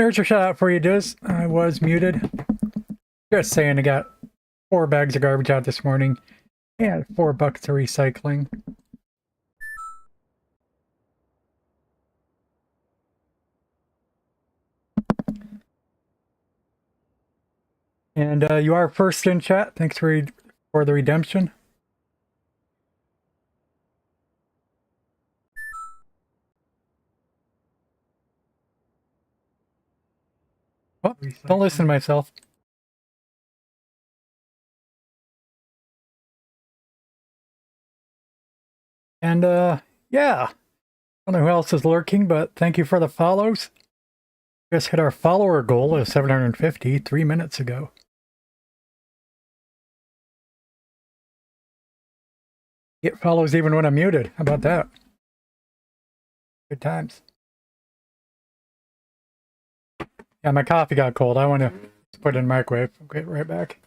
There's your shout out for you, Diz. I was muted. Just saying, I got 4 bags of garbage out this morning and 4 buckets of recycling. And you are first in chat. Thanks for the redemption. Oh, don't listen to myself. And yeah, I don't know who else is lurking, but thank you for the follows. Just hit our follower goal of 750 3 minutes ago. Get follows even when I'm muted. How about that? Good times. Yeah, my coffee got cold. I want to put it in the microwave. I'll get right back.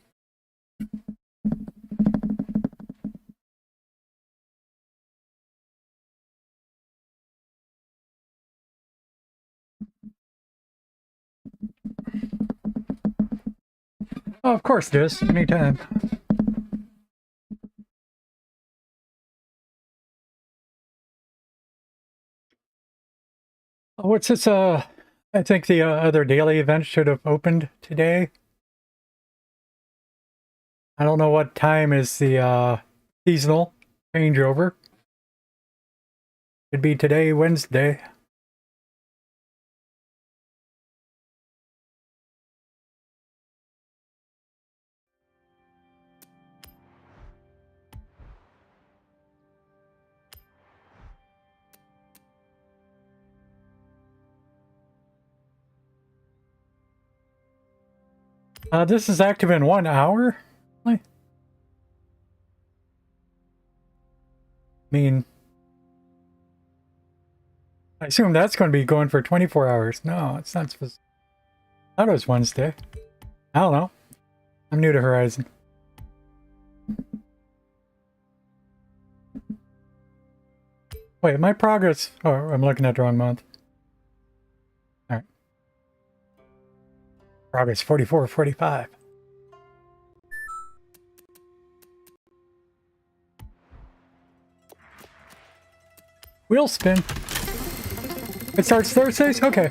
Oh, of course, Diz. Anytime. Oh, what's this? I think the other daily event should have opened today. I don't know what time is the seasonal changeover. Should be today, Wednesday. This is active in 1 hour? Really? I mean, I assume that's going to be going for 24 hours. No, it's not supposed to. I thought it was Wednesday. I don't know. I'm new to Horizon. Wait, my progress... Oh, I'm looking at the wrong month. Alright. Progress 44, 45. Wheel spin. It starts Thursdays? Okay.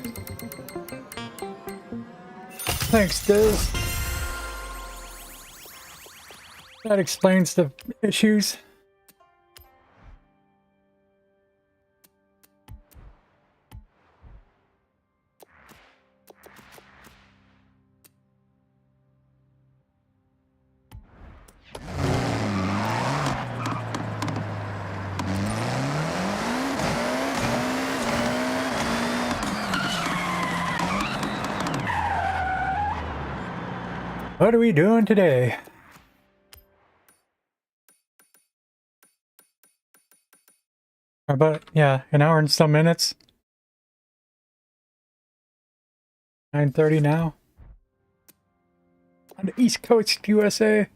Thanks, Diz. That explains the issues. What are we doing today? About, yeah, an hour and some minutes. 9:30 now. On the East Coast, USA.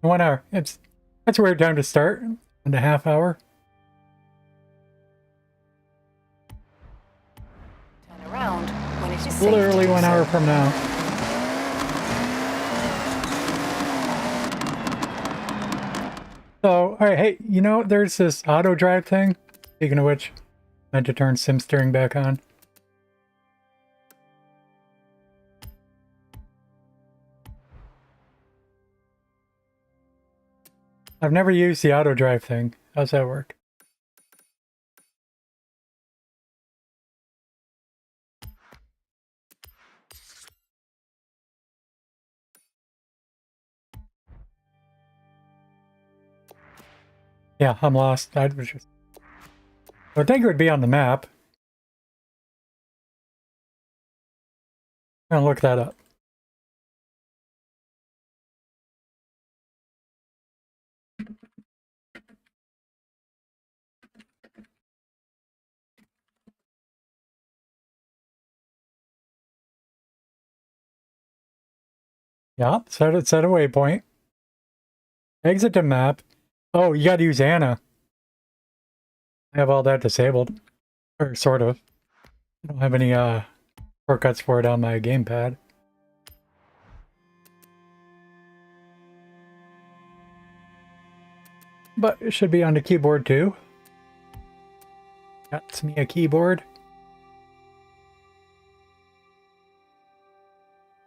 One hour. That's a weird time to start. And a half hour. Turn around when it is safe to Literally do 1 so. hour from now. So, alright, hey, you know, there's this auto drive thing. Speaking of which, I had to turn sim steering back on. I've never used the auto drive thing. How's that work? Yeah, I'm lost. I was just... I would think it would be on the map. I'm gonna look that up. Yeah, set a waypoint. Exit to map. Oh, you gotta use Anna. I have all that disabled. Or sort of. I don't have any shortcuts for it on my gamepad. But it should be on the keyboard too. That's me a keyboard.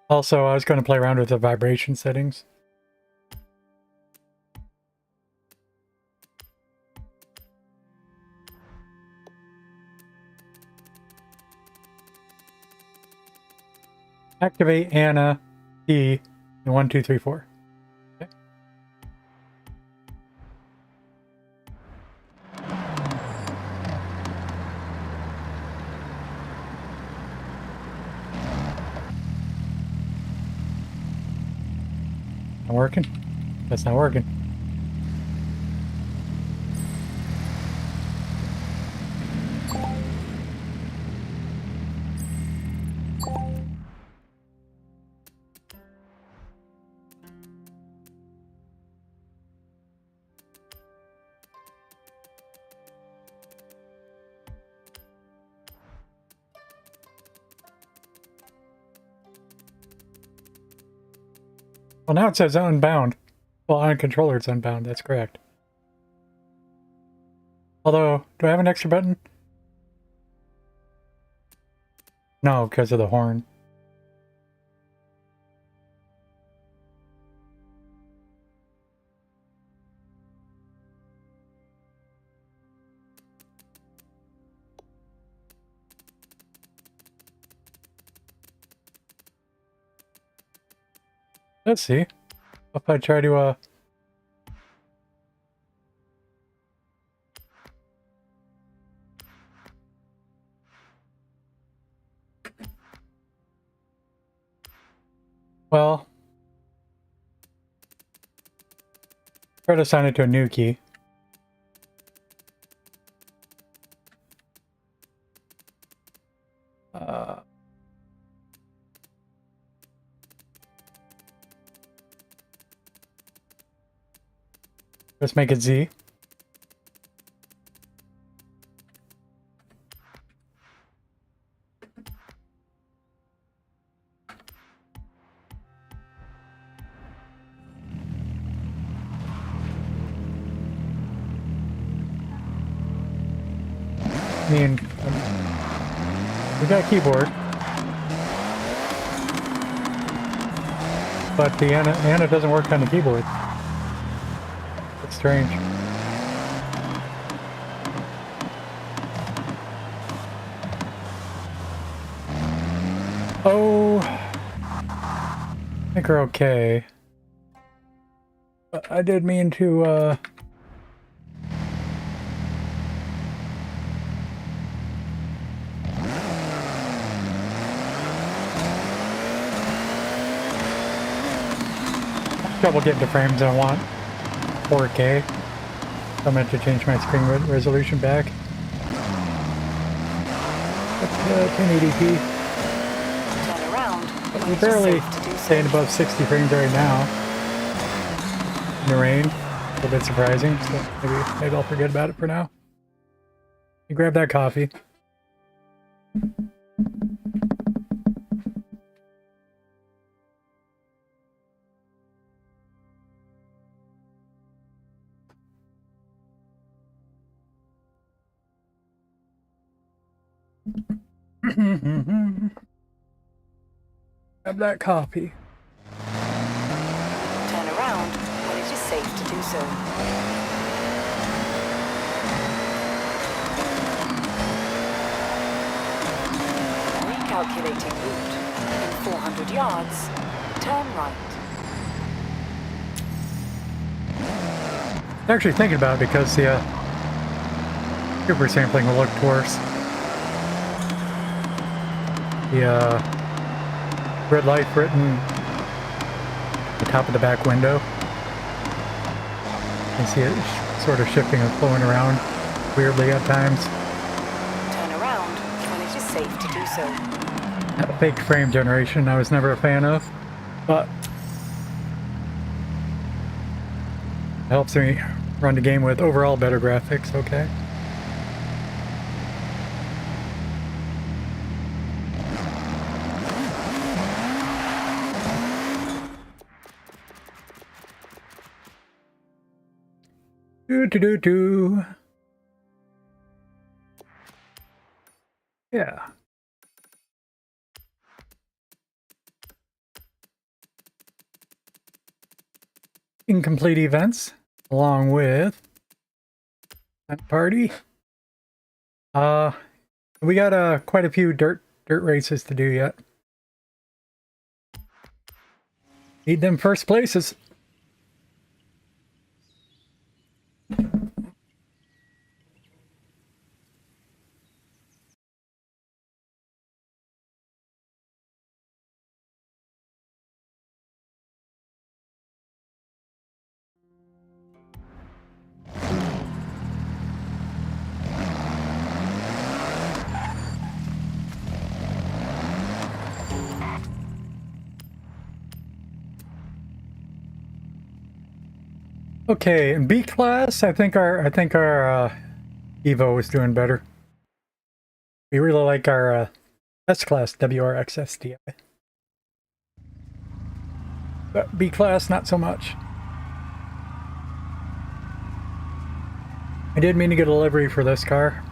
Also, I was going to play around with the vibration settings. Activate Anna, E, and 1, 2, 3, 4. Okay. Not working? That's not working. Well, now it says unbound. Well, on a controller it's unbound, that's correct. Although, do I have an extra button? No, because of the horn. Let's see. If I try to, well, try to assign it to a new key. Let's make it Z. I mean, we got a keyboard, but the Anna doesn't work on the keyboard. It's strange. Oh, I think we're okay. But I did mean to, trouble getting the frames I want. 4K. I'm going to change my screen resolution back. 1080p. Turn around. But we're barely staying above 60 frames right now. In the rain. A little bit surprising. So maybe I'll forget about it for now. You grab that coffee. Grab that copy. Turn around when it is safe to do so. Recalculating route. In 400 yards, turn right. I'm actually thinking about it because the super sampling will look worse. The red light written at the top of the back window. You can see it sort of shifting and flowing around weirdly at times. Turn around when it is safe to do so. That fake frame generation I was never a fan of, but it helps me Run the game with overall better graphics, okay. Do. Yeah. Incomplete events, along with party. We got quite a few dirt races to do yet. Need them first places. Okay, in B class, I think our Evo is doing better. We really like our S class WRX SDI. But B class, not so much. I did mean to get a livery for this car.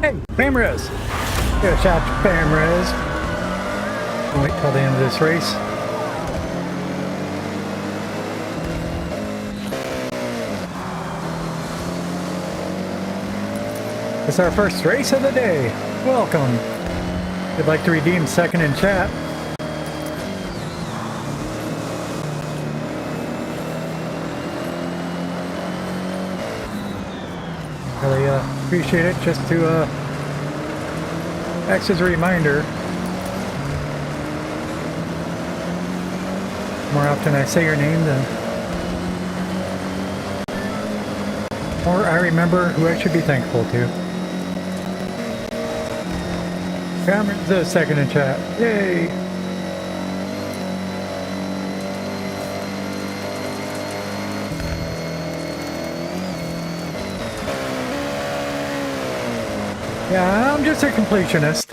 Hey, Bamrez! Get a shot to Bamrez. Wait till the end of this race. It's our first race of the day. Welcome. If you'd like to redeem second in chat, really appreciate it, just to act as a reminder. More often I say your name, the more I remember who I should be thankful to. Cameron's the second in chat. Yay! Yeah, I'm just a completionist.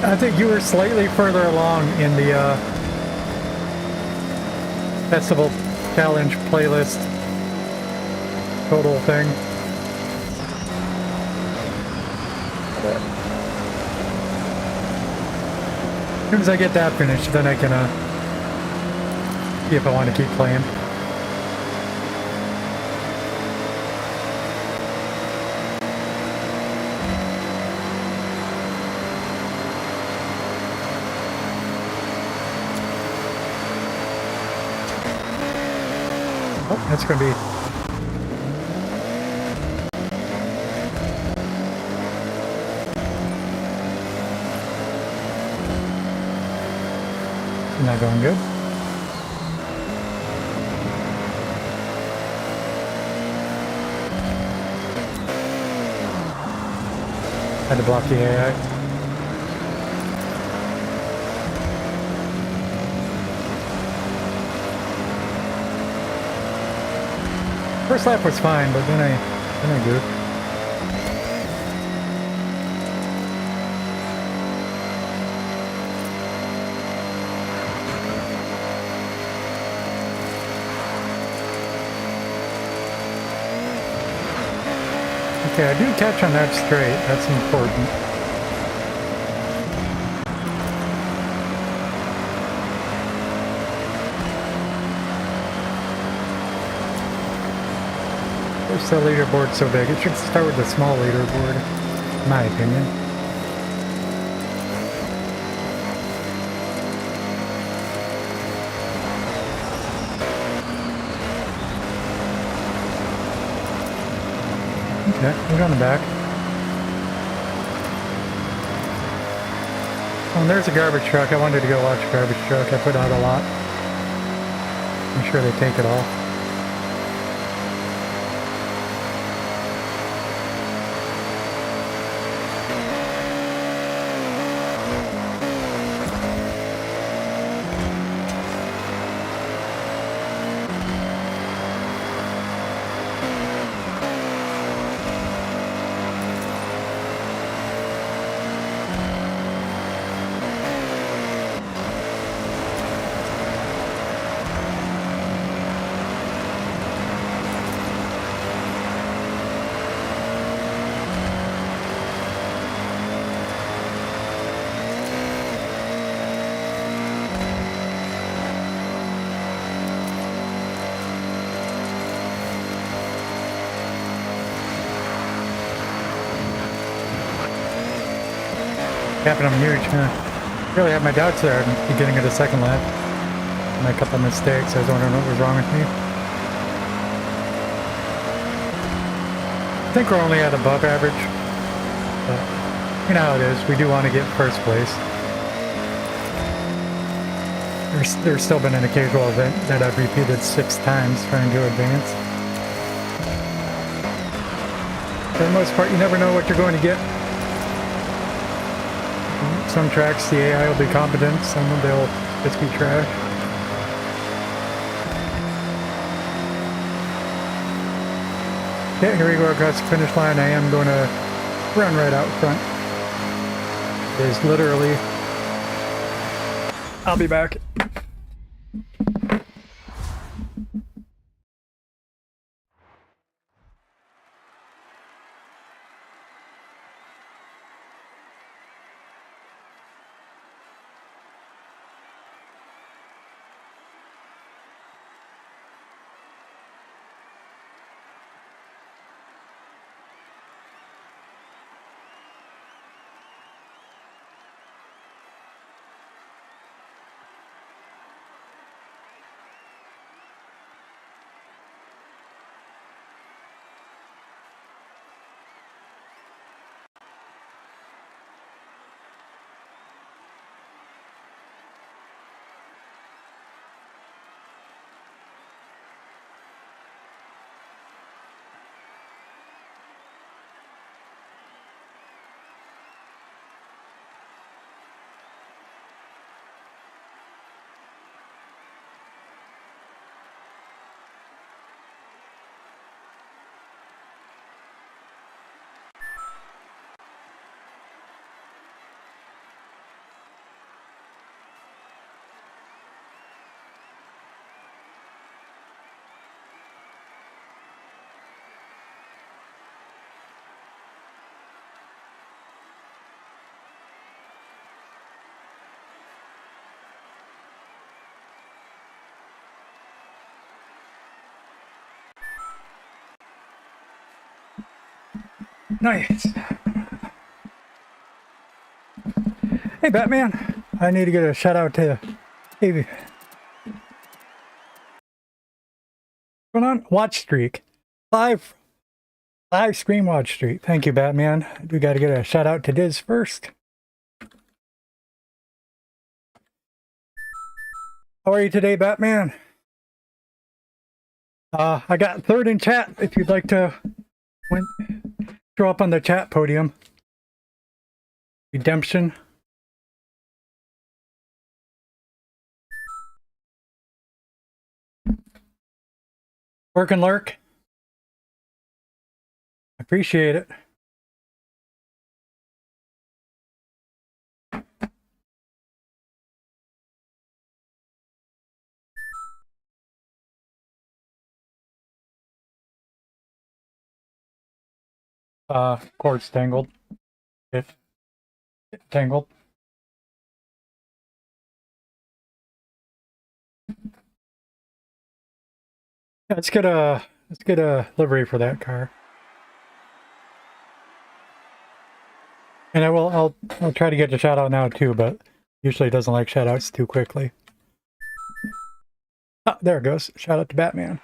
I think you were slightly further along in the Festival Challenge playlist total thing. As soon as I get that finished, then I can see if I want to keep playing. Oh, that's going to be... Not going good. Had to block the AI. First lap was fine, but then I goofed. Okay, I do catch on that straight. That's important. Where's the leaderboard so big? It should start with the small leaderboard, in my opinion. Okay, we're on the back. Oh, and there's a garbage truck. I wanted to go watch a garbage truck. I put out a lot. I'm sure they take it all. Captain, I'm huge, huh? Really had my doubts there at the beginning of the second lap. And a couple of mistakes. I was wondering what was wrong with me. I think we're only at above average. But you know how it is. We do want to get first place. There's still been an occasional event that I've repeated 6 times trying to advance. For the most part, you never know what you're going to get. Some tracks the AI will be competent, some they'll just be trash. Okay, here we go across the finish line. I am going to run right out front. It is literally... I'll be back. Nice. Hey, Batman. I need to get a shout out to Davey. What's going on? Watch streak. Live stream watch streak. Thank you, Batman. We got to get a shout out to Diz first. How are you today, Batman? I got third in chat if you'd like to show up on the chat podium. Redemption. Work and lurk. Appreciate it. Cord's tangled. It tangled. Yeah, let's get a livery for that car. And I'll try to get the shout out now too, but usually doesn't like shout outs too quickly. Ah, there it goes. Shout out to Batman.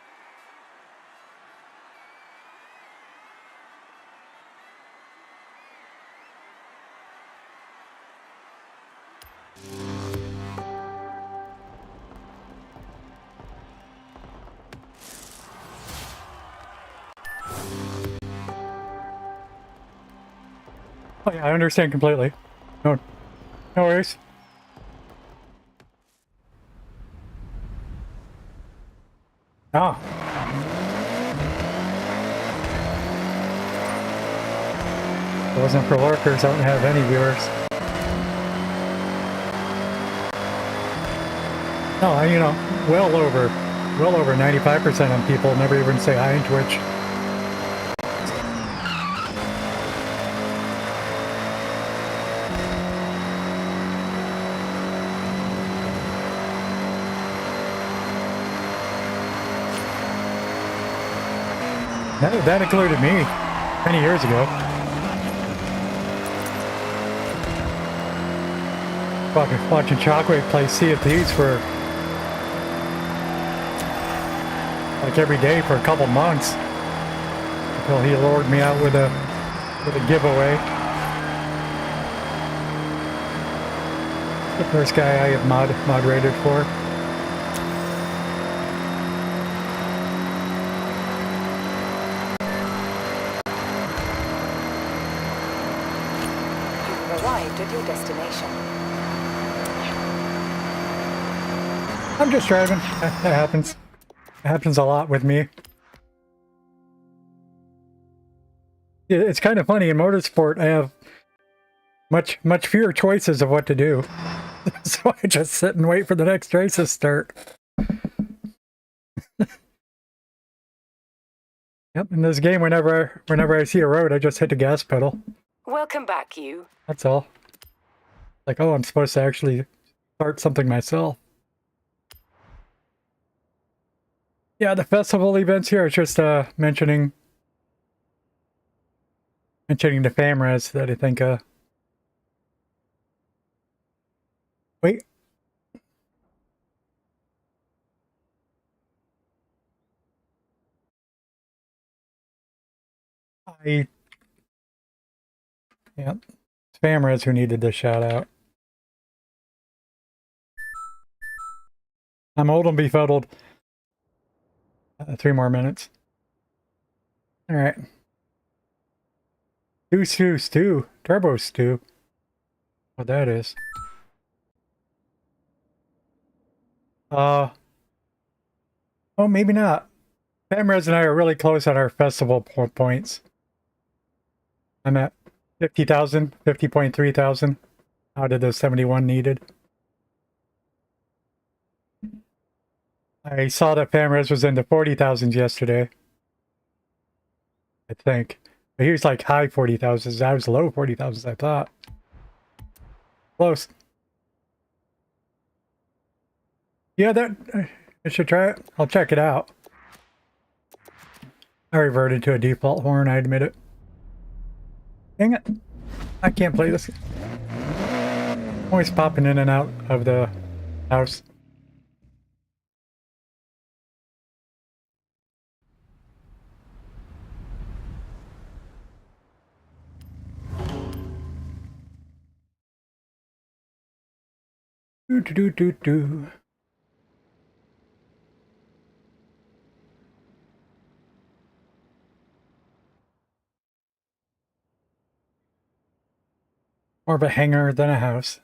Oh yeah, I understand completely. No, no worries. Ah, if it wasn't for lurkers, I wouldn't have any viewers. No, you know, well over 95% of people never even say hi in Twitch. That included me many years ago. Watching Shockwave play Sea of Thieves for like every day for a couple months until he lured me out with a giveaway. The first guy I have moderated for. You've arrived at your destination. I'm just driving. That happens. It happens a lot with me. It's kind of funny in motorsport. I have much fewer choices of what to do, so I just sit and wait for the next race to start. Yep, in this game, whenever I see a road, I just hit the gas pedal. Welcome back, you. That's all. Like, oh, I'm supposed to actually start something myself. Yeah, the festival events here is just mentioning the cameras that I think wait. Yeah, spammers who needed this shout out. I'm old and befuddled. 3 more minutes. All right. Stew. Turbo stew. What that is. Oh, maybe not. Samrez and I are really close on our festival points. I'm at 50,000, 50.3 thousand out of the 71 needed. I saw that Famrez was in the 40,000s yesterday. I think. But he was like high 40,000s. I was low 40,000s, I thought. Close. Yeah, I should try it. I'll check it out. I reverted to a default horn, I admit it. Dang it. I can't play this. I'm always popping in and out of the house. Do. More of a hangar than a house.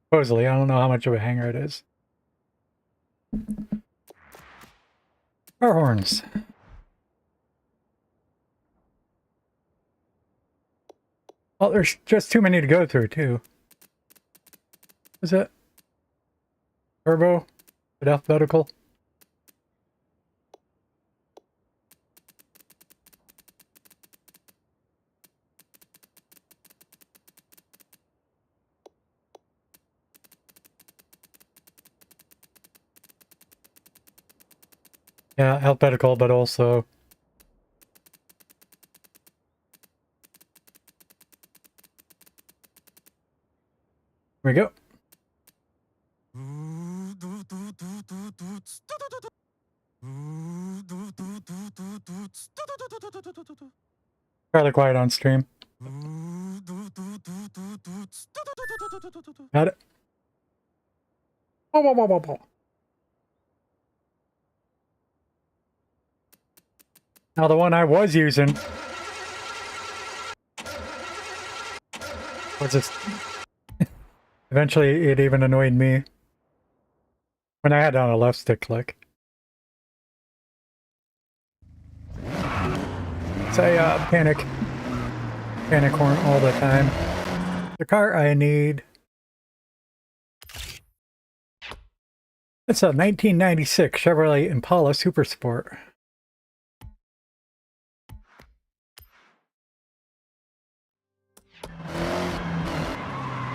Supposedly, I don't know how much of a hangar it is. Car horns. Well, there's just too many to go through, too. Is it? Turbo? Is it alphabetical? Yeah, alphabetical, but also... Here we go. Fairly quiet on stream. Got it. Now the one I was using Was just eventually it even annoyed me when I had it on a left stick click. So panic horn all the time. The car I need. It's a 1996 Chevrolet Impala Super Sport.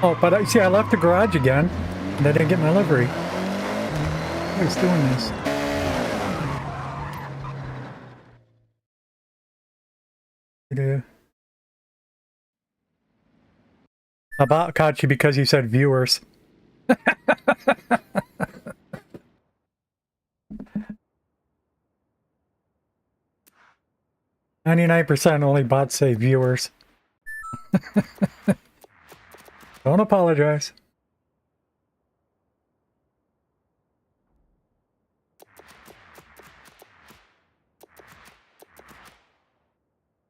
Oh, but I see I left the garage again, and I didn't get my livery. Who's doing this? About caught you because you said viewers. 99% only bots say viewers. Don't apologize.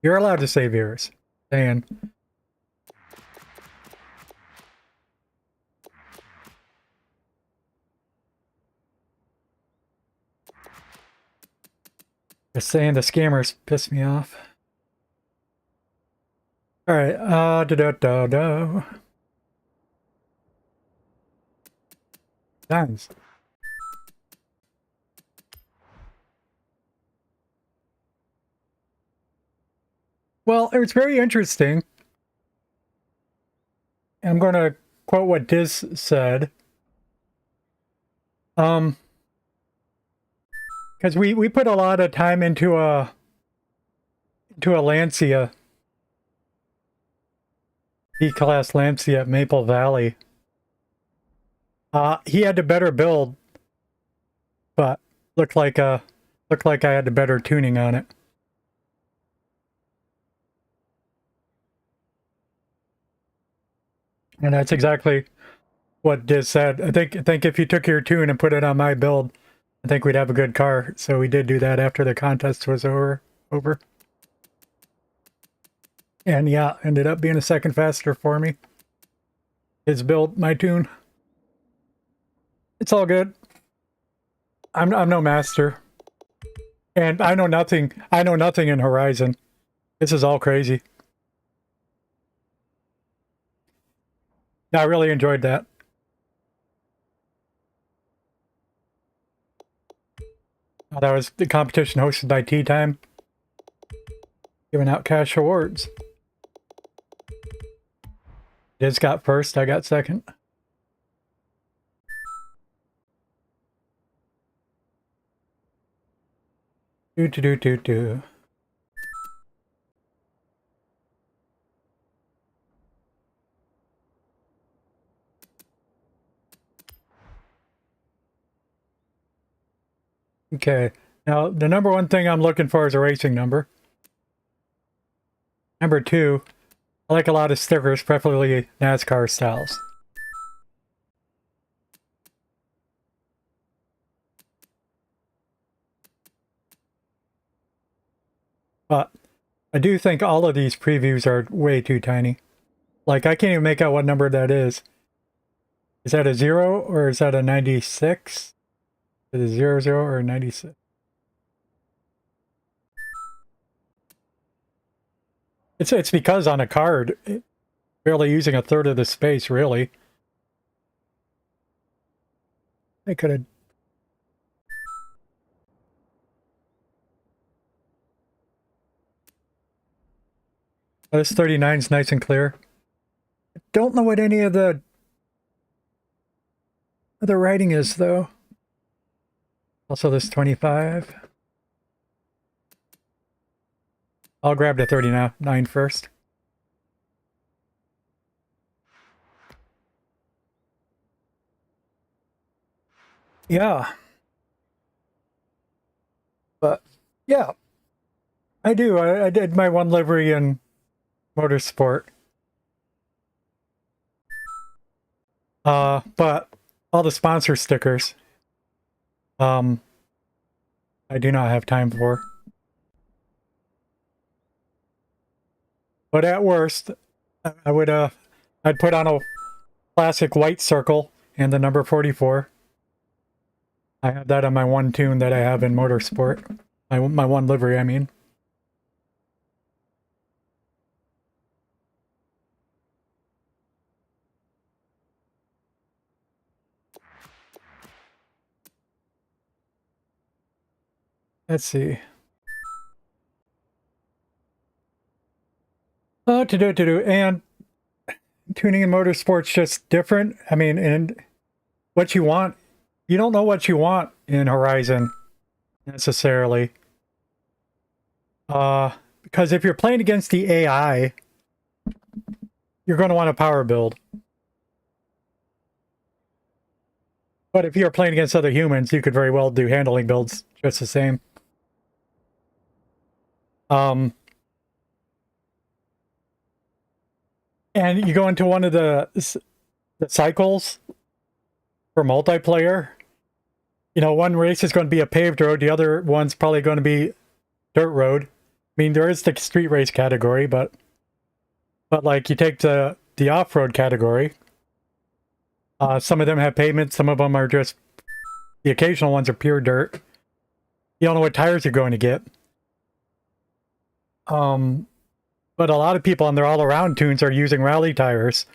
You're allowed to say viewers. Dan. Just saying the scammers piss me off. Alright, da-da-da-da. Nice. Well, it was very interesting. I'm going to quote what Diz said. Because we put a lot of time into a Lancia, D-Class Lancia at Maple Valley. He had the better build, but looked like I had the better tuning on it. And that's exactly what Diz said. I think if you took your tune and put it on my build, I think we'd have a good car. So we did do that after the contest was over. And yeah, ended up being a second faster for me. His build, my tune. It's all good. I'm no master. And I know nothing in Horizon. This is all crazy. I really enjoyed that. That was the competition hosted by Tea Time. Giving out cash awards. Diz got first, I got second. Do. Okay, now the number one thing I'm looking for is a racing number. Number two, I like a lot of stickers, preferably NASCAR styles. But I do think all of these previews are way too tiny. Like, I can't even make out what number that is. Is that a 0 or is that a 96? Is it a 00 or a 96? It's because on a card, barely using a third of the space, really. I could have... Oh, this 39 is nice and clear. I don't know what any of the writing is, though. Also, this 25. I'll grab the 39 first. Yeah. But, yeah. I do. I did my one livery in Motorsport. But all the sponsor stickers, I do not have time for. But at worst, I would I'd put on a classic white circle and the number 44. I have that on my one tune that I have in Motorsport. My one livery, I mean. Let's see. Oh, to do. And tuning in Motorsport's just different. I mean, and what you want, you don't know what you want in Horizon necessarily. Because if you're playing against the AI, you're going to want a power build. But if you're playing against other humans, you could very well do handling builds just the same. And you go into one of the cycles for multiplayer. You know, one race is going to be a paved road, the other one's probably going to be dirt road. I mean, there is the street race category, but like you take the off-road category, some of them have pavement, some of them are just, the occasional ones are pure dirt. You don't know what tires you're going to get. But a lot of people on their all-around tunes are using rally tires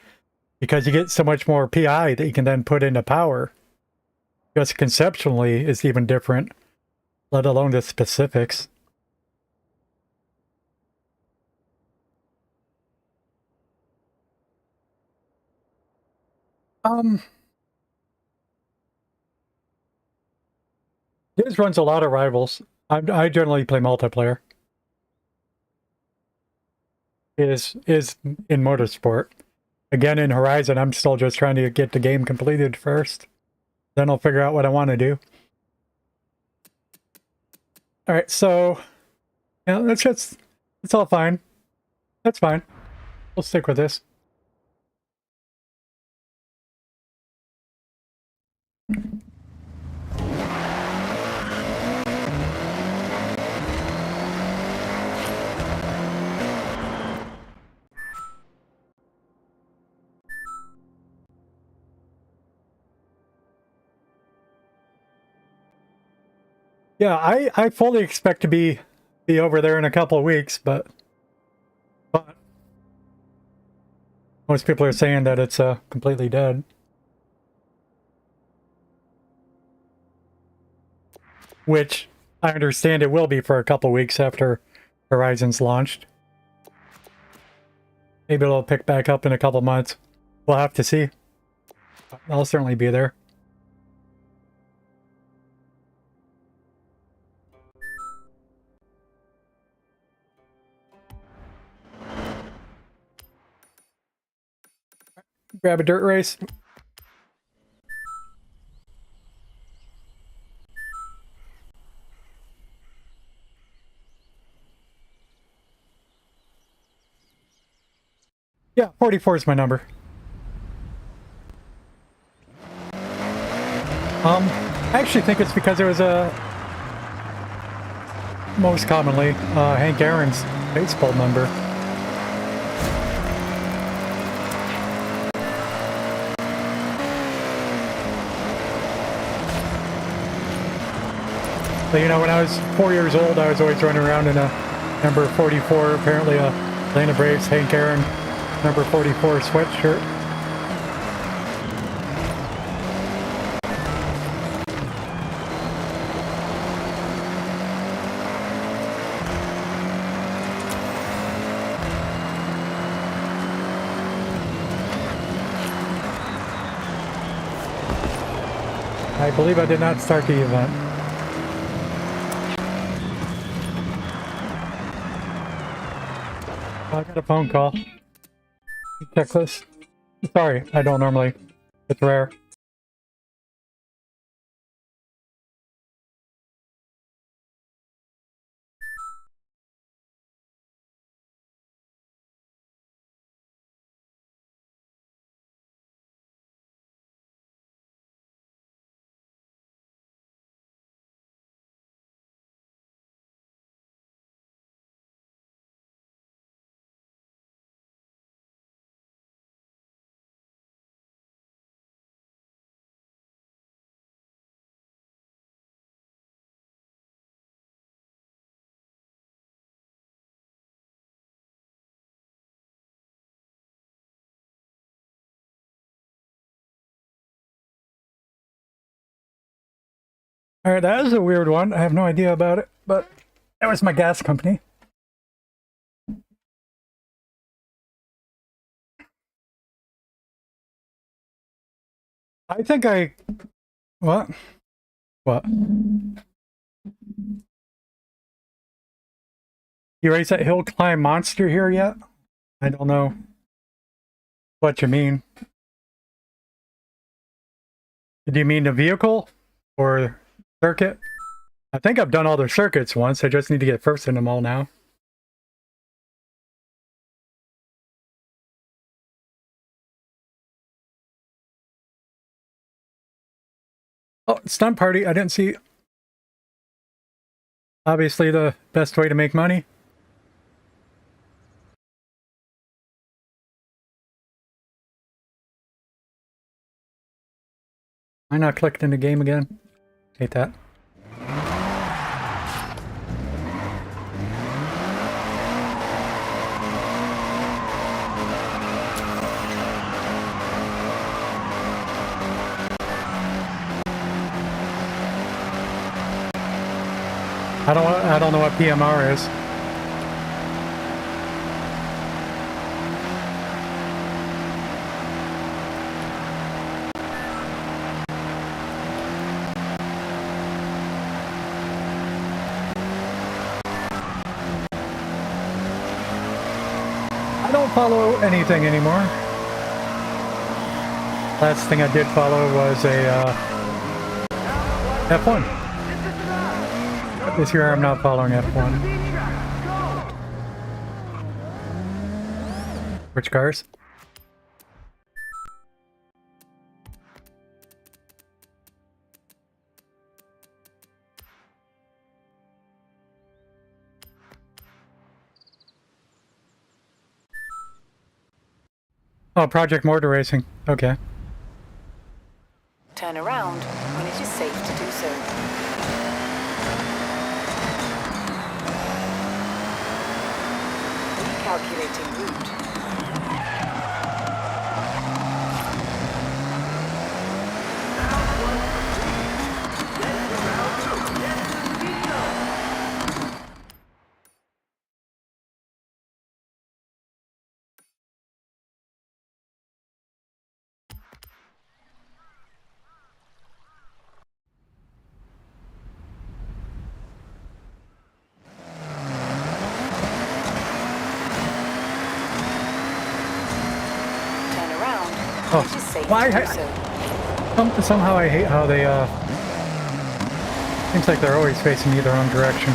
because you get so much more PI that you can then put into power. Just conceptually is even different, let alone the specifics. This runs a lot of rivals. I generally play multiplayer. Is in Motorsport. Again, in Horizon, I'm still just trying to get the game completed first. Then I'll figure out what I want to do. All right, so yeah, it's all fine. That's fine. We'll stick with this. Yeah, I fully expect to be over there in a couple of weeks, but most people are saying that it's completely dead. Which I understand it will be for a couple of weeks after Horizon's launched. Maybe it'll pick back up in a couple months. We'll have to see. I'll certainly be there. Grab a dirt race. Yeah, 44 is my number. I actually think it's because it was most commonly Hank Aaron's baseball number. So, you know, when I was 4 years old, I was always running around in a number 44, apparently a Atlanta Braves Hank Aaron number 44 sweatshirt. I believe I did not start the event. I got a phone call. Check this. Sorry, I don't normally. It's rare. Alright, that is a weird one. I have no idea about it, but that was my gas company. I think I... What? What? You raised that hill climb monster here yet? I don't know what you mean. Do you mean the vehicle or circuit? I think I've done all the circuits once. I just need to get first in them all now. Oh, stunt party. I didn't see. Obviously the best way to make money. I not clicked in the game again. Hate that. I don't know what PMR is. I don't follow anything anymore. Last thing I did follow was a F1. This year I'm not following F1. Which cars? Oh, Project Mortar Racing. Okay. Turn around when it is safe to do so. Recalculating route. Oh, why? Somehow I hate how they, seems like they're always facing me the wrong direction.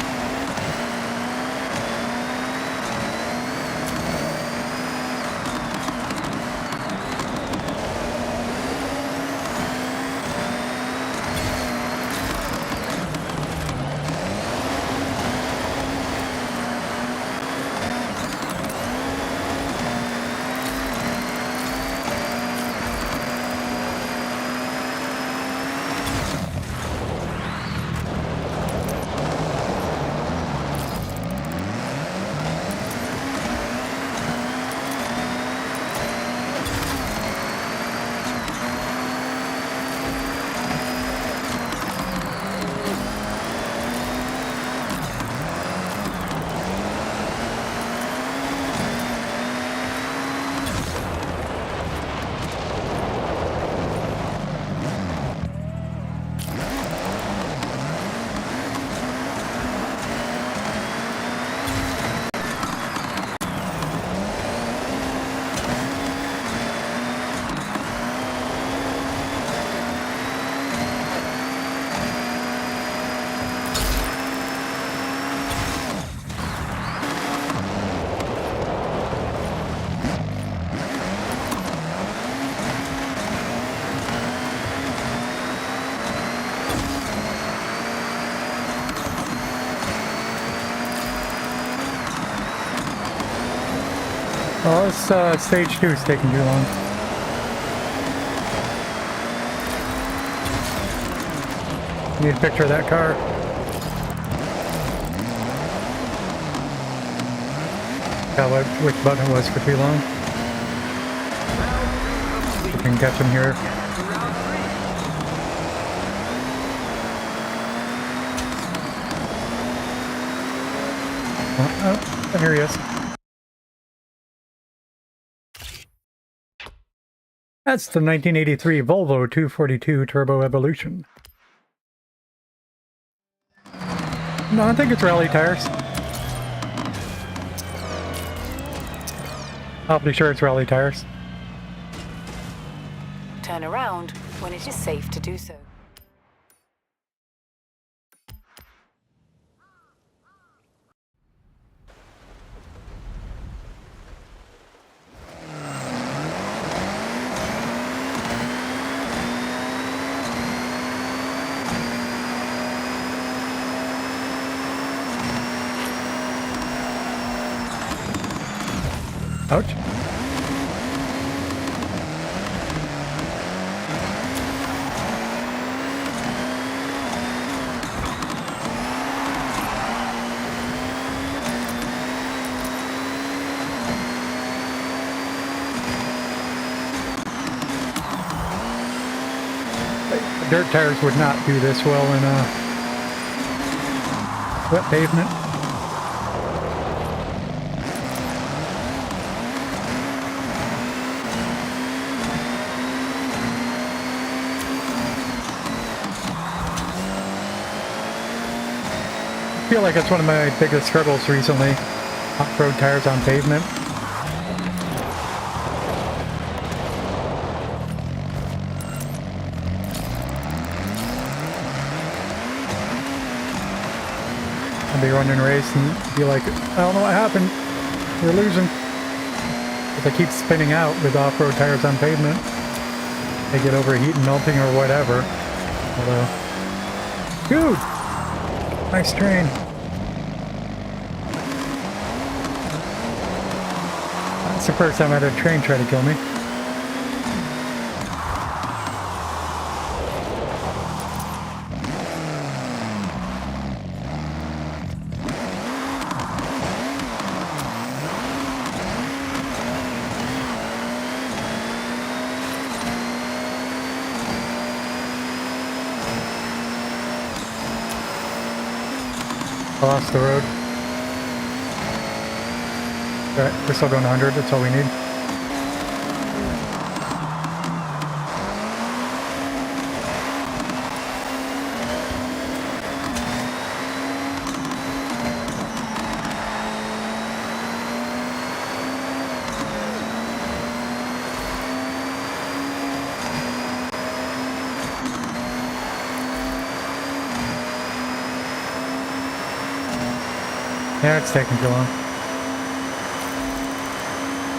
Well, this stage 2 is taking too long. Need a picture of that car. Forgot which button it was for too long. We can catch him here. Oh, here he is. That's the 1983 Volvo 242 Turbo Evolution. No, I think it's rally tires. Awfully sure it's rally tires. Turn around when it is safe to do so. Ouch. Dirt tires would not do this well in wet pavement. I feel like it's one of my biggest struggles recently. Off-road tires on pavement. I'll be running a race and be like, I don't know what happened. We're losing. Because I keep spinning out with off-road tires on pavement. They get overheating, melting, or whatever. Although, dude, nice train. That's the first time I had a train try to kill me. Lost the road. Alright, we're still going 100, that's all we need. Yeah, it's taking too long.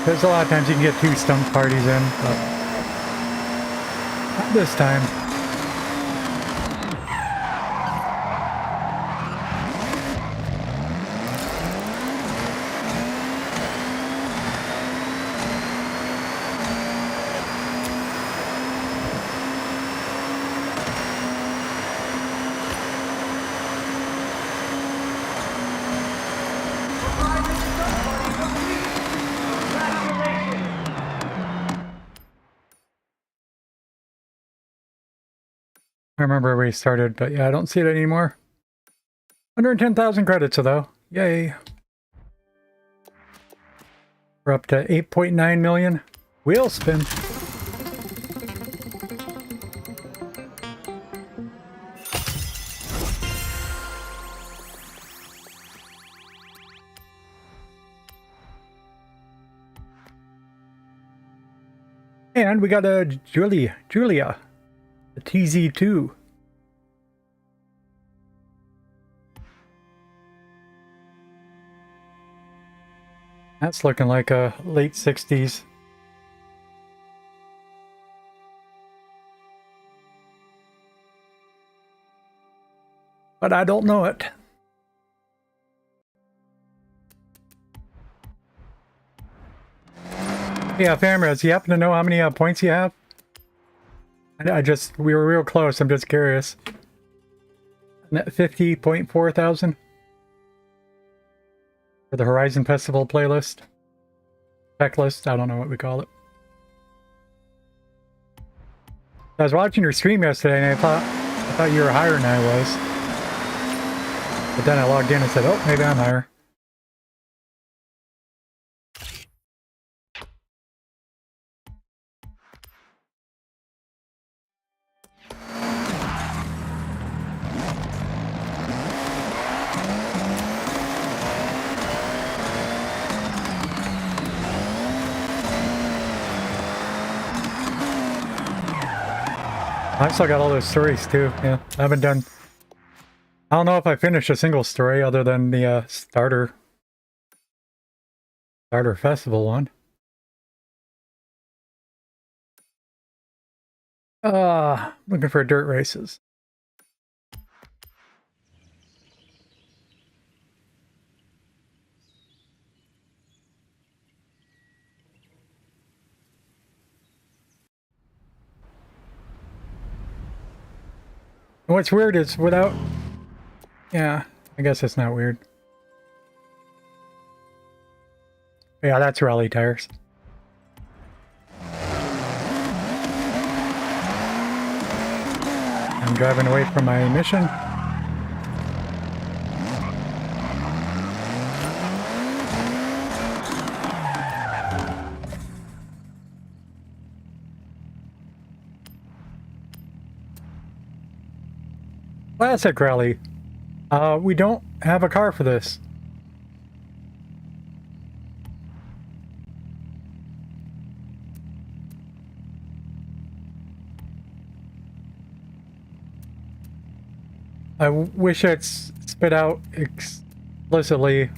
There's a lot of times you can get 2 stump parties in, but not this time. I remember where we started, but yeah, I don't see it anymore. 110,000 credits though. Yay. We're up to 8.9 million. Wheel spin. And we got a Julia, the TZ2. That's looking like a late 60s. But I don't know it. Yeah, Famraz, you happen to know how many points you have? We were real close, I'm just curious. 50.4 thousand? For the Horizon Festival playlist? Checklist, I don't know what we call it. I was watching your stream yesterday and I thought you were higher than I was. But then I logged in and said, oh, maybe I'm higher. I still got all those stories too. Yeah, I haven't done. I don't know if I finished a single story other than the starter festival one. Looking for dirt races. And what's weird is without... Yeah, I guess it's not weird. Yeah, that's rally tires. I'm driving away from my mission. Classic rally. We don't have a car for this. I wish I'd spit out explicitly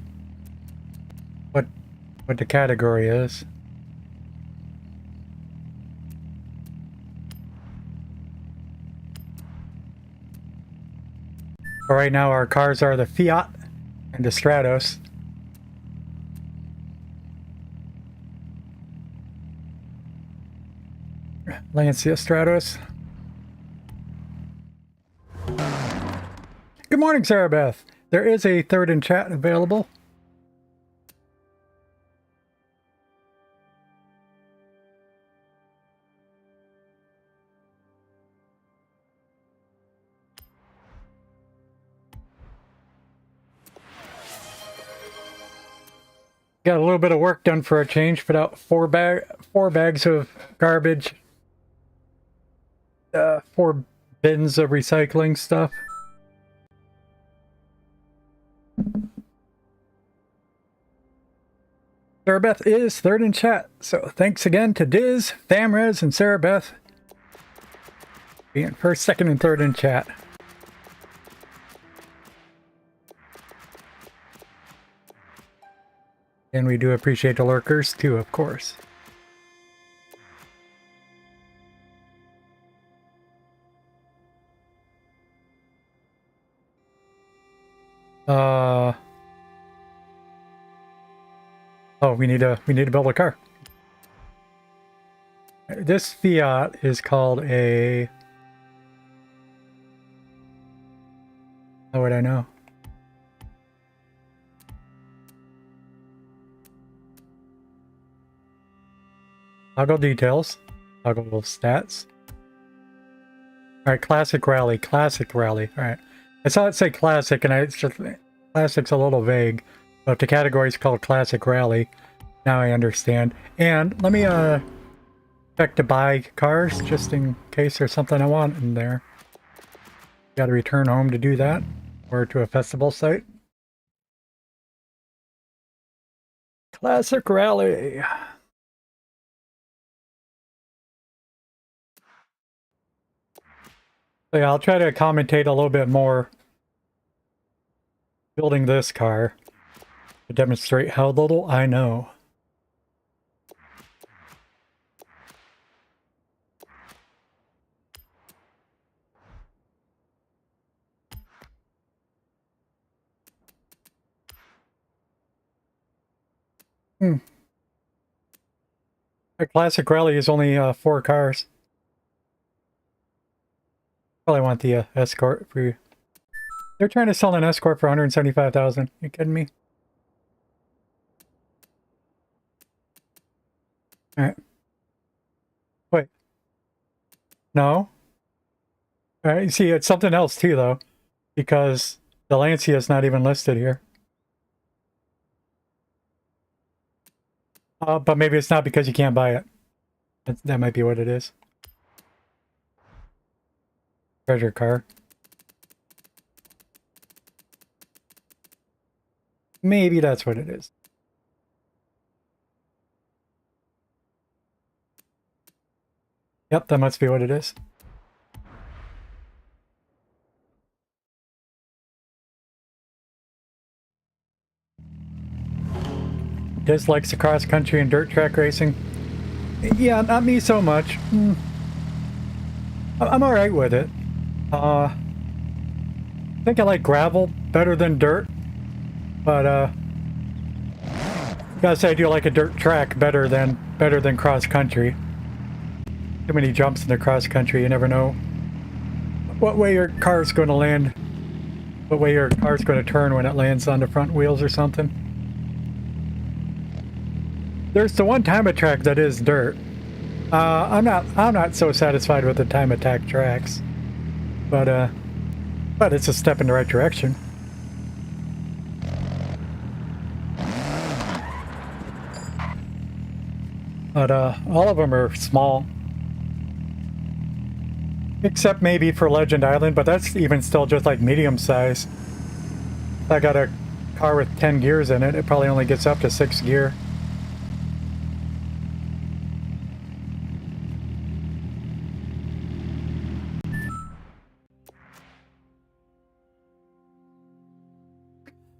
what the category is. But right now our cars are the Fiat and the Stratos. Lancia Stratos. Good morning, Sarah Beth. There is a third in chat available. Got a little bit of work done for a change. Put out four bags of garbage. 4 bins of recycling stuff. Sarah Beth is third in chat, so thanks again to Diz, Thamrez, and Sarah Beth being first, second, and third in chat. And we do appreciate the lurkers too, of course. Oh, we need to build a car. This Fiat is called a... How would I know? Toggle details. Toggle stats. Alright, classic rally. Alright. I saw it say classic, and it's just... Classic's a little vague. But if the category is called classic rally, now I understand. And let me check to buy cars, just in case there's something I want in there. Got to return home to do that, or to a festival site. Classic rally. So yeah, I'll try to commentate a little bit more building this car to demonstrate how little I know. A classic rally is only 4 cars. Probably want the Escort for you. They're trying to sell an Escort for 175,000. You kidding me? Alright. Wait. No. Alright, you see, it's something else too, though. Because the Lancia is not even listed here. But maybe it's not because you can't buy it. That might be what it is. Treasure car. Maybe that's what it is. Yep, that must be what it is. dislikes the cross country and dirt track racing. Yeah, not me so much. I'm all right with it. I think I like gravel better than dirt, but gotta say I do like a dirt track better than cross country. Too many jumps in the cross country, you never know what way your car's going to land, what way your car's going to turn when it lands on the front wheels or something. There's the one time attack that is dirt. I'm not so satisfied with the time attack tracks, but it's a step in the right direction. But all of them are small, except maybe for Legend Island, but that's even still just like medium size. If I got a car with 10 gears in it, it probably only gets up to 6 gear.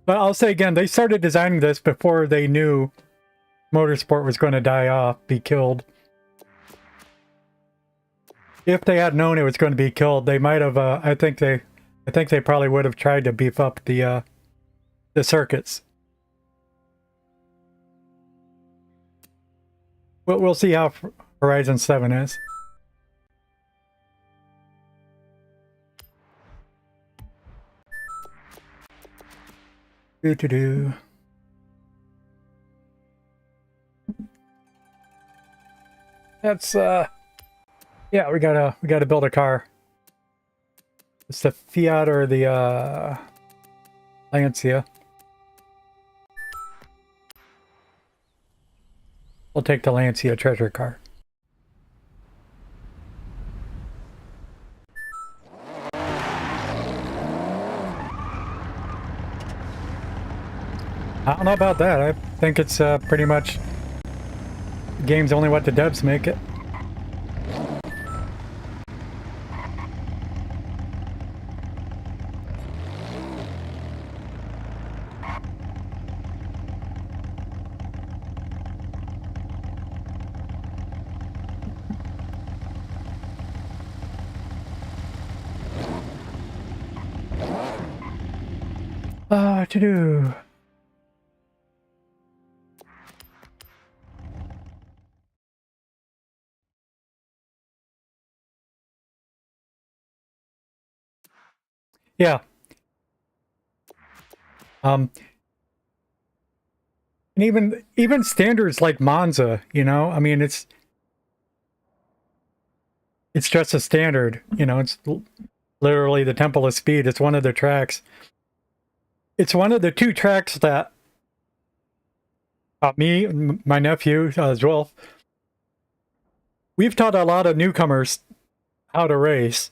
But I'll say again, they started designing this before they knew motorsport was going to die off, be killed. If they had known it was going to be killed, they might have. I think they probably would have tried to beef up the circuits. We'll see how Horizon 7 is. Do. That's yeah, we gotta build a car. It's the Fiat or the Lancia. We'll take the Lancia treasure car. I don't know about that. I think it's pretty much the game's only what the devs make it. To do. Yeah. And even standards like Monza, you know, I mean, it's just a standard, you know, it's literally the Temple of Speed. It's one of the tracks. It's one of the 2 tracks that me and my nephew, Joel, we've taught a lot of newcomers how to race.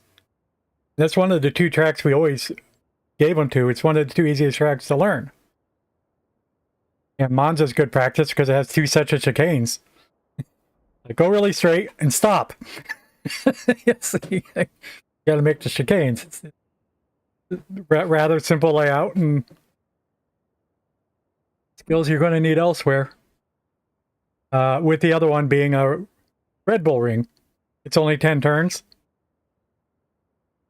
That's one of the 2 tracks we always gave them to. It's one of the 2 easiest tracks to learn. And Monza's good practice because it has 2 sets of chicanes. Like, go really straight and stop. Yes, you gotta make the chicanes. It's rather simple layout and skills you're going to need elsewhere. With the other one being a Red Bull ring. It's only 10 turns.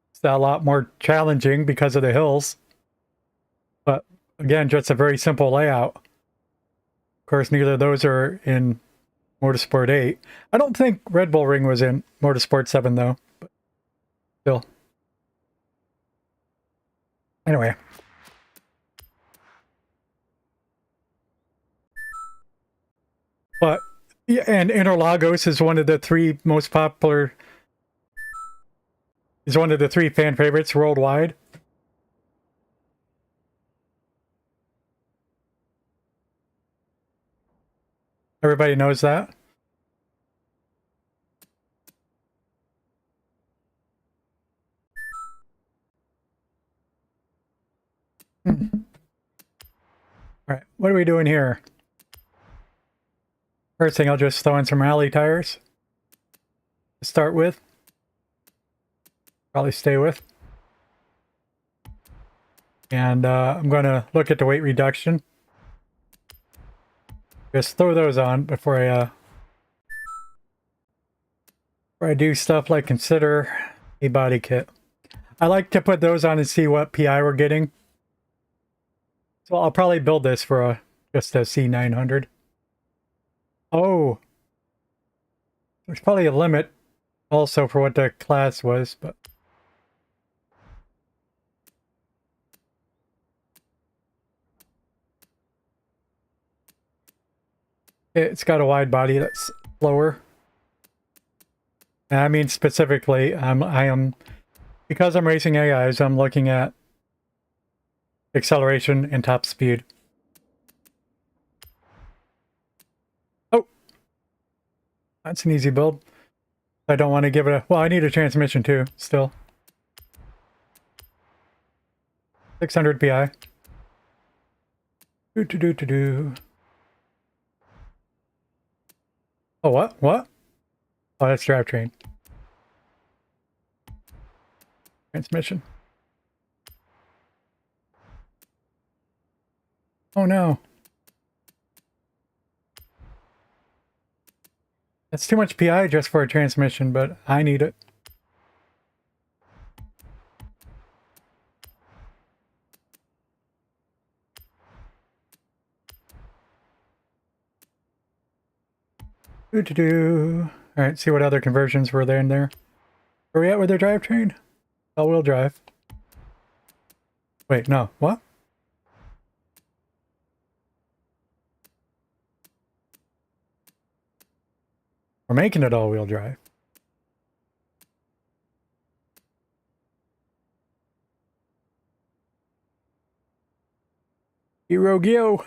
It's a lot more challenging because of the hills. But again, just a very simple layout. Of course, neither of those are in Motorsport 8. I don't think Red Bull ring was in Motorsport 7 though. But still. Anyway. But yeah, and Interlagos is one of the 3 most popular. Is one of the 3 fan favorites worldwide. Everybody knows that. All right, what are we doing here? First thing, I'll just throw in some rally tires to start with. Probably stay with. And I'm going to look at the weight reduction. Just throw those on before I do stuff like consider a body kit. I like to put those on and see what PI we're getting. So I'll probably build this for just a C900. Oh, there's probably a limit also for what the class was, but it's got a wide body that's slower. And I mean specifically, I am because I'm racing AIs, I'm looking at acceleration and top speed. Oh, that's an easy build. I don't want to give it a... Well, I need a transmission too, still. 600 PI. Do. Oh, what? What? Oh, that's drivetrain. Transmission. Oh no. That's too much PI just for a transmission, but I need it. Alright, see what other conversions were there in there. Where we at with their drivetrain? All-wheel drive. Wait, no. What? We're making it all-wheel drive. Gyo.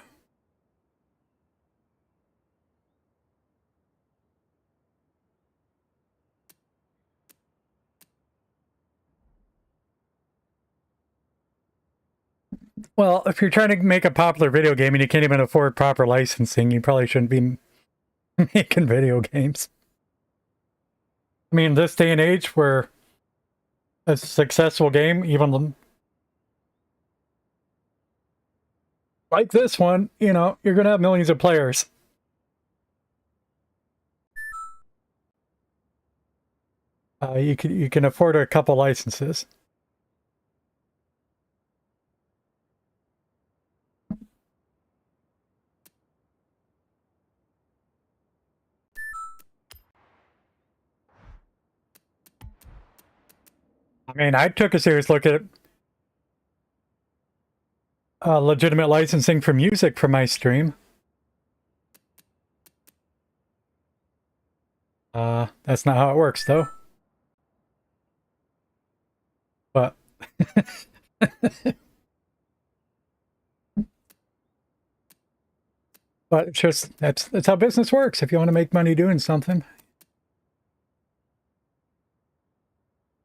Well, if you're trying to make a popular video game and you can't even afford proper licensing, you probably shouldn't be making video games. I mean, this day and age where a successful game, even like this one, you know, you're going to have millions of players. You can afford a couple licenses. I mean, I took a serious look at legitimate licensing for music for my stream. That's not how it works, though. But but it's just that's how business works. If you want to make money doing something,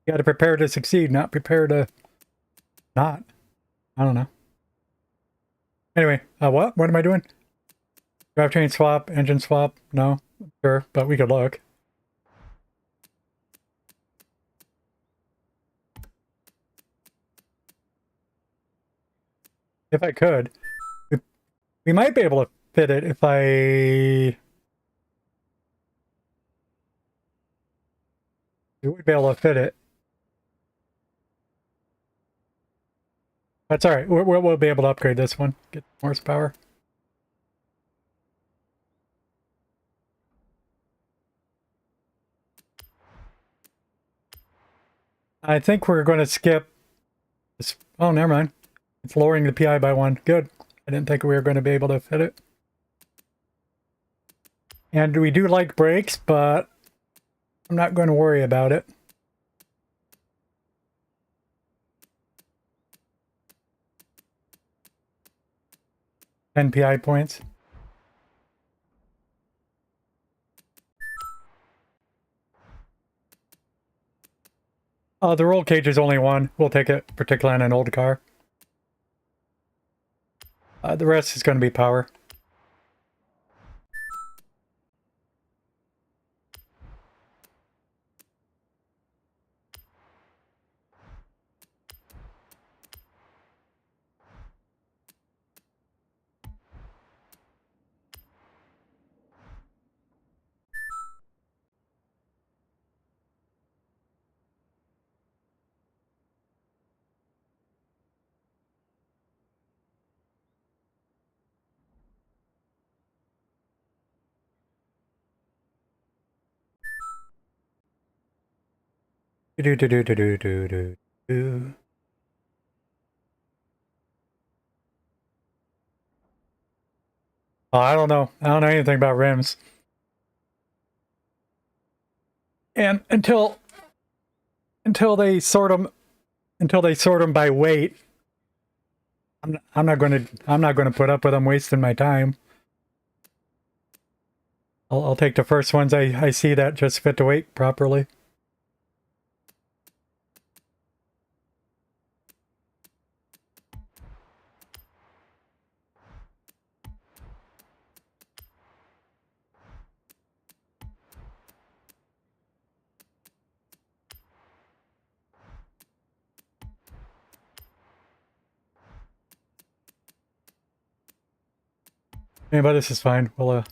you got to prepare to succeed, not prepare to not. I don't know. Anyway, what am I doing? Drivetrain swap, engine swap? No, sure, but we could look. If I could, we might be able to fit it if we would be able to fit it. That's all right. We'll be able to upgrade this one. Get horsepower. I think we're going to skip this. Oh, never mind. It's lowering the PI by 1. Good. I didn't think we were going to be able to fit it. And we do like brakes, but I'm not going to worry about it. NPI points. The roll cage is only 1. We'll take it, particularly on an old car. The rest is going to be power. Do do do do do do do do. Oh, I don't know. I don't know anything about rims. And until they sort them by weight, I'm not going to put up with them wasting my time. I'll take the first ones I see that just fit the weight properly. Yeah, but this is fine. We'll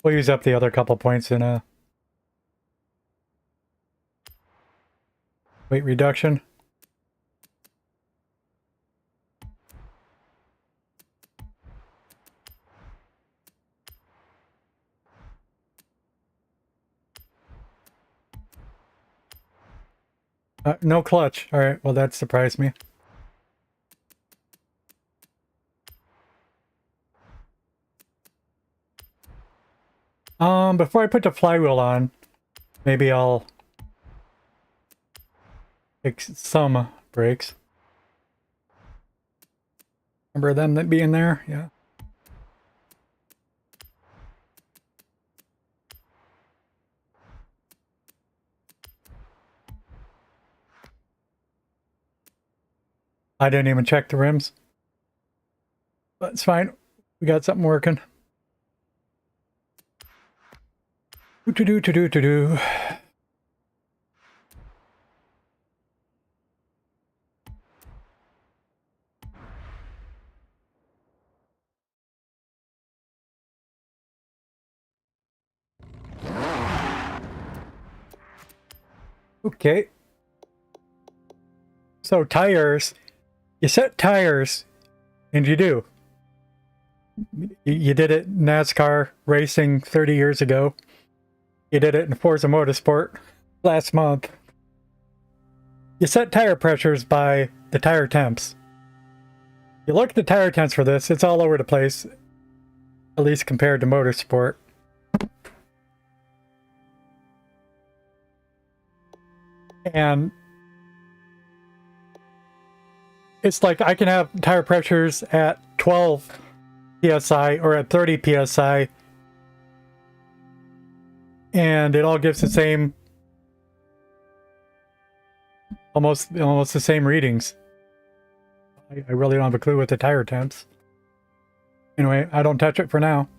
use up the other couple points in weight reduction. No clutch. All right. Well, that surprised me. Before I put the flywheel on, maybe I'll take some brakes. Remember them being there? Yeah. I didn't even check the rims. But it's fine. We got something working. Do. Okay. So tires, you set tires, and you do. You did it in NASCAR racing 30 years ago. You did it in Forza Motorsport last month. You set tire pressures by the tire temps. You look at the tire temps for this, it's all over the place, at least compared to Motorsport. And it's like I can have tire pressures at 12 psi or at 30 psi, and it all gives the same, almost the same readings. I really don't have a clue with the tire temps. Anyway, I don't touch it for now.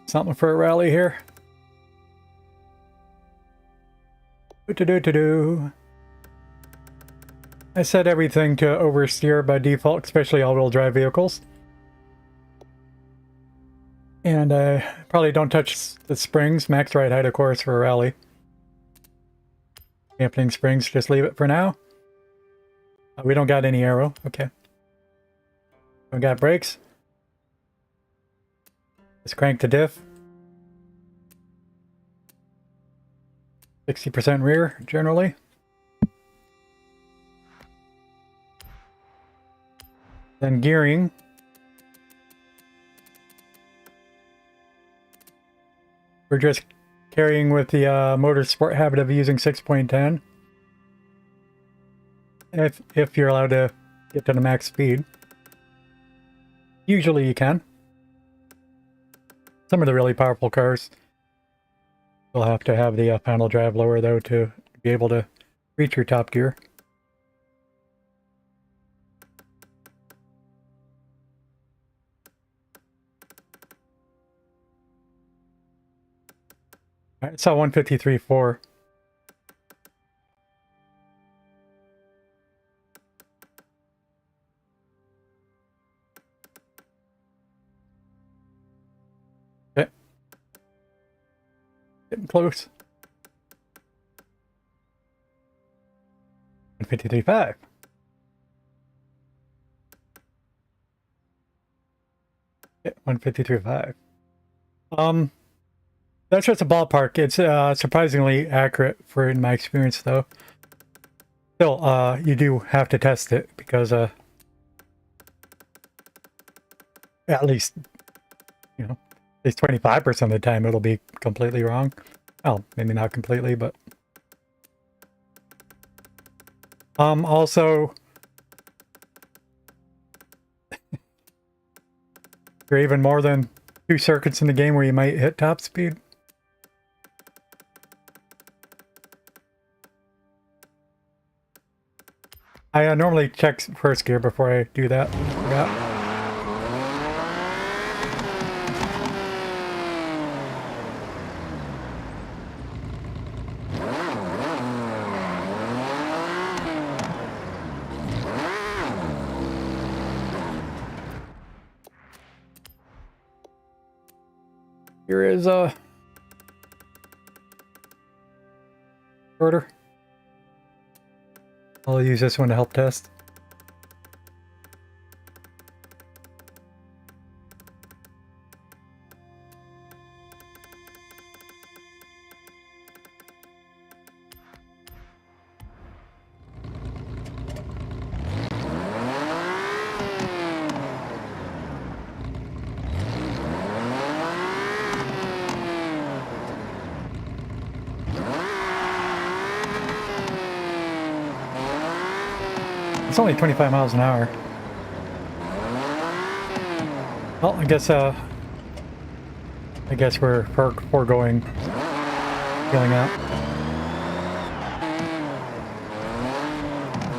Something for a rally here. Do. I set everything to oversteer by default, especially all-wheel drive vehicles. And I probably don't touch the springs. Max ride height, of course, for a rally. Dampening springs, just leave it for now. We don't got any aero. Okay. We got brakes. Let's crank the diff. 60% rear, generally. Then gearing. We're just carrying with the motorsport habit of using 6.10. If you're allowed to get to the max speed. Usually you can. Some of the really powerful cars will have to have the panel drive lower, though, to be able to reach your top gear. I saw 153.4. Okay. Getting close. 153.5. Okay. 153.5. That's just a ballpark. It's surprisingly accurate for in my experience, though. Still, you do have to test it because at least, you know, at least 25% of the time it'll be completely wrong. Well, maybe not completely, but also, there are even more than 2 circuits in the game where you might hit top speed. I normally check first gear before I do that. Yeah. Here is a shorter. I'll use this one to help test. It's only 25 miles an hour. Well, I guess we're foregoing feeling out.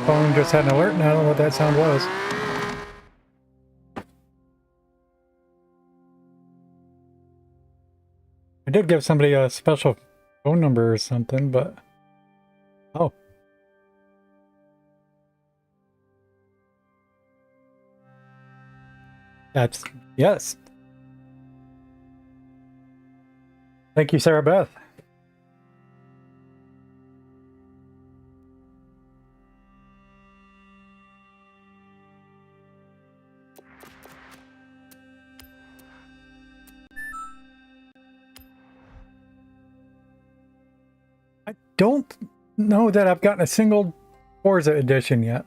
Phone just had an alert, and I don't know what that sound was. I did give somebody a special phone number or something, but oh. That's, yes. Thank you, Sarah Beth. I don't know that I've gotten a single Forza edition yet.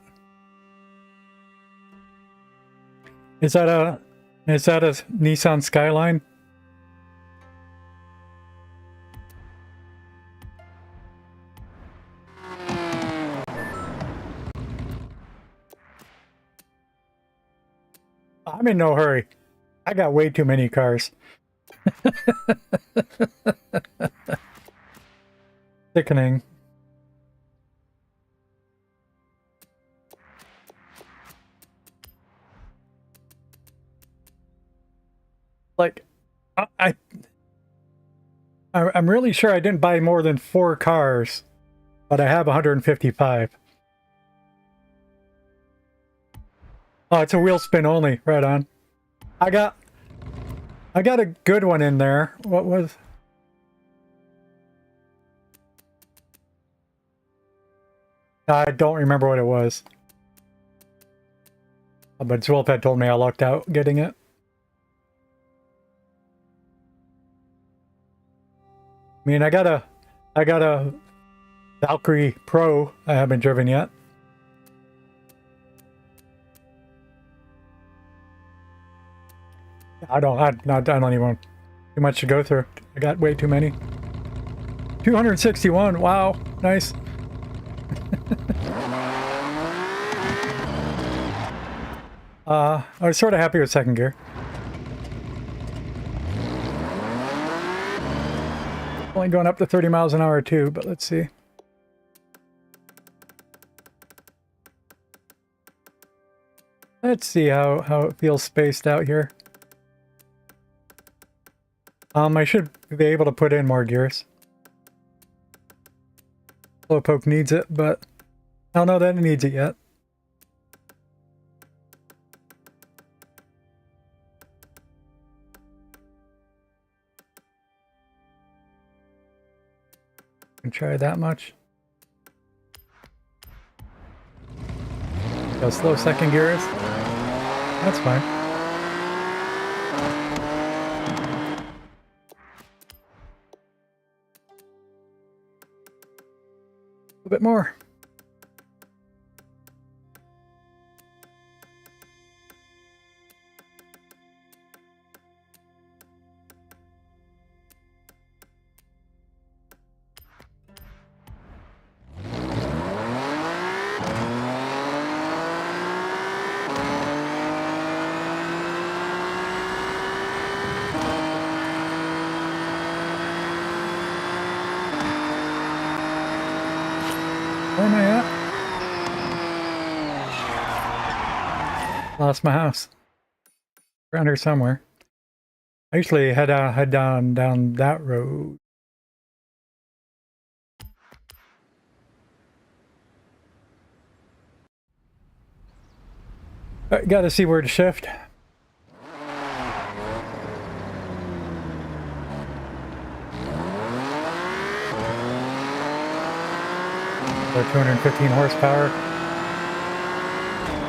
Is that a Nissan Skyline? I'm in no hurry. I got way too many cars. Sickening. Like, I'm really sure I didn't buy more than 4 cars, but I have 155. Oh, it's a wheel spin only. Right on. I got a good one in there. What was? I don't remember what it was. But Zwolf had told me I lucked out getting it. I mean, I got a Valkyrie Pro I haven't driven yet. I don't even want too much to go through. I got way too many. 261. Wow, nice. I was sort of happy with second gear. Only going up to 30 miles an hour too, but let's see. Let's see how it feels spaced out here. I should be able to put in more gears. Slowpoke needs it, but I don't know that it needs it yet. Can try that much. How slow second gear is. That's fine. bit more. Where am I at? Lost my house. Around here somewhere. I usually head down that road. Gotta see where to shift. Or 215 horsepower.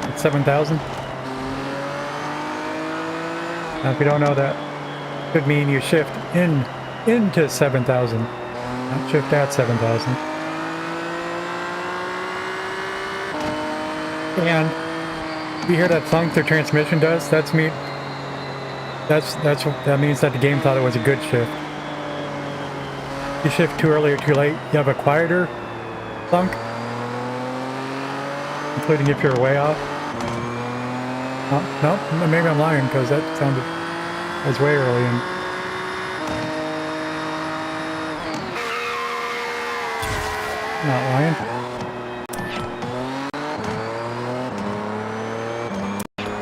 At 7,000. Now, if you don't know, that could mean you shift into 7,000, not shift at 7,000. And you hear that thunk the transmission does? That means that the game thought it was a good shift. If you shift too early or too late, you have a quieter thunk, including if you're way off. Oh, no, maybe I'm lying because that sounded as way early in. Not lying.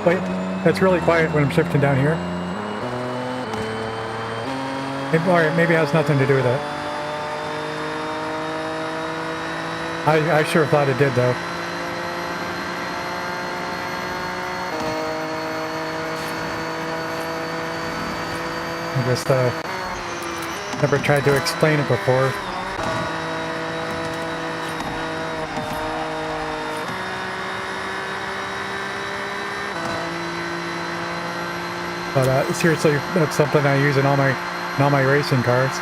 Wait, that's really quiet when I'm shifting down here. Maybe it has nothing to do with that. I sure thought it did, though. I just never tried to explain it before. But seriously, that's something I use in all my racing cars.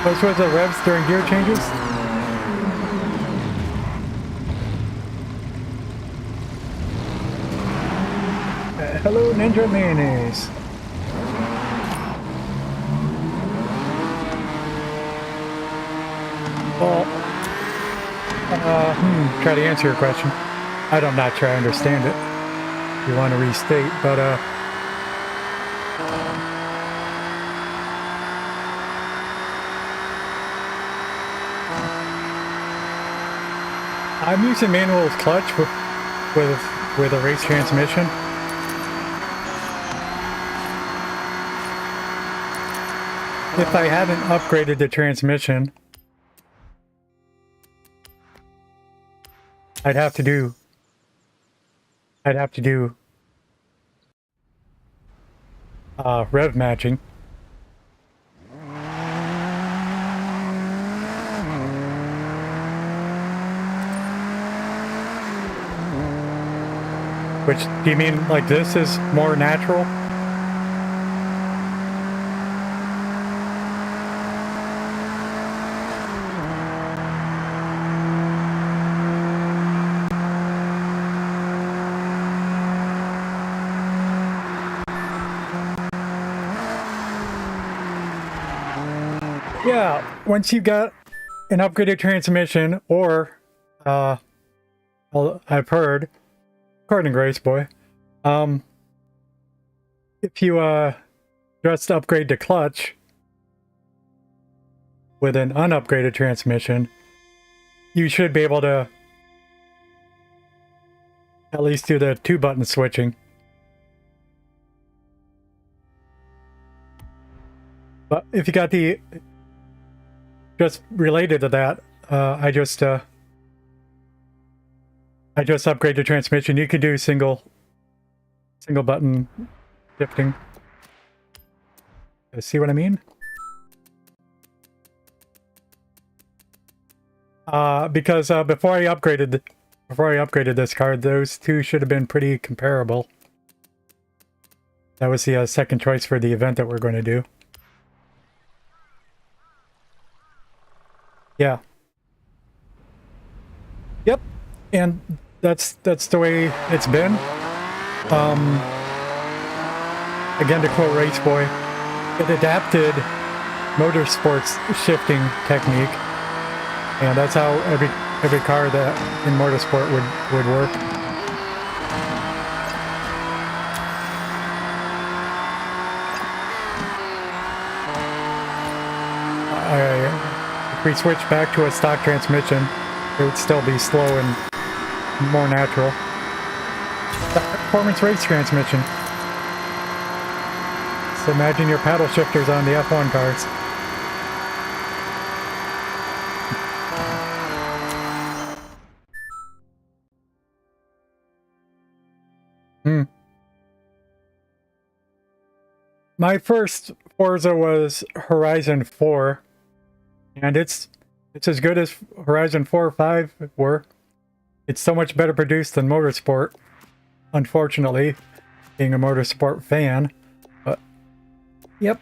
Those were the revs during gear changes? Hello, Ninja Mayonnaise. Well, try to answer your question. I'm not sure I understand it. If you want to restate, but I'm using manual clutch with a race transmission. If I hadn't upgraded the transmission, I'd have to do rev matching. Which, do you mean like this is more natural? Yeah, once you've got an upgraded transmission, or I've heard, according to Grace Boy, if you just upgrade the clutch with an unupgraded transmission, you should be able to at least do the 2-button switching. But if you got the just related to that, I just upgrade the transmission. You can do single button shifting. See what I mean? Because before I upgraded before I upgraded this card, those two should have been pretty comparable. That was the second choice for the event that we're going to do. Yeah. Yep. And that's the way it's been. Again, to quote Race Boy, it adapted motorsports shifting technique, and that's how every car that in motorsport would work. If we switch back to a stock transmission, it would still be slow and more natural. The performance race transmission. So imagine your paddle shifters on the F1 cars. My first Forza was Horizon 4, and it's as good as Horizon 4 or 5 were. It's so much better produced than Motorsport, unfortunately, being a Motorsport fan. But, yep.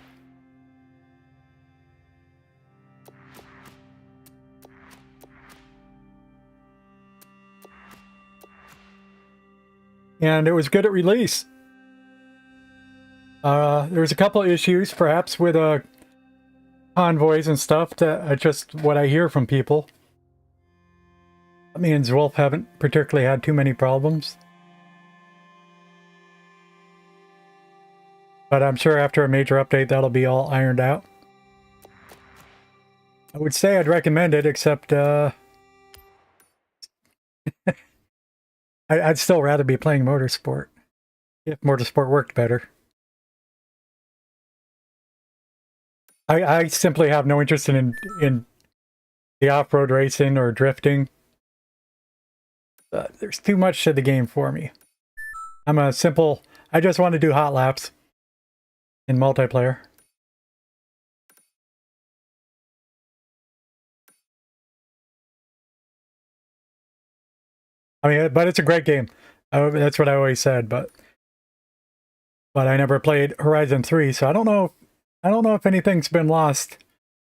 And it was good at release. There was a couple of issues, perhaps, with convoys and stuff. That just what I hear from people. Me and Zwolf haven't particularly had too many problems. But I'm sure after a major update, that'll be all ironed out. I would say I'd recommend it, except I'd still rather be playing Motorsport, if Motorsport worked better. I simply have no interest in the off-road racing or drifting. There's too much to the game for me. I just want to do hot laps in multiplayer. I mean, but it's a great game. That's what I always said, but I never played Horizon 3, so I don't know if anything's been lost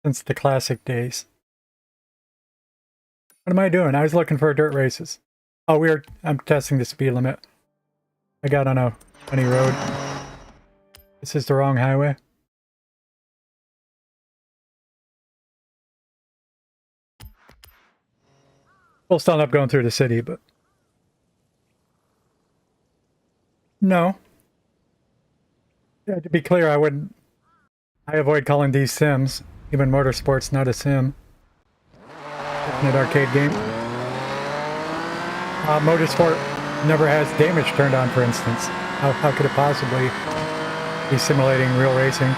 since the classic days. What am I doing? I was looking for dirt races. Oh, I'm testing the speed limit. I got on a funny road. This is the wrong highway. We'll still end up going through the city, but... No. Yeah, to be clear, I avoid calling these sims. Even Motorsport's not a sim. Definite arcade game. Motorsport never has damage turned on, for instance. How could it possibly be simulating real racing?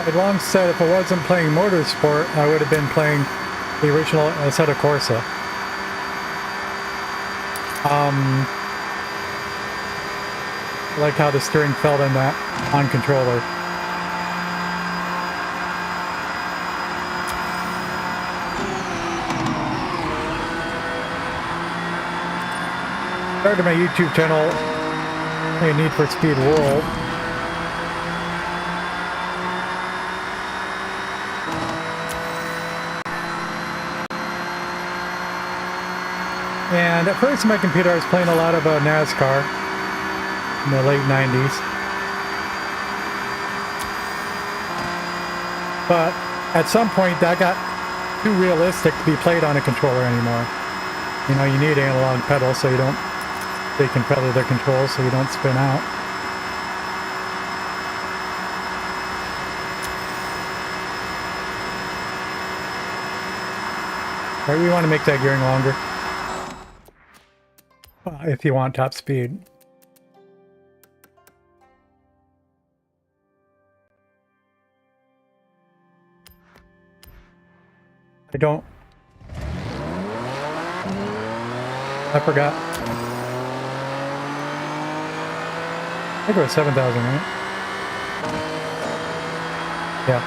I'd long said if I wasn't playing Motorsport, I would have been playing the original Assetto Corsa. I like how the steering felt in that on controller. Started my YouTube channel, playing Need for Speed World. And at first on my computer I was playing a lot of NASCAR in the late 90s. But at some point that got too realistic to be played on a controller anymore. You know, you need analog pedals so they can feather the controls so you don't spin out. Right, we want to make that gearing longer. If you want top speed. I forgot. I think it was 7,000, right? Yeah.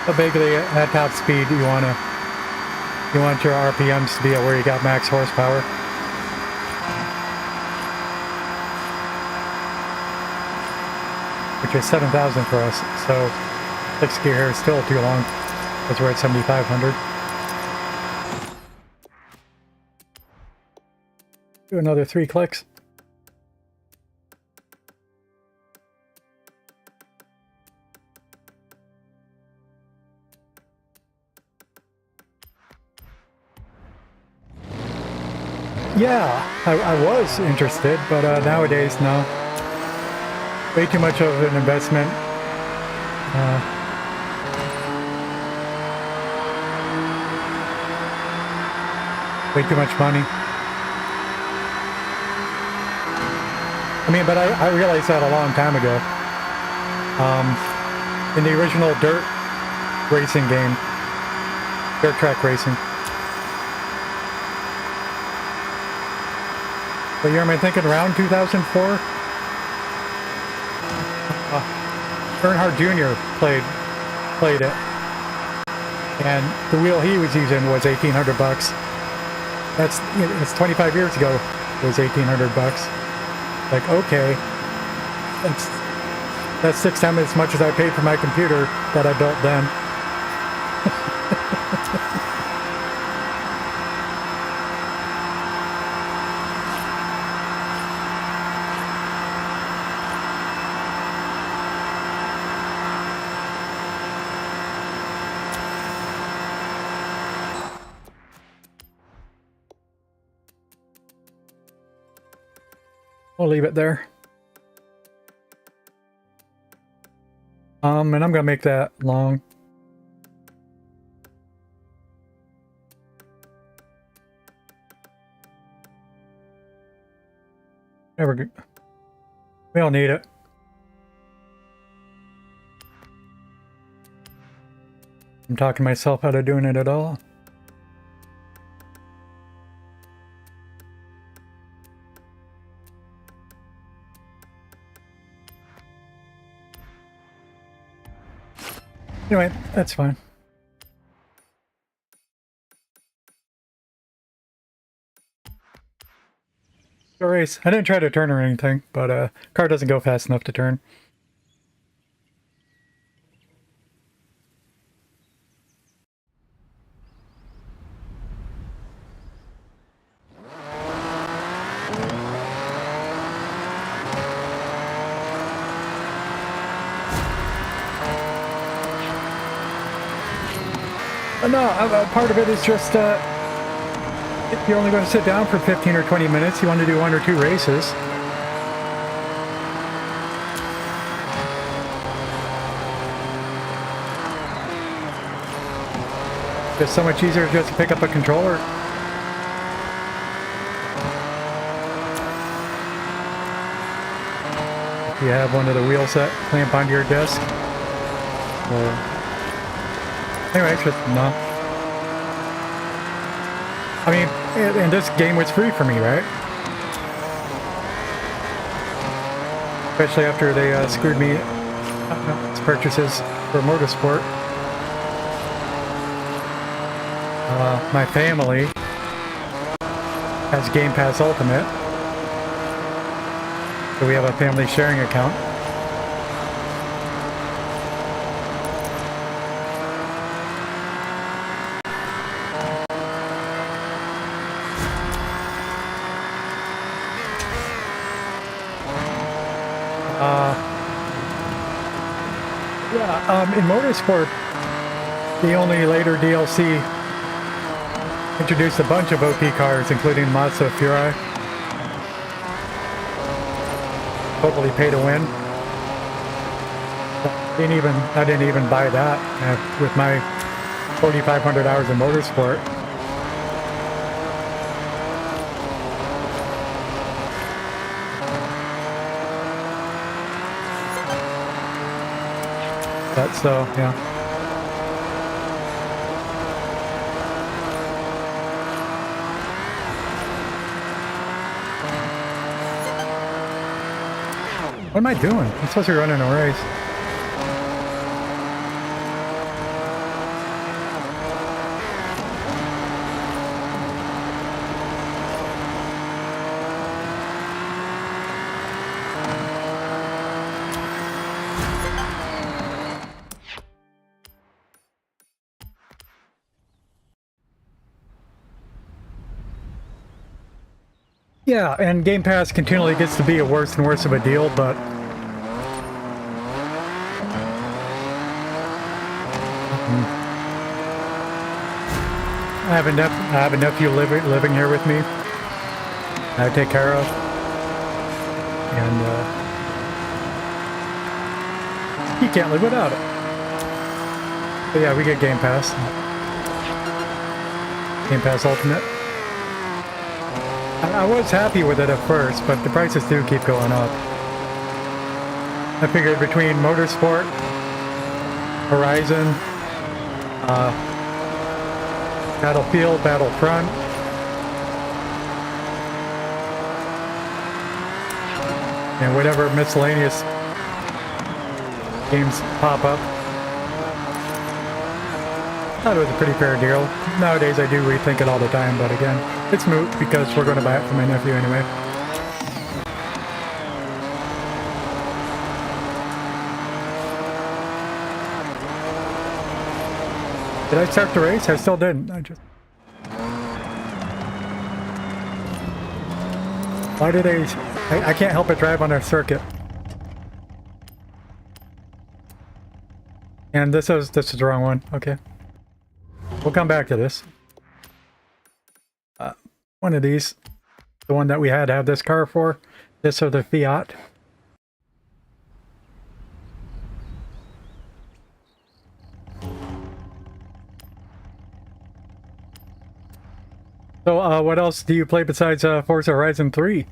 But basically, at top speed, you want your RPMs to be at where you got max horsepower. Which is 7,000 for us. So 6 gear here is still too long because we're at 7,500. Do another 3 clicks. Yeah, I was interested, but nowadays, no. Way too much of an investment. Way too much money. I mean, but I realized that a long time ago. In the original dirt racing game, dirt track racing. What year am I thinking? Around 2004? Earnhardt Jr. played it, and the wheel he was using was 1,800 bucks. It's 25 years ago. It was 1,800 bucks. Like, okay, that's 6 times as much as I paid for my computer that I built then. We'll leave it there. And I'm gonna make that long. Never good. We don't need it. I'm talking myself out of doing it at all. Anyway, that's fine. Go race. I didn't try to turn or anything, but car doesn't go fast enough to turn. No, part of it is just if you're only going to sit down for 15 or 20 minutes, you want to do 1 or 2 races. It's so much easier just to pick up a controller. If you have one of the wheels that clamp onto your desk. Anyway, it's just no. I mean, and this game was free for me, right? Especially after they screwed me purchases for motorsport. My family has Game Pass Ultimate, so we have a family sharing account. In motorsport, the only later DLC introduced a bunch of OP cars, including Mazda Furai. Totally pay to win. I didn't even buy that with my 4,500 hours in motorsport. But so, yeah. What am I doing? I'm supposed to be running a race. Yeah, and Game Pass continually gets to be a worse and worse of a deal, but I have a nephew living here with me. I take care of, and he can't live without it. But yeah, we get Game Pass. Game Pass Ultimate. I was happy with it at first, but the prices do keep going up. I figured between Motorsport, Horizon, Battlefield, Battlefront, and whatever miscellaneous games pop up, I thought it was a pretty fair deal. Nowadays I do rethink it all the time, but again, it's moot because we're going to buy it for my nephew anyway. Did I start the race? I still didn't. Why did I can't help but drive on a circuit. And this is the wrong one. Okay. We'll come back to this. One of these, the one that we had to have this car for, this or the Fiat. So, what else do you play besides Forza Horizon 3?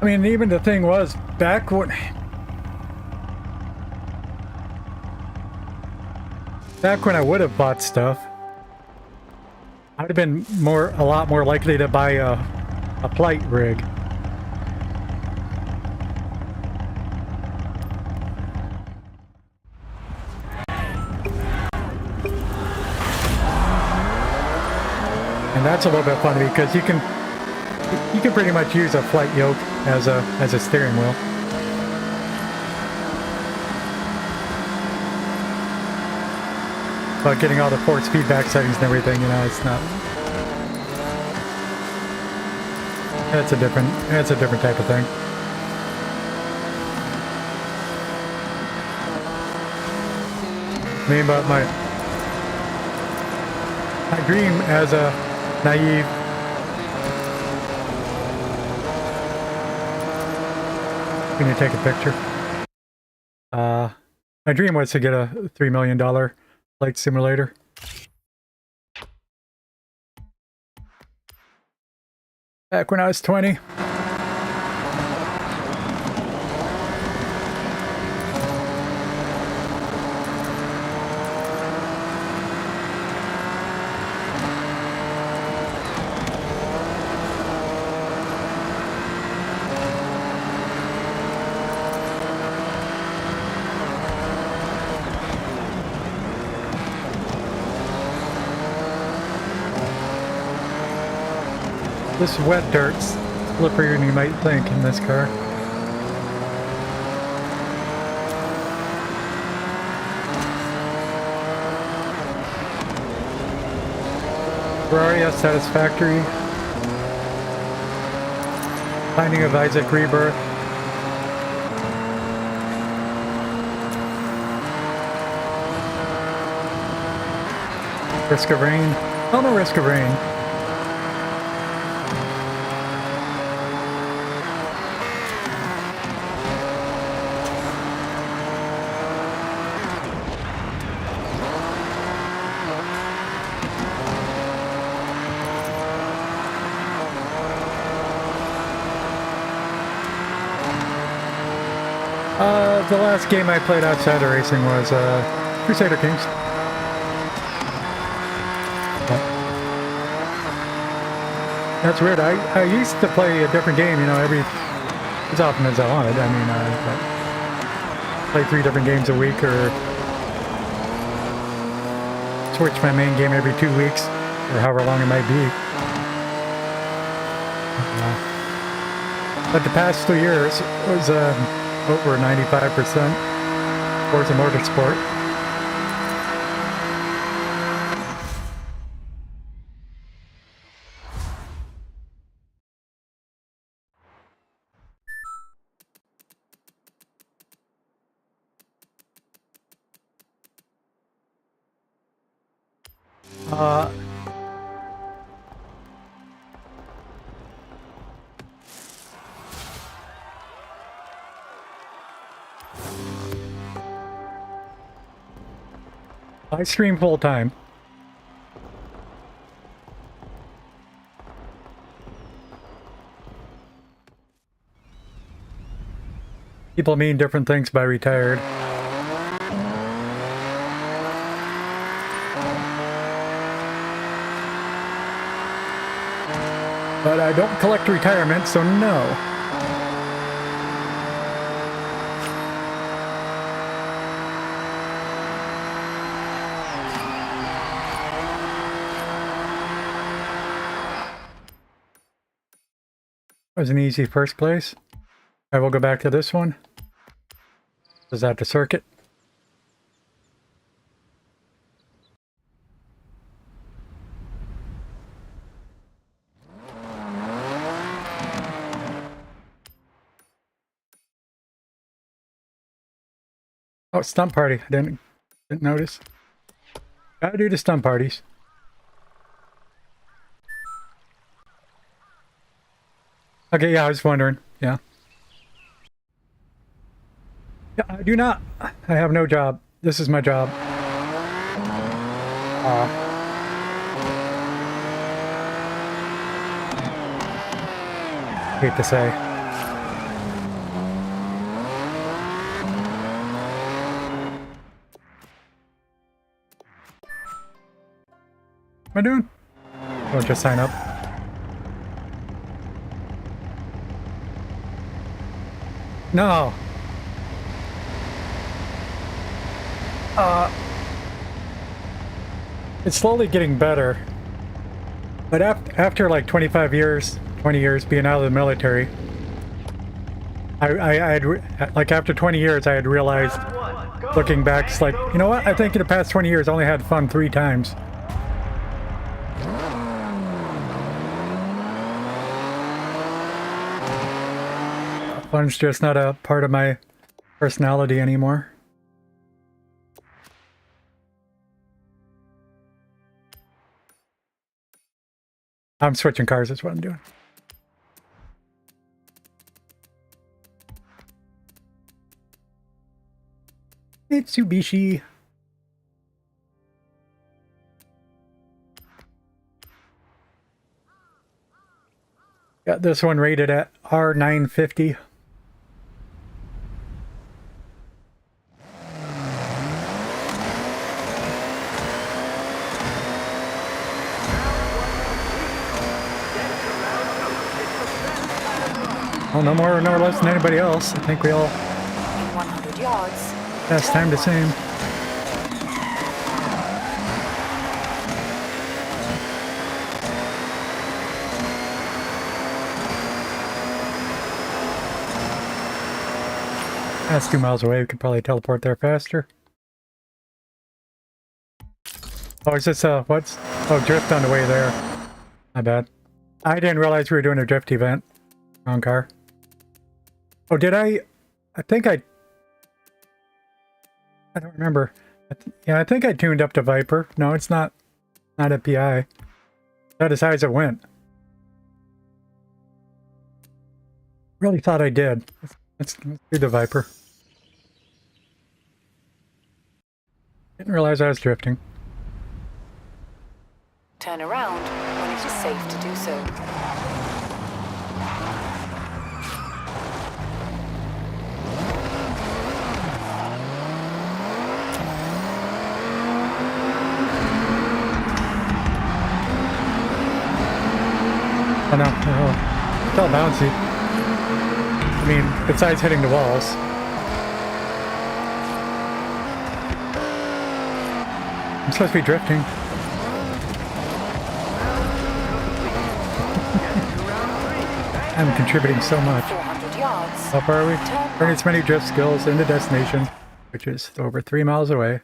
I mean, even the thing was, back when I would have bought stuff, I'd have been a lot more likely to buy a flight rig. And that's a little bit funny because you can pretty much use a flight yoke as a steering wheel. But getting all the force feedback settings and everything, you know, it's not. It's a different type of thing. I mean, but my dream as a naive Can you take a picture? My dream was to get a $3 million flight simulator. Back when I was 20. This wet dirt's slipperier than you might think in this car. Ferrari has Satisfactory. Finding of Isaac Rebirth. Risk of Rain. Oh no, Risk of Rain. The last game I played outside of racing was Crusader Kings. But That's weird. I used to play a different game, you know, as often as I wanted. I mean, play 3 different games a week or switch my main game every 2 weeks or however long it might be. But the past 2 years was over 95% Forza Motorsport. I stream full time. People mean different things by retired. But I don't collect retirement, so no. That was an easy first place. I will go back to this one. Is that the circuit? Oh, stunt party. I didn't notice. Gotta do the stunt parties. Okay, yeah, I was wondering. Yeah. Yeah, I do not. I have no job. This is my job. Hate to say. What am I doing? Don't just sign up. No. It's slowly getting better. But after like 25 years, 20 years being out of the military, I had, like after 20 years, I had realized, looking back, it's like, you know what? I think in the past 20 years, I only had fun 3 times. Fun's just not a part of my personality anymore. I'm switching cars, that's what I'm doing. Mitsubishi. Got this one rated at R950. Well, no more nor less than anybody else. I think we all 100 yards. best time the same. That's 2 miles away. We could probably teleport there faster. Oh, is this what's? Oh, drift on the way there. My bad. I didn't realize we were doing a drift event. Wrong car. Oh, did I? I think I don't remember. Yeah, I think I tuned up to Viper. No, it's not a PI. That as high as it went. Really thought I did. Let's do the Viper. Didn't realize I was drifting. Turn around when it is safe to do so. bouncy. I mean, besides hitting the walls. I'm supposed to be drifting. I'm contributing so much. 400 yards. How far are we? Turn Earn as many drift skills in the destination, which is over 3 miles away.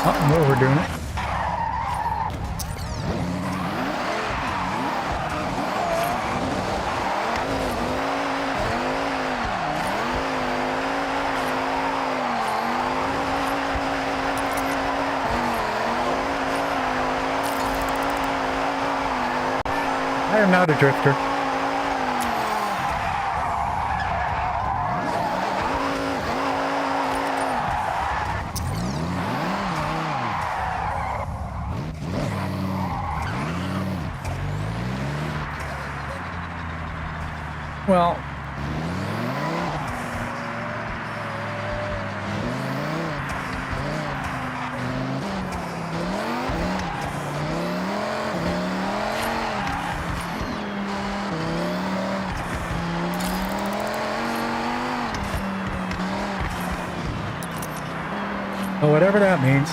I'm overdoing it. I am not a drifter. Well, whatever that means.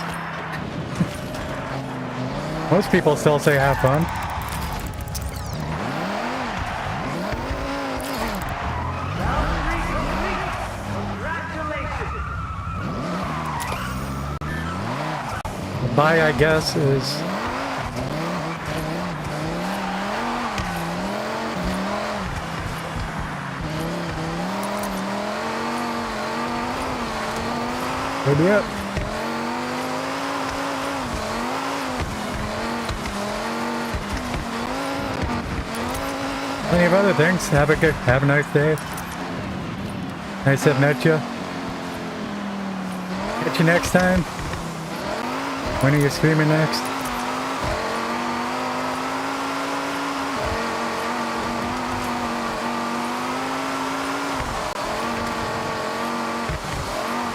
Most people still say have fun. Bye, I guess, is... Go do it. Plenty of other things. Have a nice day. Nice to have met you. Catch you next time. When are you streaming next?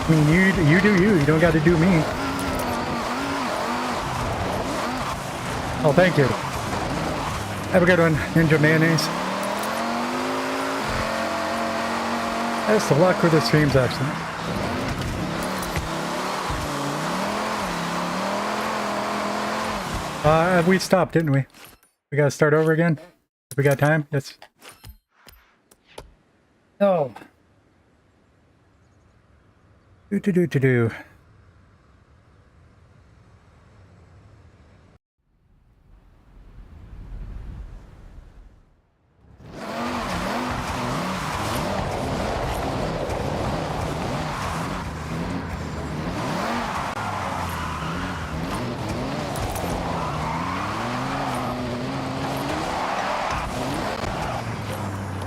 I mean, you do you. You don't got to do me. Oh, thank you. Have a good one, Ninja Mayonnaise. Best of luck with the streams, actually. We stopped, didn't we? We gotta start over again? We got time? Yes. Oh. Do.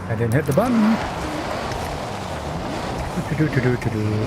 I didn't hit the button. Do.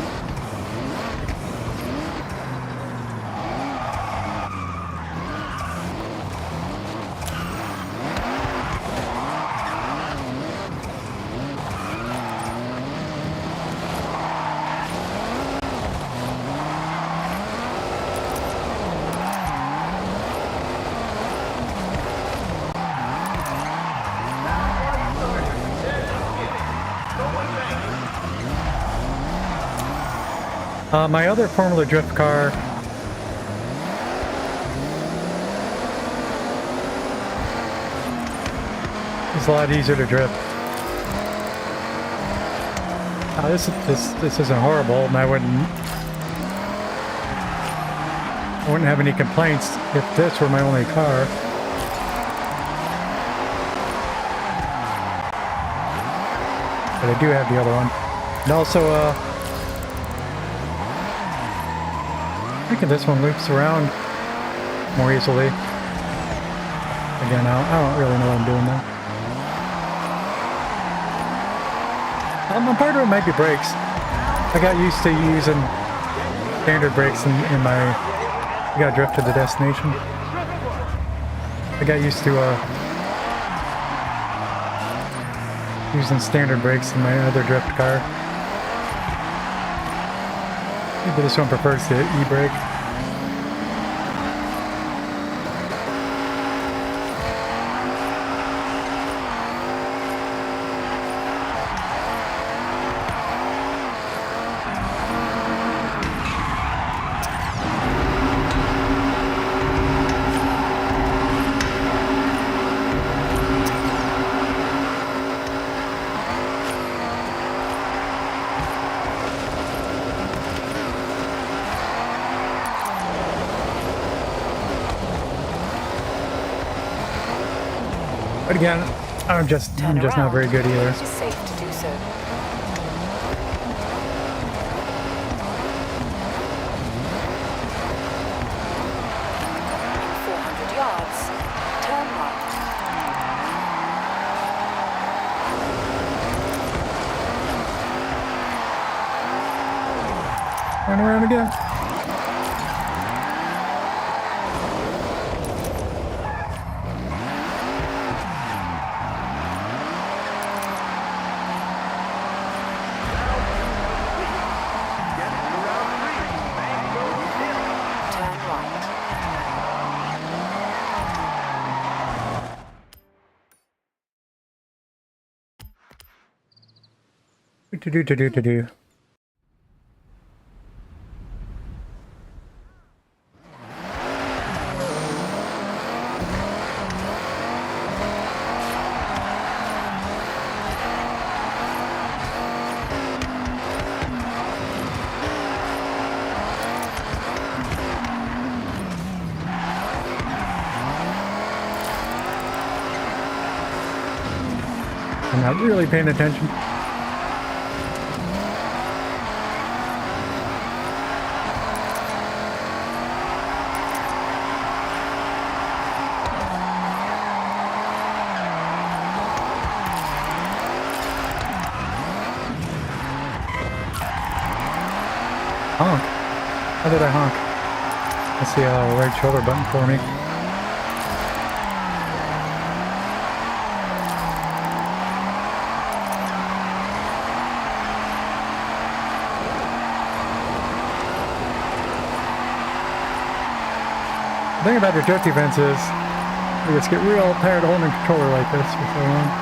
My other Formula Drift car is a lot easier to drift. This isn't horrible, and I wouldn't have any complaints if this were my only car. But I do have the other one, and also I think this one loops around more easily. Again, I don't really know what I'm doing there. Part of it might be brakes. I got used to using standard brakes in my... I got drift to the destination. I got used to using standard brakes in my other drift car. Maybe this one prefers the e-brake. But again, I'm just not very good either. It is safe to do so. In 400 yards, turn right. Turn around again. Do. I'm not really paying attention. Honk. How did I honk? That's the right shoulder button for me. The thing about the drift events is you just get real tired of holding a controller like this for so long.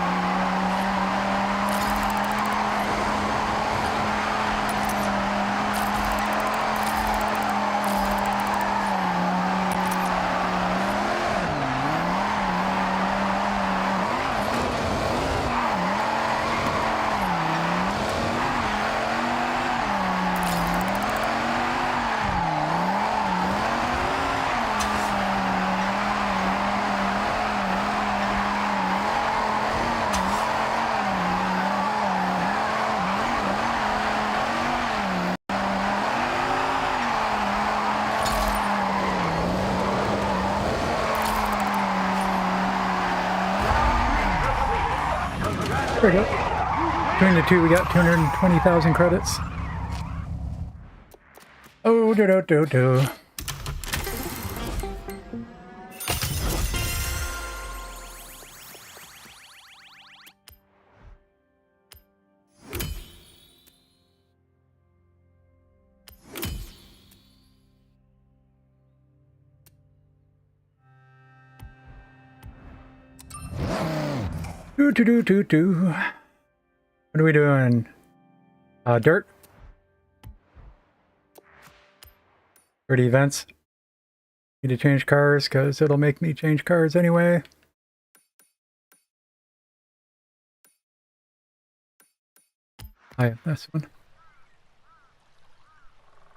There we go. Between the two, we got 220,000 credits. Oh, do. Do. What are we doing? Dirt? 30 events. Need to change cars because it'll make me change cars anyway. Oh yeah, this one.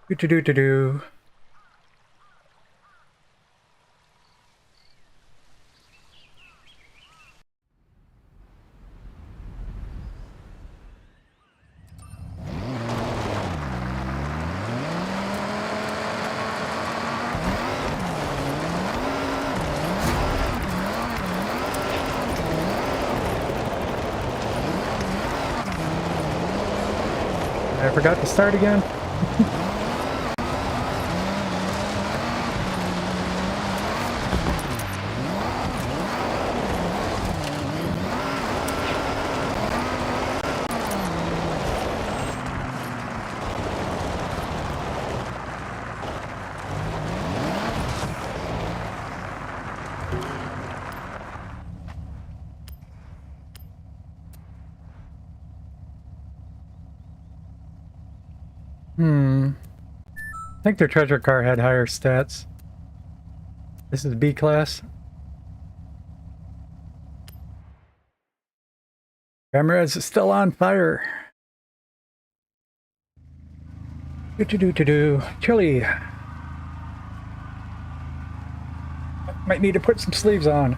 Do. forgot to start again. I think their treasure car had higher stats. This is B class. Cameras is still on fire. Do. Chilly. Might need to put some sleeves on.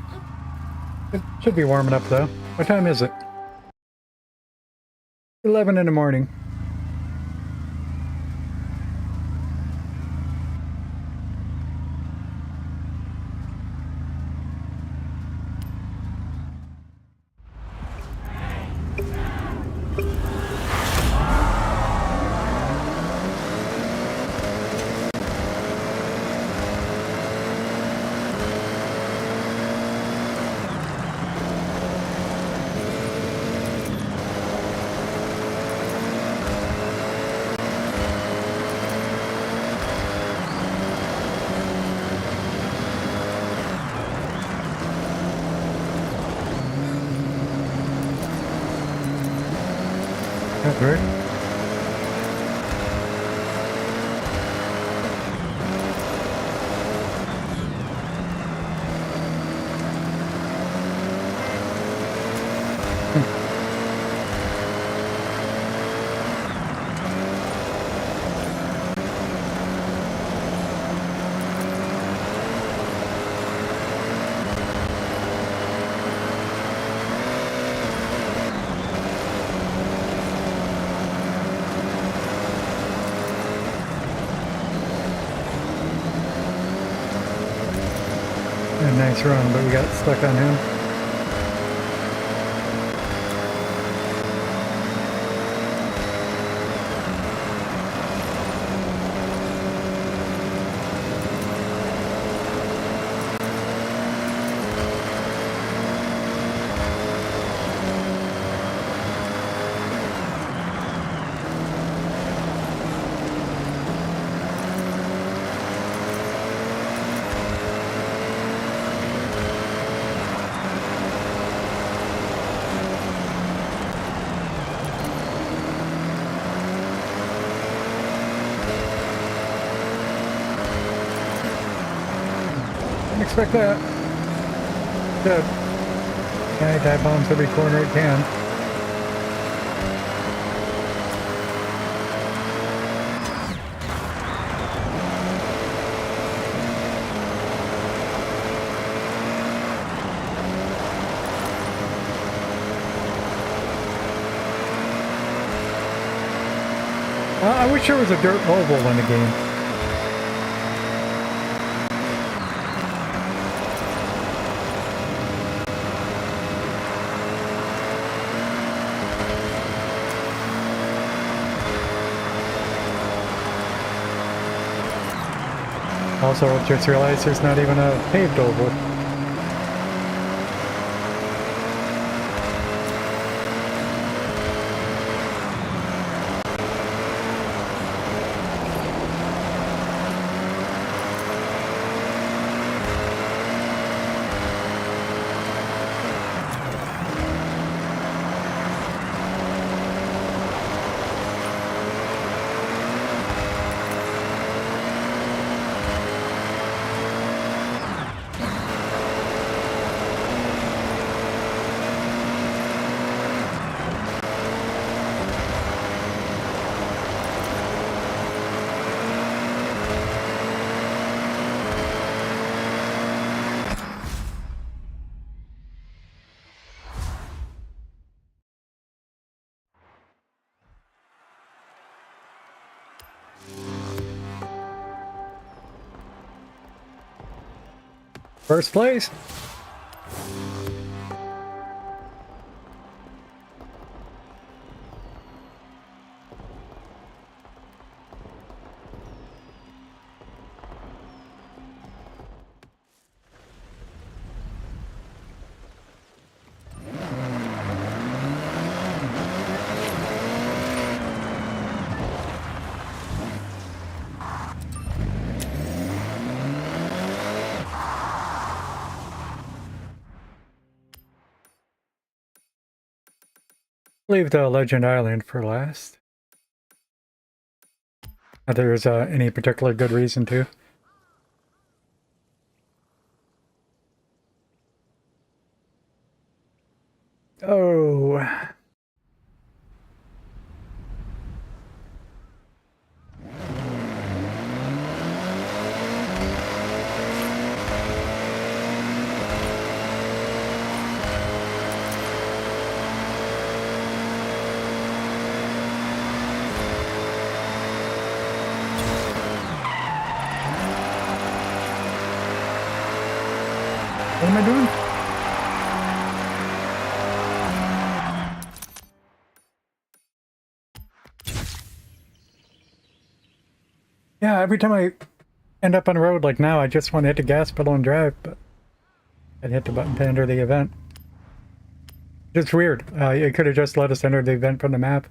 It should be warm enough though. What time is it? 11 in the morning. That's right. A nice run, but we got stuck on him. Didn't expect that. Good. Yeah, dive bombs every corner it can. I wish there was a dirt oval in the game. Also, I just realized there's not even a paved oval. First place. Leave the Legend Island for last. If there's any particular good reason to. Oh. What am I doing? Yeah, every time I end up on a road like now, I just want to hit the gas pedal and drive, but I'd hit the button to enter the event. It's weird. It could have just let us enter the event from the map.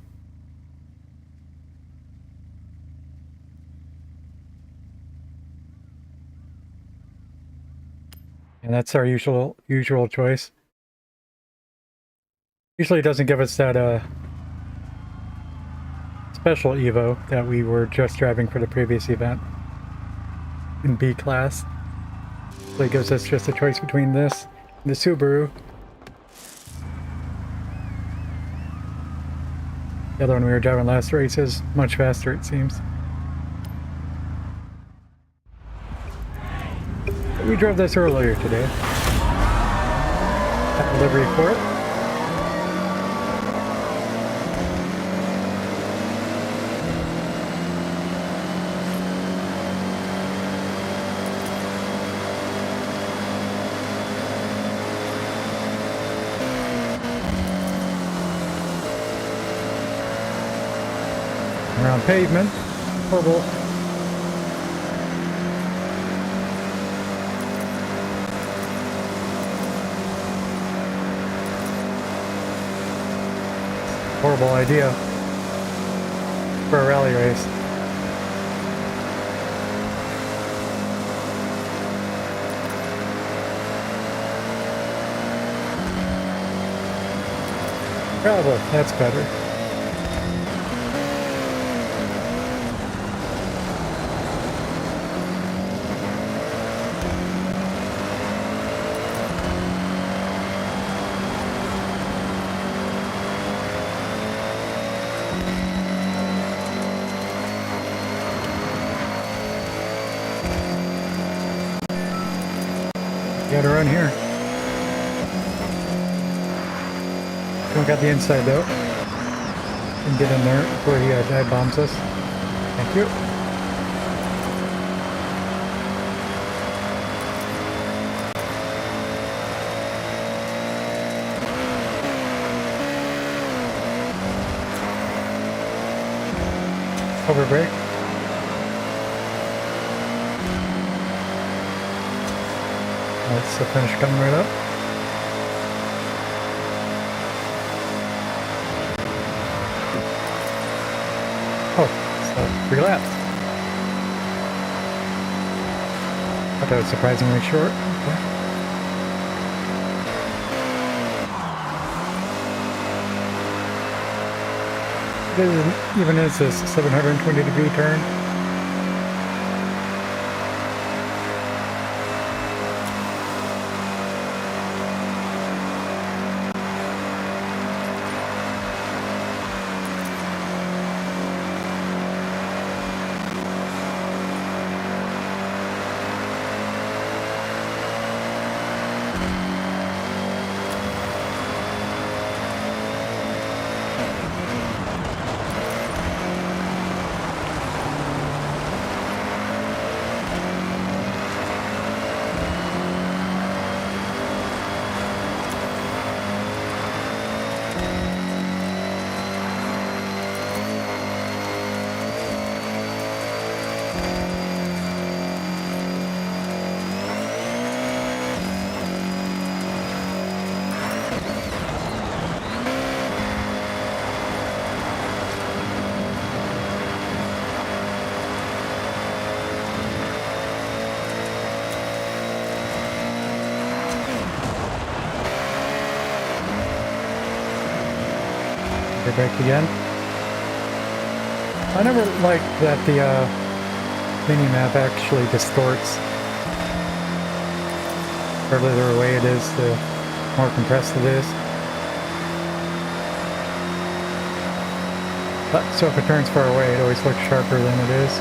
And that's our usual choice. Usually it doesn't give us that special Evo that we were just driving for the previous event in B class. So it gives us just a choice between this and the Subaru. The other one we were driving last race is much faster, it seems. We drove this earlier today. Got delivery for it. Around pavement. Horrible. Horrible idea for a rally race. Gravel, that's better. Got to run here. Don't got the inside though. Can get in there before he dive bombs us. Thank you. Over brake. That's the finish coming right up. Oh, so 3 laps. I thought it was surprisingly short. Okay. It even is this 720-degree turn. Air brake again. I never liked that the mini-map actually distorts. Further away it is, the more compressed it is. But, so if it turns far away, it always looks sharper than it is.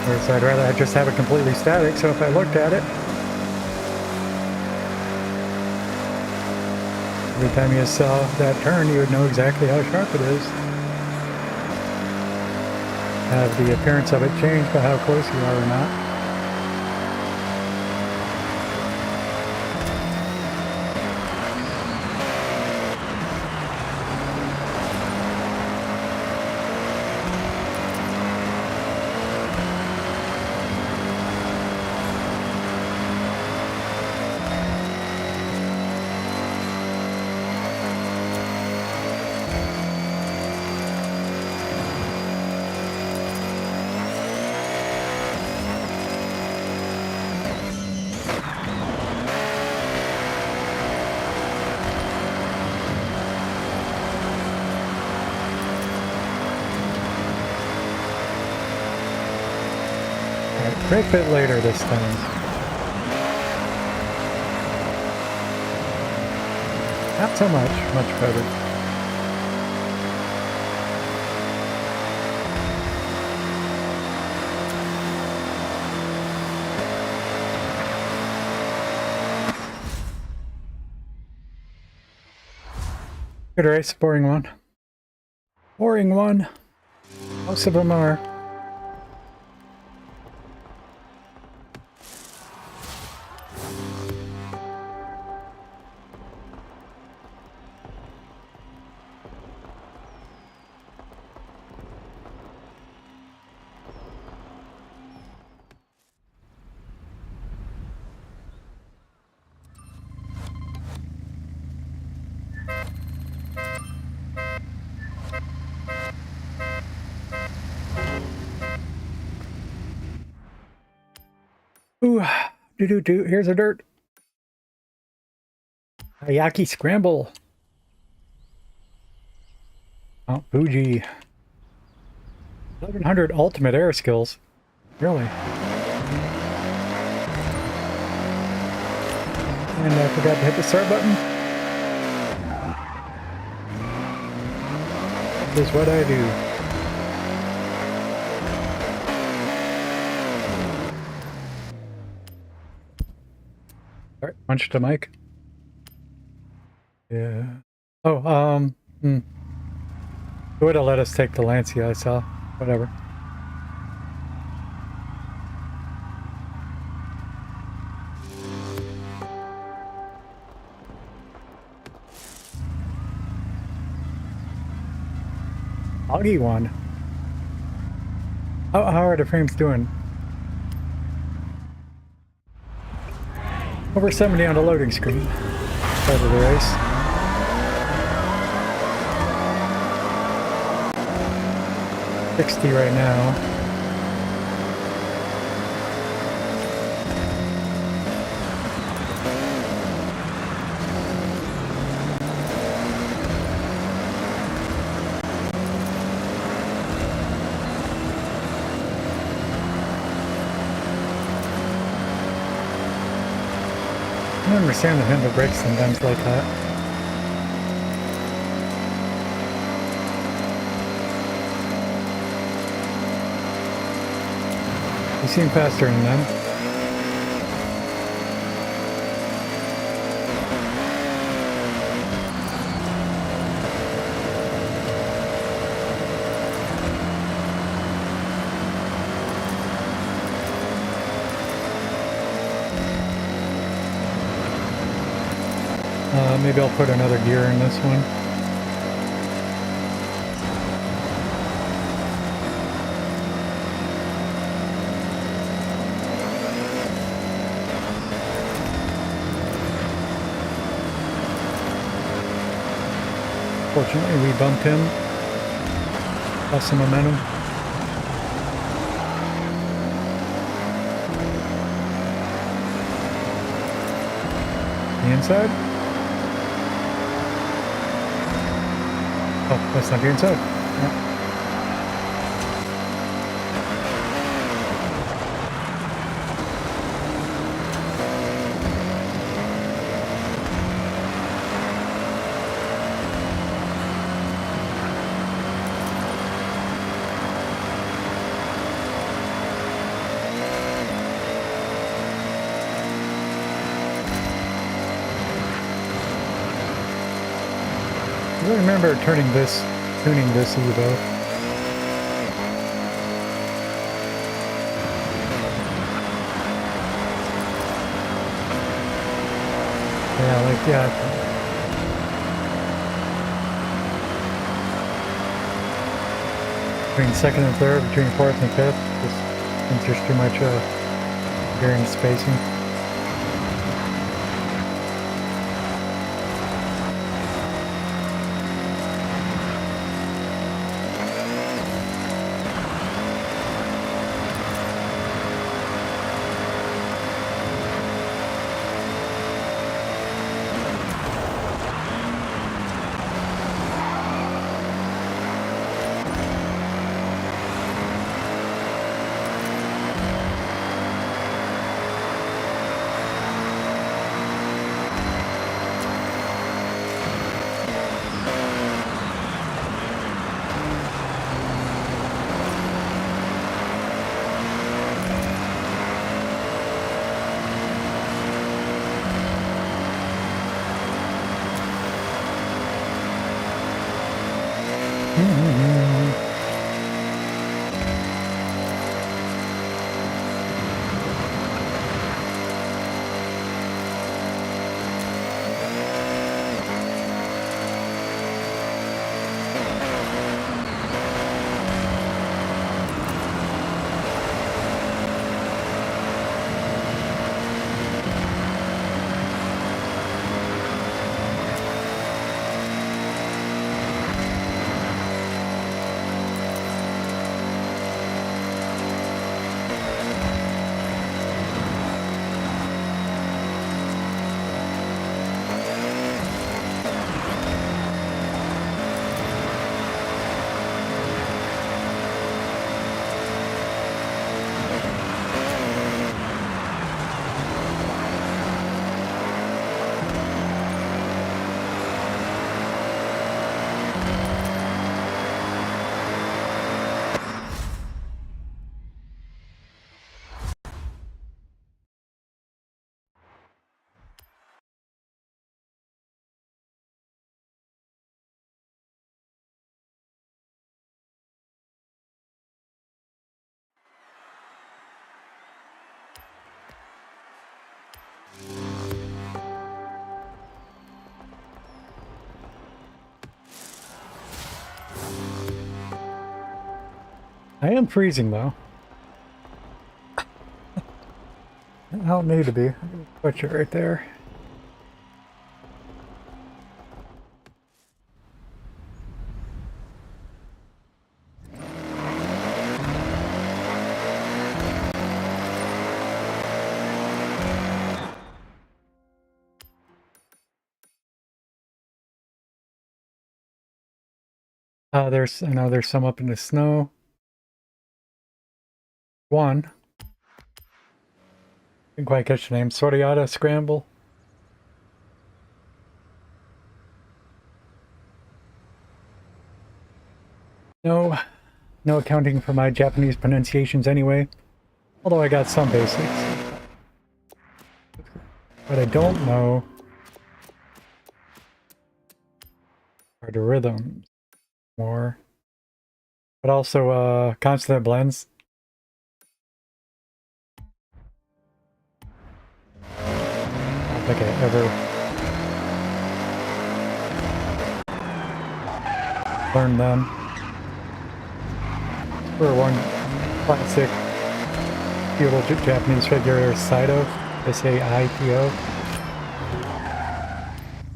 Whereas I'd rather just have it completely static, so if I looked at it, every time you saw that turn, you would know exactly how sharp it is. Have the appearance of it change by how close you are or not. Brake bit later this time. Not so much, much better. Good race, boring one. Boring one. Most of them are. Ooh, do. Here's a dirt. Ayaki scramble. Oh, Fuji. 1100 ultimate air skills. Really? And I forgot to hit the start button. That is what I do. Alright, punch the mic. Yeah. Oh, It would have let us take the Lancia, I saw. Whatever. Augie one. How are the frames doing? Over 70 on the loading screen. Start of the race. $60 right now. I don't understand the handle brakes sometimes like that. You seem faster than them. Maybe I'll put another gear in this one. Fortunately, we bumped him. Lost some momentum. The inside? Oh, that's not the inside. Yeah. I don't remember tuning this Evo. Yeah. Between second and third, between fourth and fifth, just since there's too much bearing spacing. I am freezing though. I don't need to be. I'm gonna put you right there. I know there's some up in the snow. One. Didn't quite catch the name. Sortiata Scramble. No accounting for my Japanese pronunciations anyway. Although I got some basics. But I don't know are the rhythms more. But also consonant blends. I don't think I ever learned them. For one classic feudal Japanese figure, Saito, S-A-I-T-O.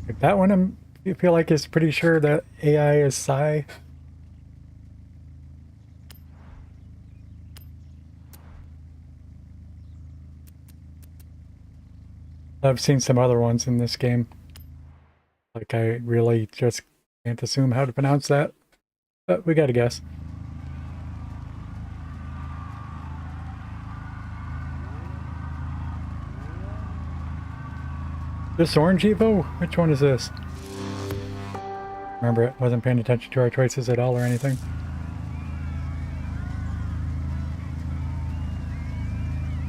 Like that one I'm You feel like it's pretty sure that AI is Psi? I've seen some other ones in this game. Like, I really just can't assume how to pronounce that. But we gotta guess. This orange Evo? Which one is this? Remember, it wasn't paying attention to our choices at all or anything.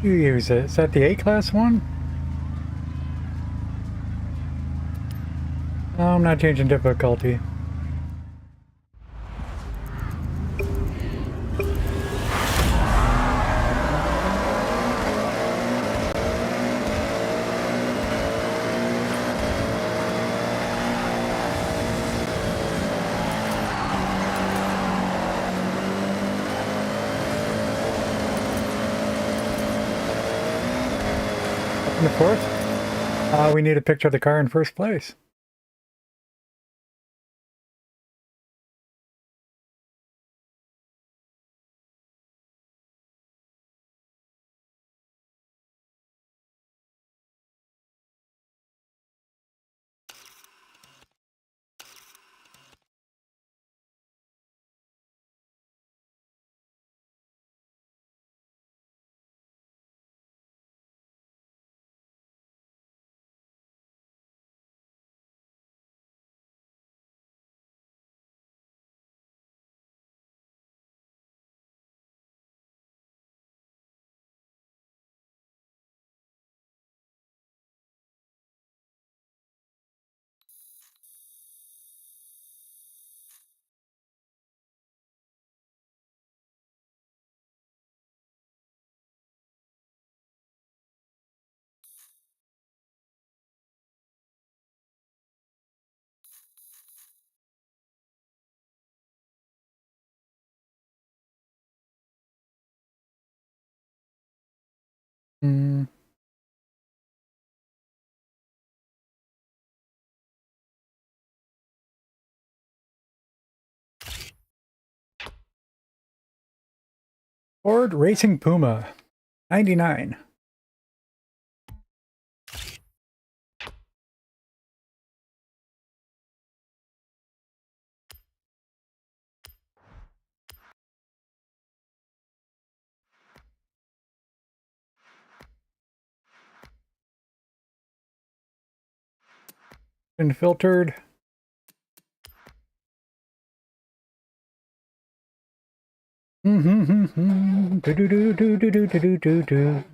You use it. Is that the A-class one? No, I'm not changing difficulty. In the fourth? We need a picture of the car in first place. Hmm. Ford Racing Puma, 99. Been filtered. Do do do do do do do do do.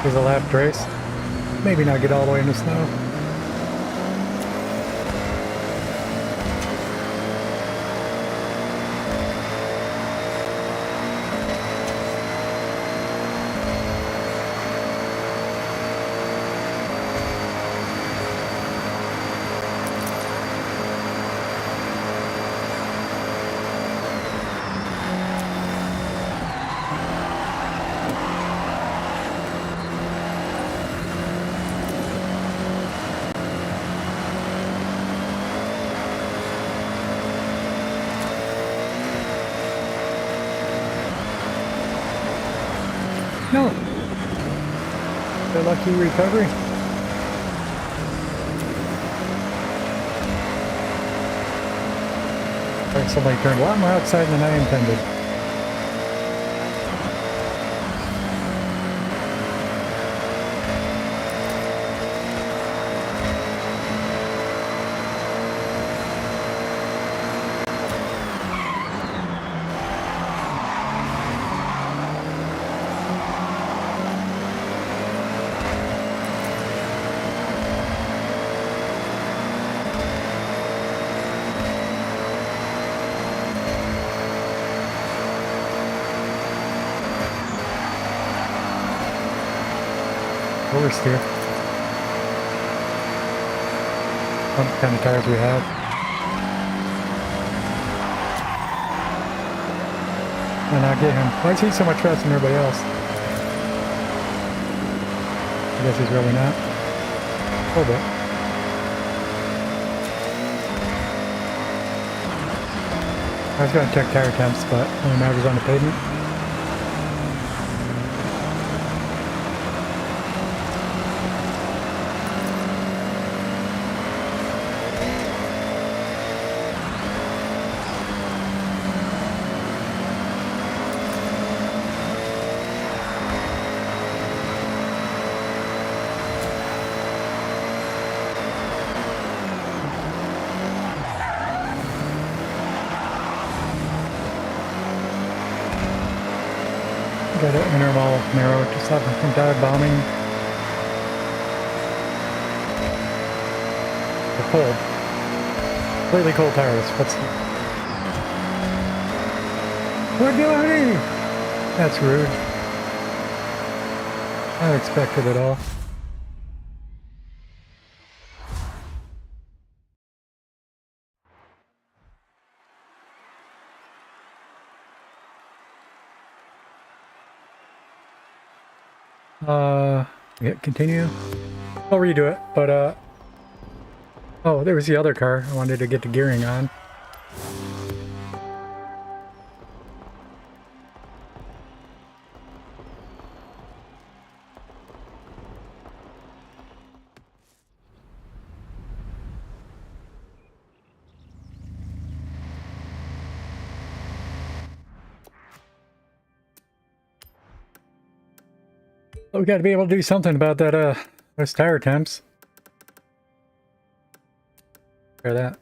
Here's a lap race. Maybe not get all the way in the snow. No. The lucky recovery. Like somebody turned a lot more outside than I intended. Worst here. What kind of tires we have. And not get him. Why is he so much faster than everybody else? I guess he's really not. A little bit. I was going to check tire temps, but it only matters on the pavement. Got to enter them all narrow, just have them from dive bombing. They're cold. Completely cold tires. What doing? That's rude. Not expected at all. Yeah, continue. I'll redo it, but oh, there was the other car. I wanted to get the gearing on. We got to be able to do something about that, those tire temps. Try that.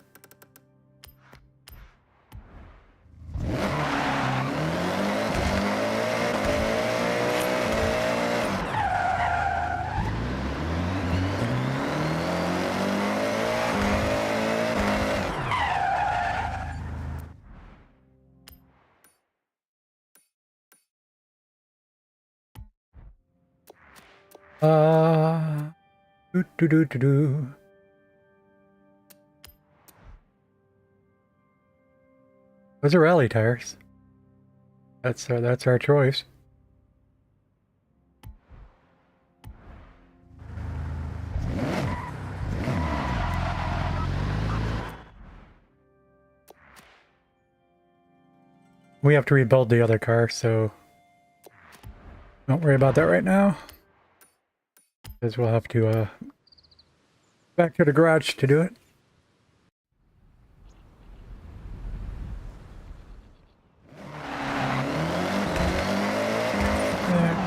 Do. Those are rally tires. That's our choice. We have to rebuild the other car, so don't worry about that right now. Because we'll have to back to the garage to do it.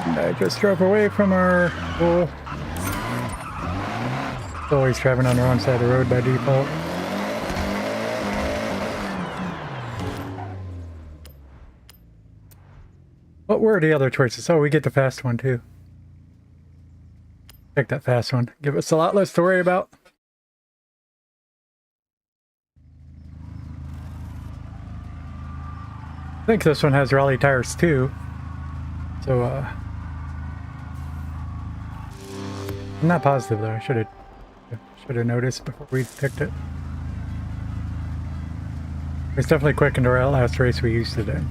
And I just drove away from our goal. Always driving on the wrong side of the road by default. What were the other choices? Oh, we get the fast one too. Take that fast one. Give us a lot less to worry about. I think this one has rally tires too. So, I'm not positive though. I should have noticed before we picked it. It's definitely quick into our last race we used today.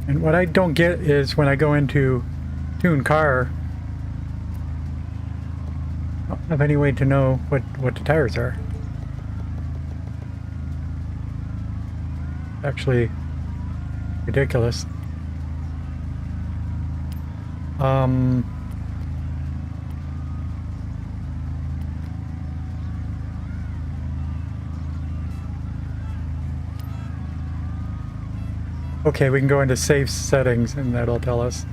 And what I don't get is when I go into tune car, I don't have any way to know what the tires are. Actually ridiculous. Okay, we can go into safe settings and that'll tell us.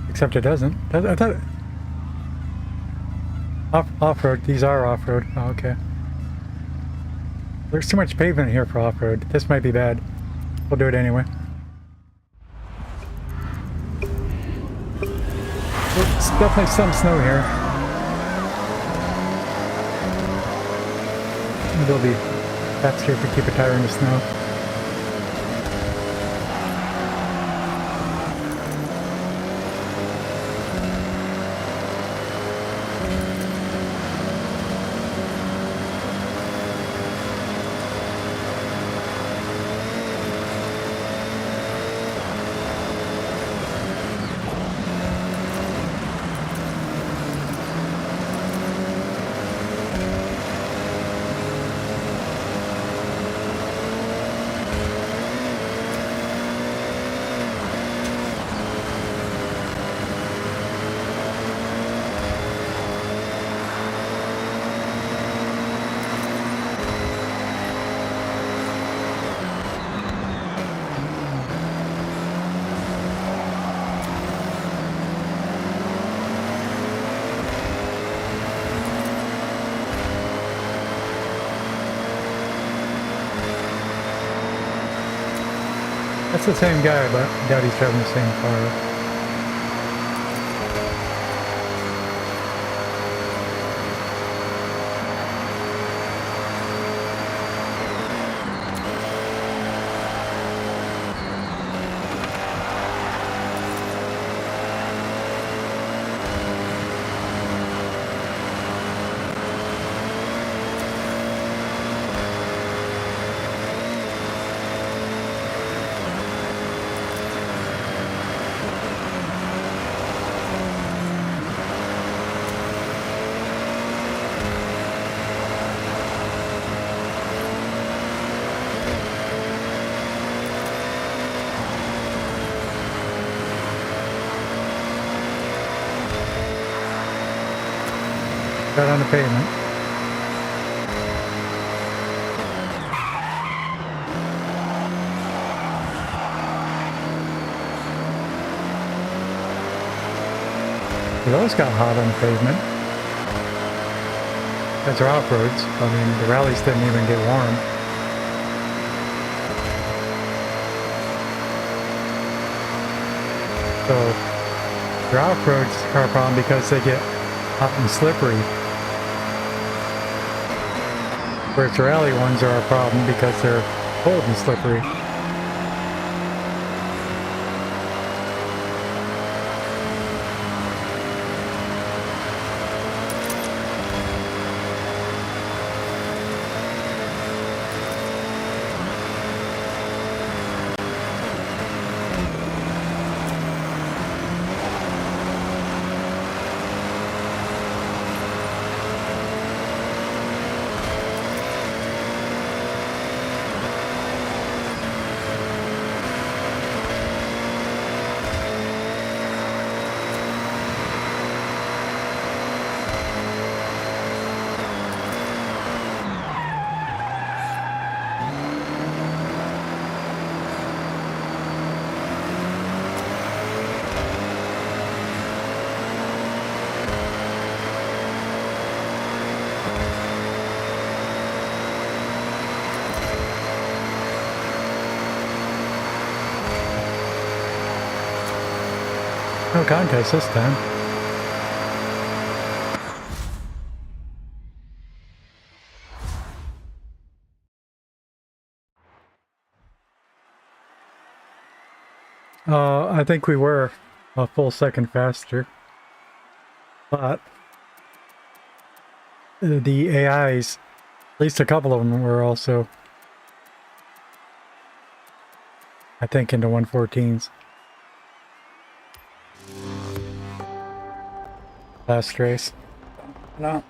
Except it doesn't. I thought off-road. These are off-road. Oh, okay. There's too much pavement here for off-road. This might be bad. We'll do it anyway. There's definitely some snow here. Maybe it'll be faster if we keep a tire in the snow. That's the same guy, but I doubt he's driving the same car. Right on the pavement. Those got hot on the pavement. That's our off-roads. I mean, the rallies didn't even get warm. So, your off-roads are a problem because they get hot and slippery. Whereas the rally ones are a problem because they're cold and slippery. No contest this time. I think we were a full second faster, but the AIs, at least a couple of them were also, I think, into 114s. Last race. No.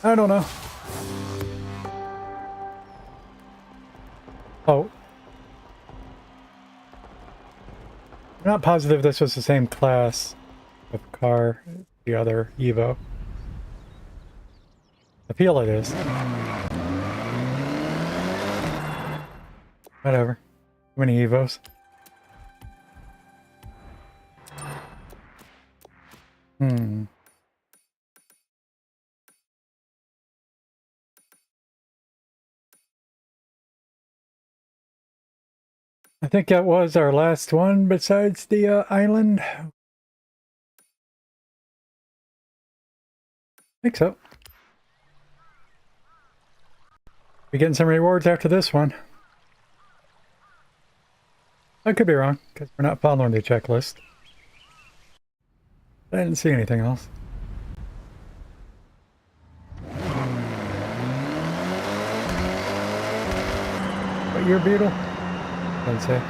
I don't know. Oh. I'm not positive this was the same class of car as the other Evo. I feel it is. Whatever. Too many Evos. I think that was our last one besides the island. I think so. We're getting some rewards after this one. I could be wrong, because we're not following the checklist. I didn't see anything else. What year, Beetle? I'd say.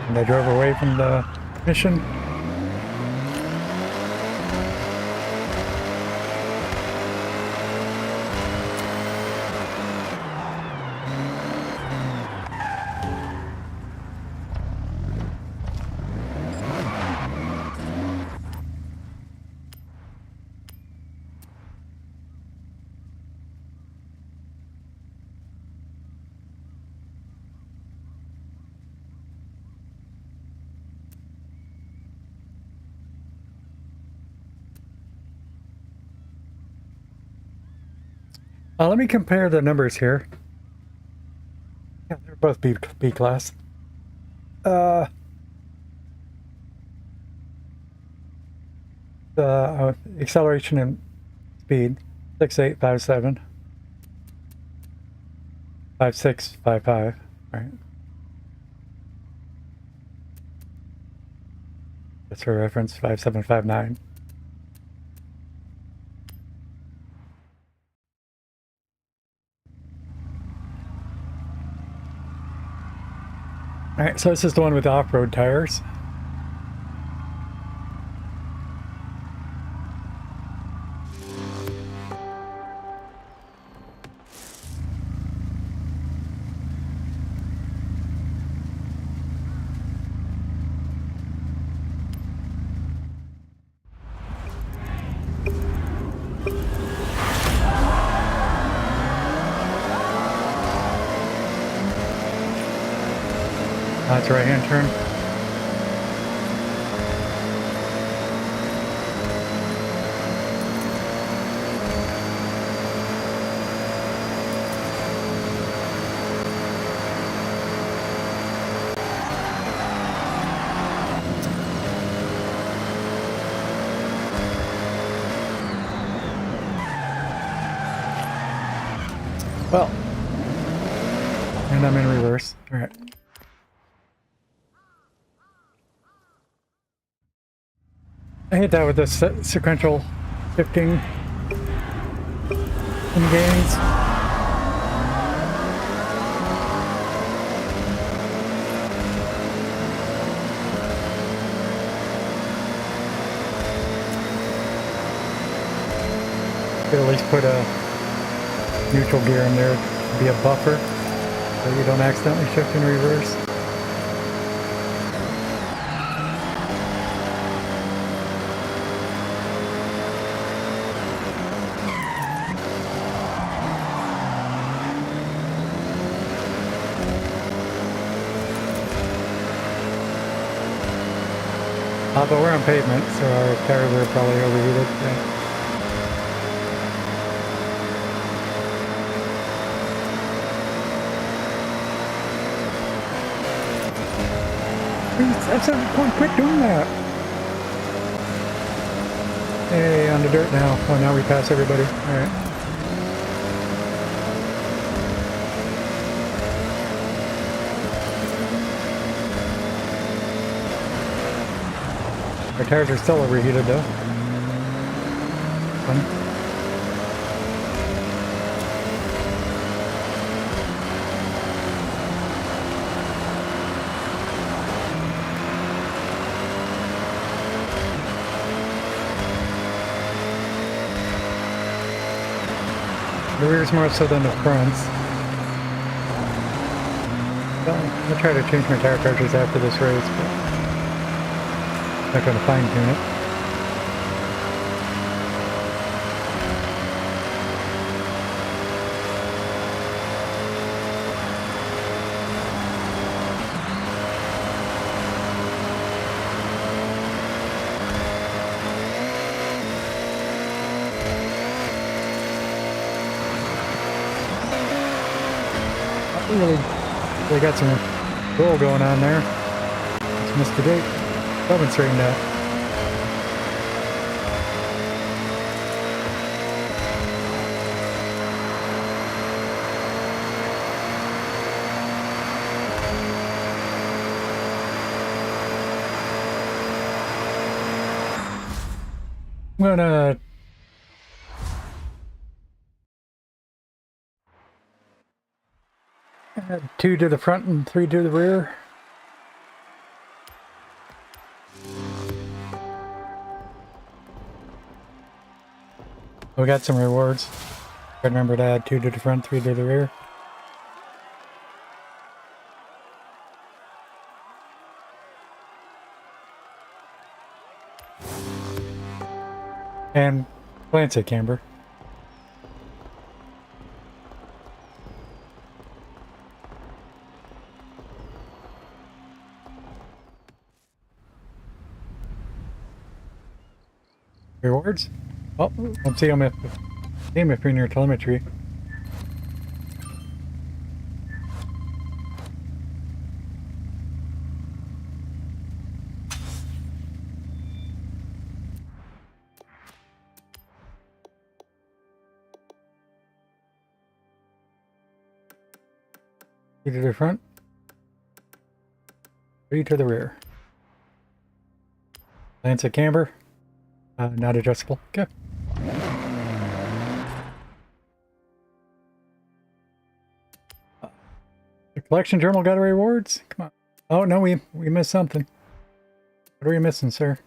And they drove away from the mission. Let me compare the numbers here. Yeah, they're both B class. Uh, the acceleration and speed 6857, 5655. All right, that's for reference 5759. All right, so this is the one with the off-road tires. That's a right-hand turn. Well, and I'm in reverse. All right. I hate that with the sequential shifting in games. Could at least put a neutral gear in there to be a buffer so you don't accidentally shift in reverse. But we're on pavement, so our tires are probably overheated. Yeah. That's a point. Quit doing that. Hey, on the dirt now. Oh, now we pass everybody. All right. Our tires are still overheated though. Fun. The rear's more so than the fronts. Well, I'll try to change my tire pressures after this race, but not going to fine tune it. Really got some roll going on there. Just missed the gate. Haven't straightened out. I'm gonna add 2 to the front and 3 to the rear. We got some rewards. Remember to add 2 to the front, 3 to the rear. And glance at camber. Rewards? Oh, let's see them if you're in your telemetry. You to the front. 3 to the rear. Lance a camber. Not adjustable. Okay. The collection journal got rewards? Come on. Oh, no, we missed something. What are we missing, sir?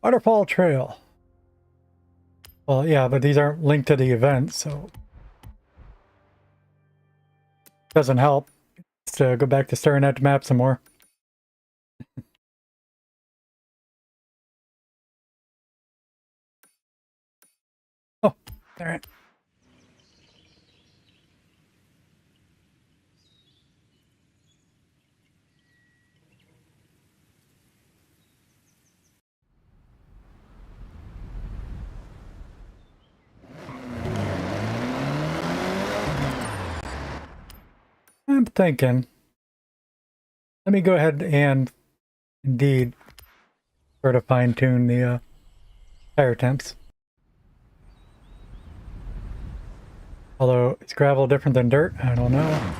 Waterfall Trail. Well, yeah, but these aren't linked to the event, so doesn't help. Let's go back to staring at the map some more. Oh, all right. I'm thinking, let me go ahead and indeed sort of fine-tune the tire temps. Although, is gravel different than dirt? I don't know.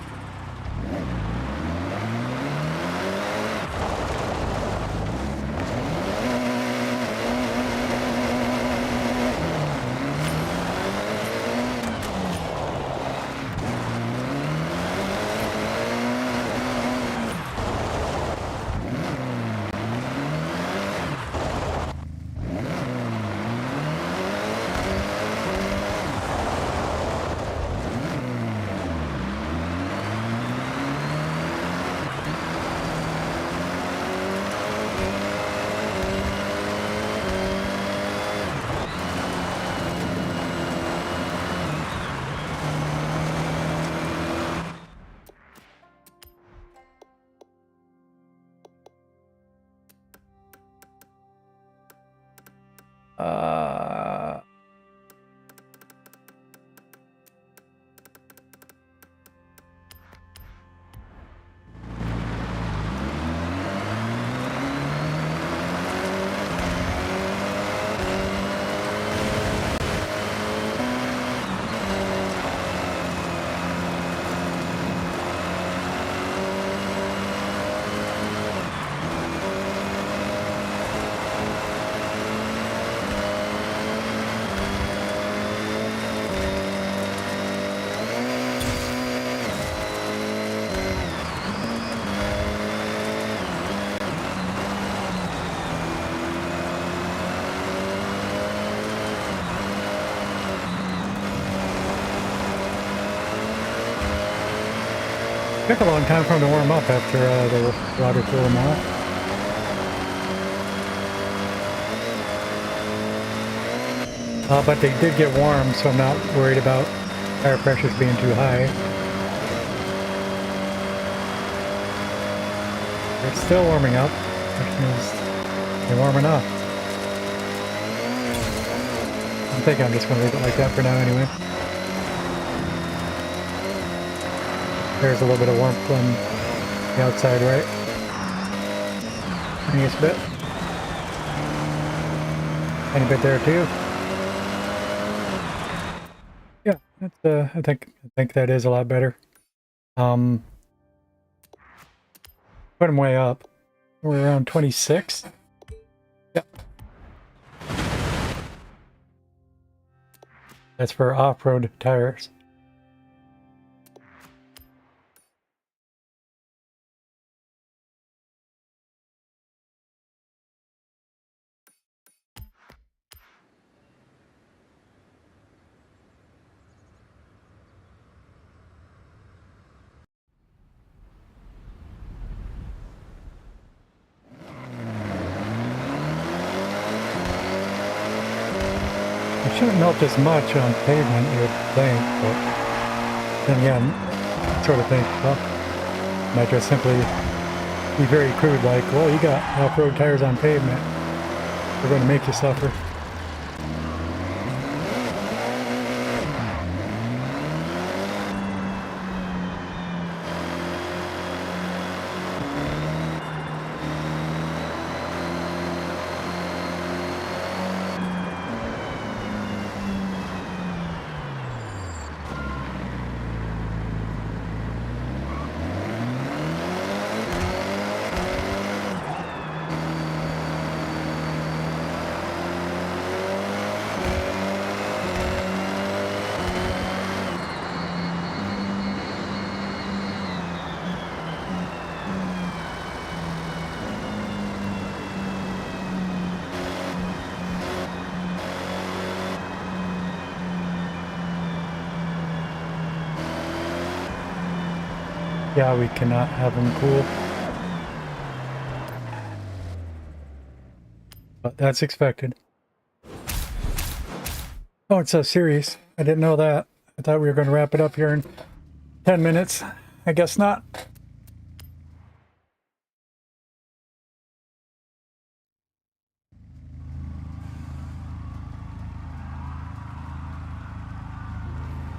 Took a long time for them to warm up after the water cooled them off. But they did get warm, so I'm not worried about tire pressures being too high. It's still warming up. Question is, they're warm enough. I think I'm just going to leave it like that for now anyway. There's a little bit of warmth on the outside, right? Tiniest bit. Tiny bit there too. Yeah, that's I think that is a lot better. Put them way up. We're around 26. Yeah. That's for off-road tires. It shouldn't melt as much on pavement, you would think, but then again, I sort of think, well, might just simply be very crude, like, well, you got off-road tires on pavement. They're going to make you suffer. Yeah, we cannot have them cool. But that's expected. Oh, it's a series. I didn't know that. I thought we were going to wrap it up here in 10 minutes. I guess not.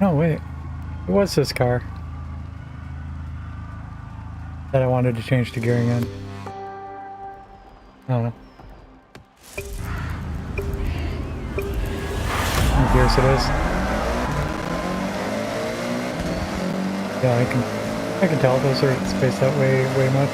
No, wait. It was this car that I wanted to change to gearing in. I don't know. What gears it is. Yeah, I can tell those are spaced out way much.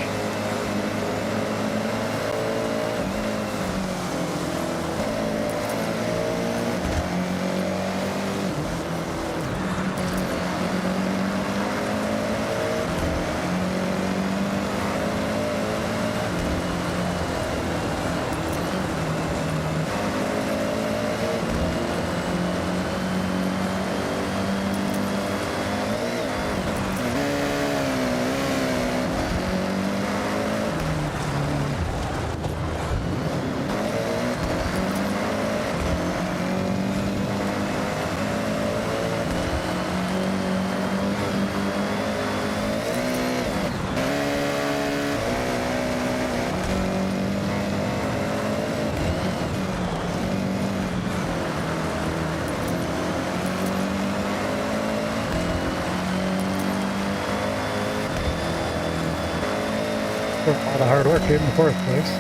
For all the hard work in the fourth place.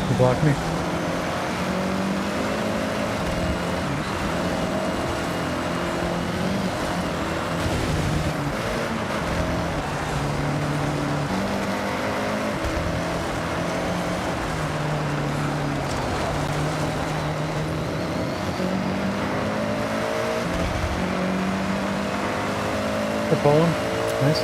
You blocked me. Good bowling. Nice.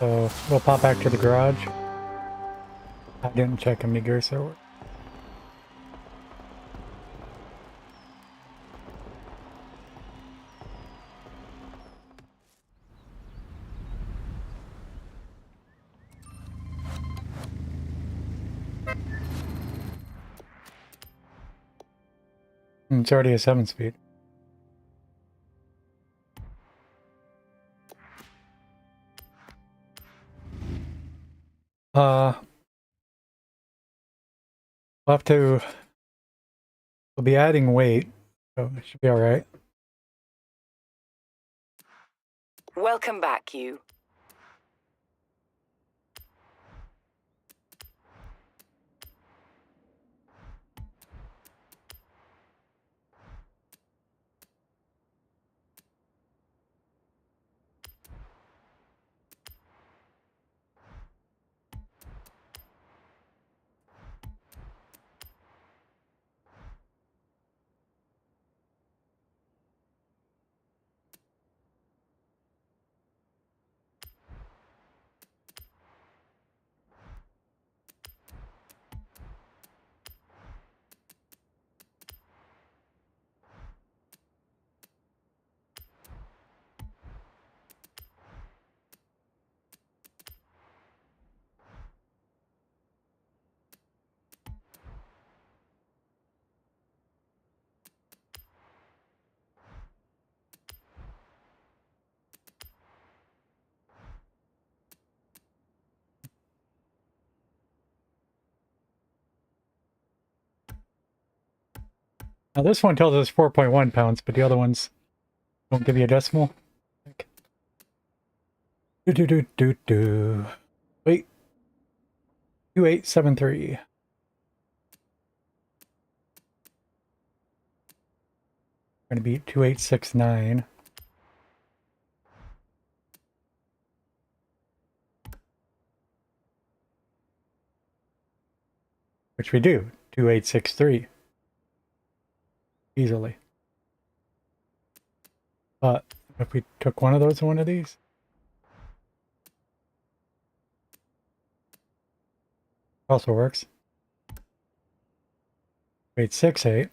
So we'll pop back to the garage. I didn't check how many gears there were. It's already a 7-speed. We'll have to. We'll be adding weight, so it should be all right. Welcome back, you. Now this one tells us 4.1 pounds, but the other ones don't give you a decimal. Do. Wait. 2873. Going to be 2869. Which we do. 2863. Easily. But if we took one of those and one of these. Also works. 868.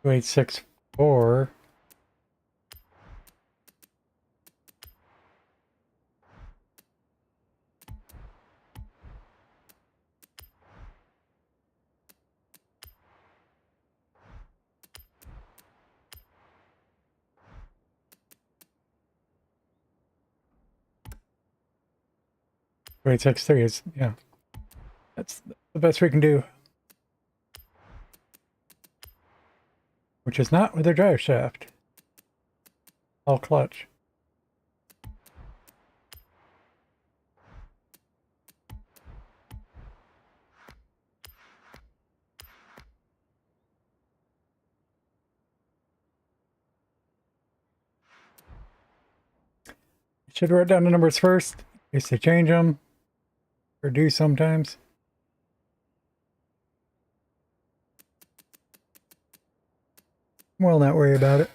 Two 864. Two 863 is, yeah. That's the best we can do. Which is not with a drive shaft. All clutch. Should write down the numbers first, in case they change them, or do sometimes. Well, not worry about it.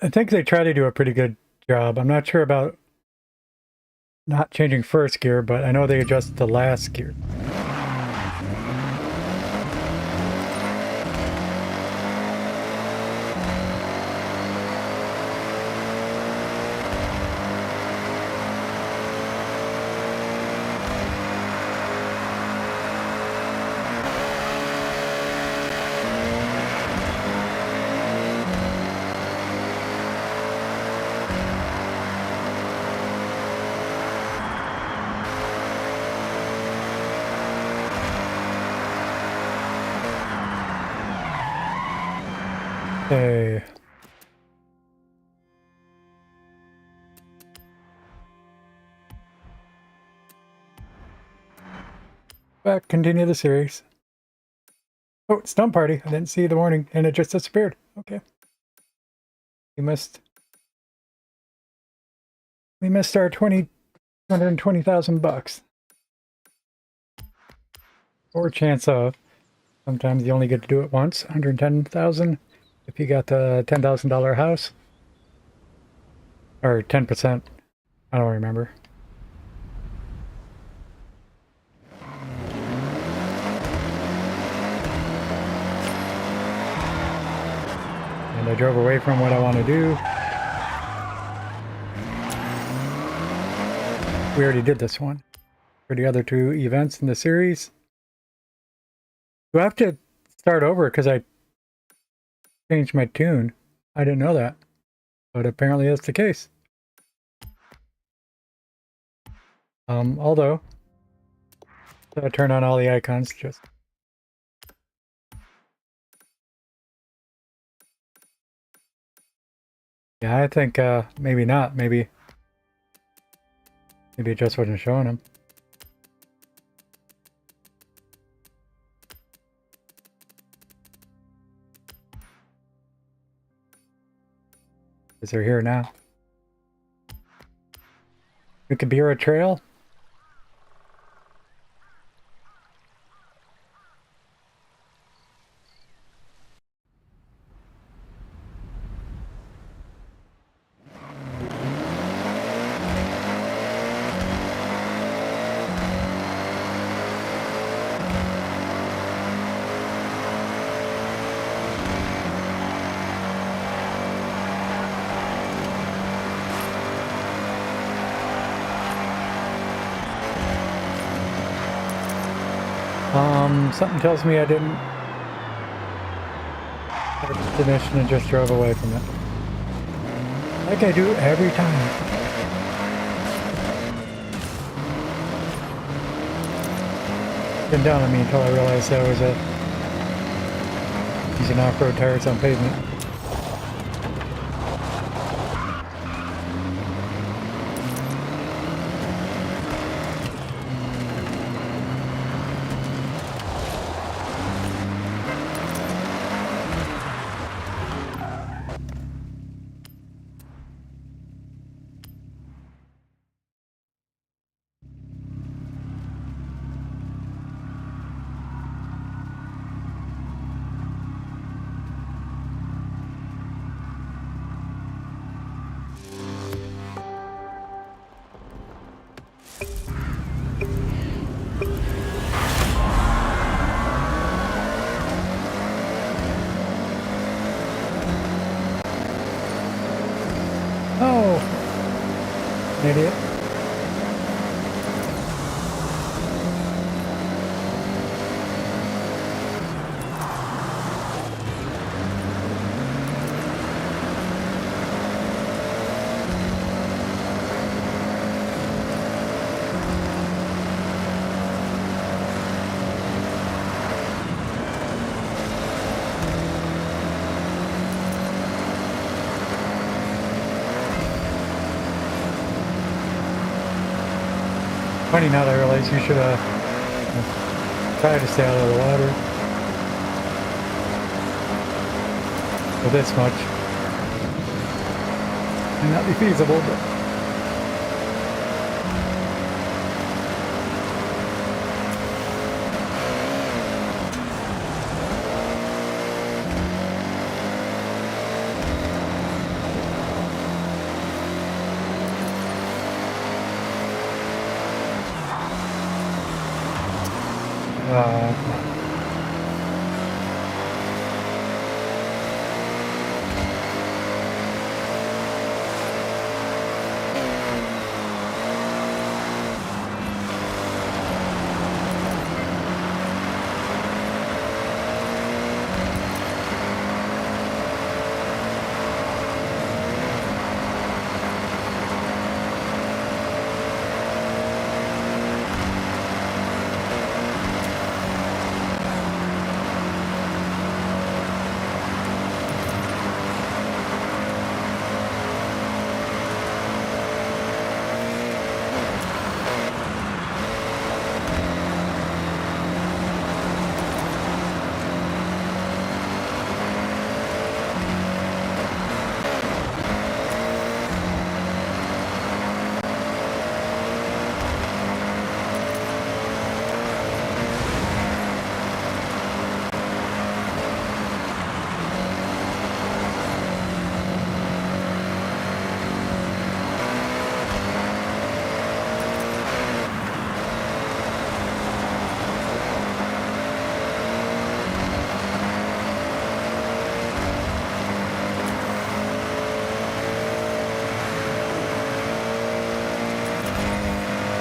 I think they try to do a pretty good job. I'm not sure about not changing first gear, but I know they adjust the last gear. Okay. Back, continue the series. Oh, Stump Party. I didn't see the warning, and it just disappeared. Okay. We missed our 220,000 bucks. Or chance of. Sometimes you only get to do it once, 110,000 if you got the $10,000 house. Or 10%. I don't remember. And I drove away from what I want to do. We already did this one. For the other two events in the series. Do I have to start over because I changed my tune? I didn't know that. But apparently that's the case. Although, I turn on all the icons just. Yeah, I think maybe not. Maybe it just wasn't showing them. Because they're here now. We could be a trail. Something tells me I didn't start the mission and just drove away from it. Like I do every time. Been down on me until I realized I was using off-road tires on pavement. Oh, an idiot. Funny now that I realize you should try to stay out of the water. For this much. Might not be feasible, but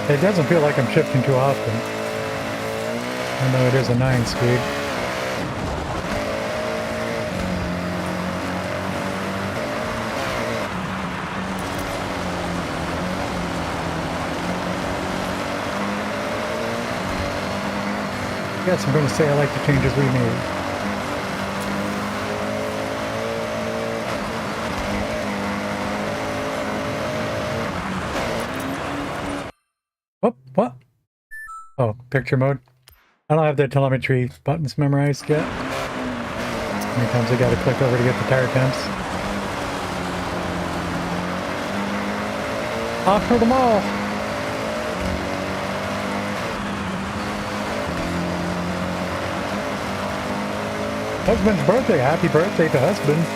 it doesn't feel like I'm shifting too often. Even though it is a 9-speed. Yes, I'm going to say I like the changes we made. Oh, what? Oh, picture mode. I don't have the telemetry buttons memorized yet. How many times I gotta click over to get the tire temps? Off for the mall! Husband's birthday. Happy birthday to husband.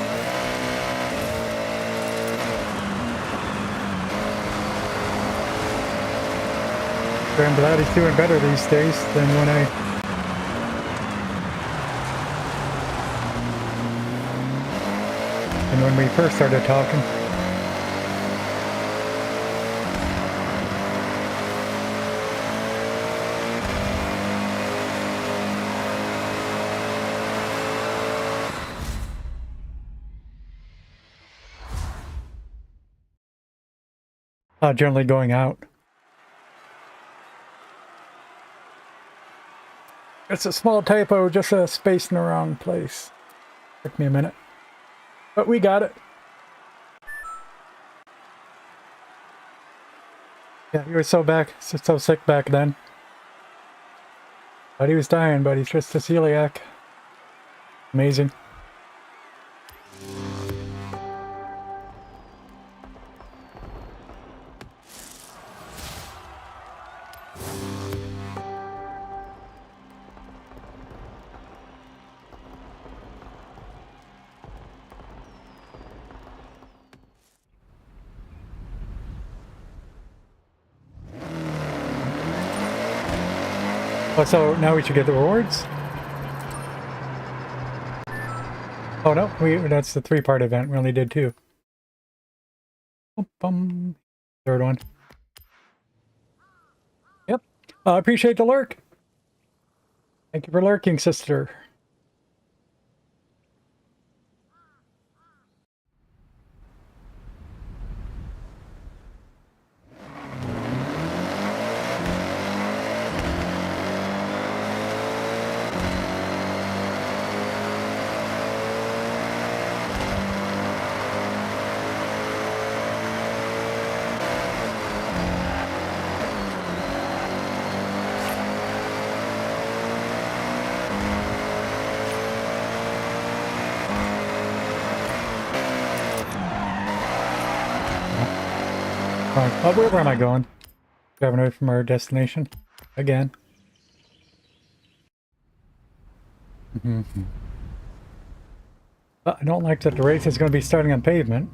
I'm glad he's doing better these days than when we first started talking. Generally going out. It's a small typo, just a space in the wrong place. Took me a minute. But we got it. Yeah, he was so sick back then. But he was dying, but he's just a celiac. Amazing. Oh, so now we should get the rewards? Oh no, that's the 3-part event. We only did 2. Third one. Yep. Appreciate the lurk. Thank you for lurking, sister. Oh, where am I going? Driving away from our destination. Again. I don't like that the race is going to be starting on pavement.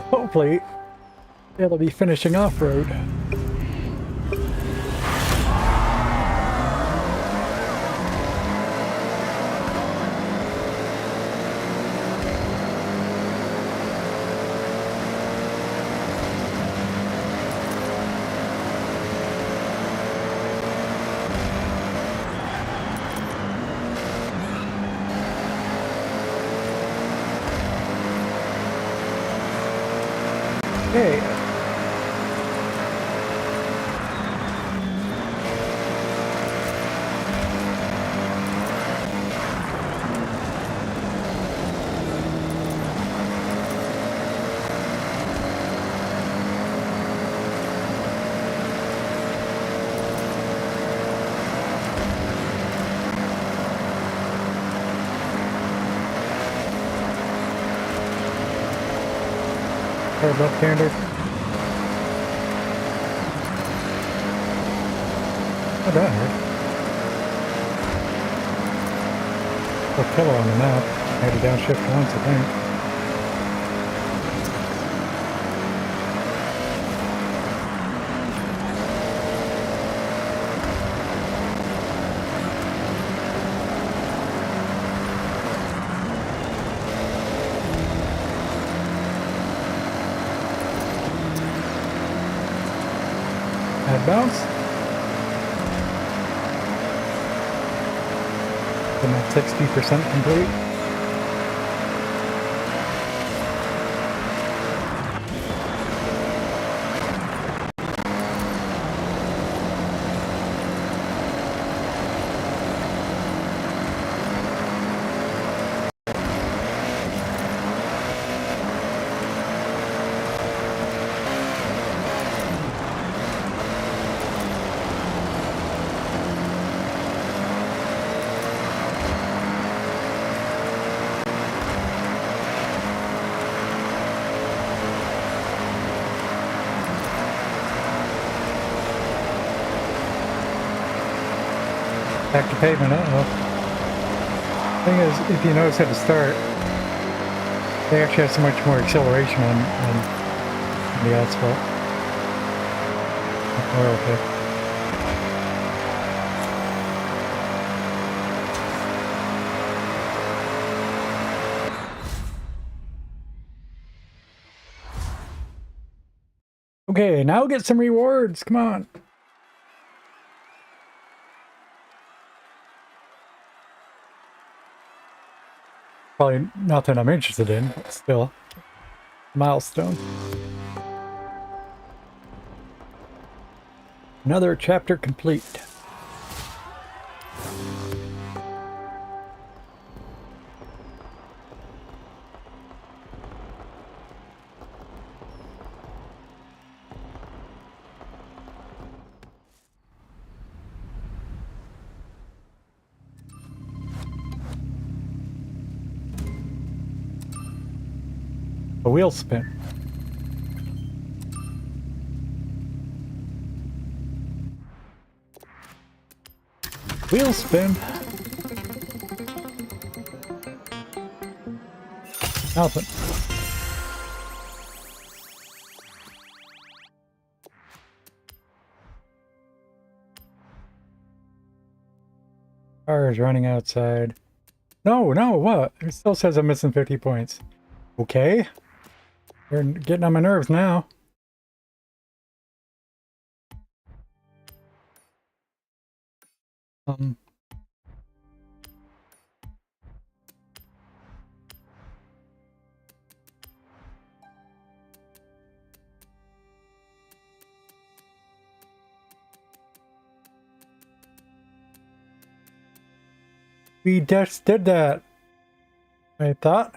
Hopefully, it'll be finishing off-road. Hey. Hard left-hander. Not that hard. A killer on the map. I had to downshift once, I think. Head bounce. I'm at 60% complete. Back to pavement, Thing is, if you notice at the start, they actually have so much more acceleration on the asphalt. We're okay. Okay, now get some rewards. Come on. Probably nothing I'm interested in, but still. Milestone. Another chapter complete. A wheel spin. Wheel spin. Nothing. Car is running outside. No, what? It still says I'm missing 50 points. Okay. You're getting on my nerves now. Um, we just did that. I thought.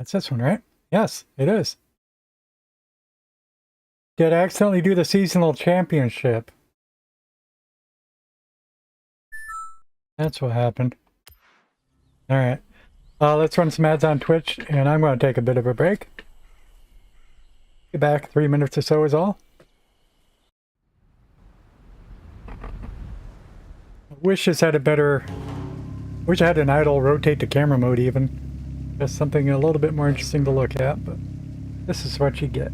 That's this one, right? Yes, it is. Did I accidentally do the seasonal championship? That's what happened. Alright. Let's run some ads on Twitch, and I'm going to take a bit of a break. Be back 3 minutes or so is all. Wish this had a better... Wish I had an idle rotate to camera mode even. Just something a little bit more interesting to look at, but this is what you get.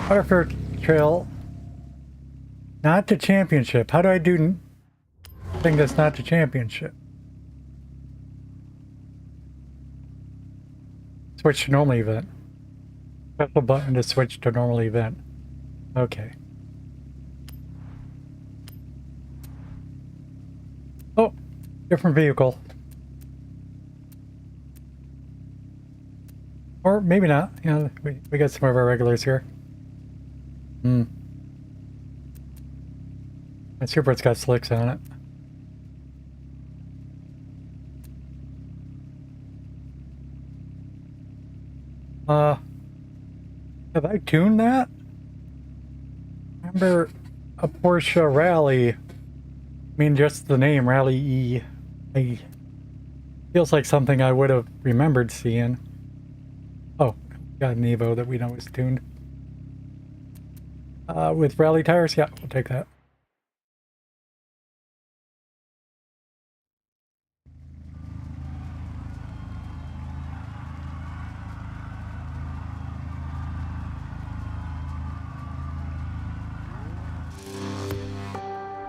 Waterford Trail. Not the championship. How do I do thing that's not the championship? Switch to normal event. Special button to switch to normal event. Okay. Oh, different vehicle. Or maybe not. You know, we got some of our regulars here. My Super's got slicks on it. Have I tuned that? Remember a Porsche Rally? I mean, just the name Rally E. Feels like something I would have remembered seeing. Oh, got an Evo that we know is tuned. With rally tires? Yeah, we'll take that.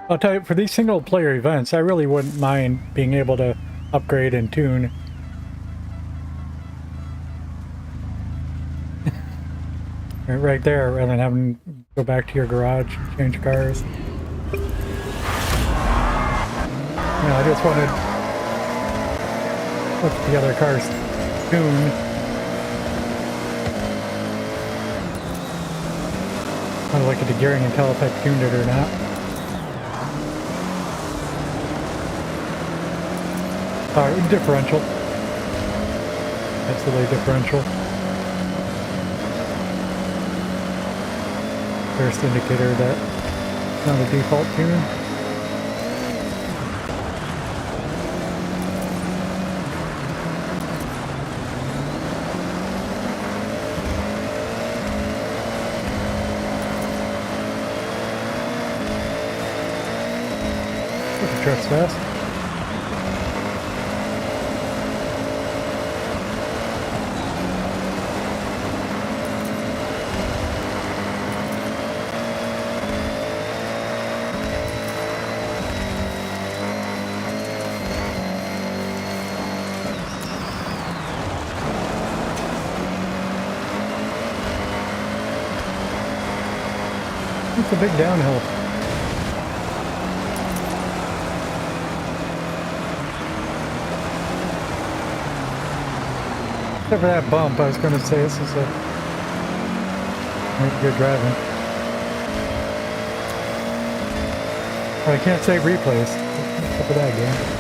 I'll tell you, for these single player events, I really wouldn't mind being able to upgrade and tune. Right there, rather than having to go back to your garage and change cars. You know, I just wanted to put the other cars tuned. I want to look at the gearing and tell if I tuned it or not. Differential. Absolutely differential. First indicator that it's not a default tune. The truck's fast. It's a big downhill. Except for that bump, I was going to say this is a good driving. But I can't save replays. Except for that game.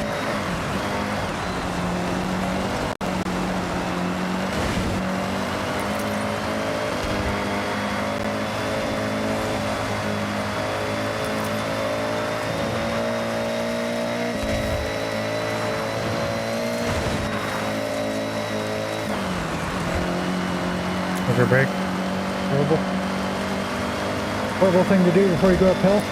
Over brake. Horrible. Horrible thing to do before you go uphill.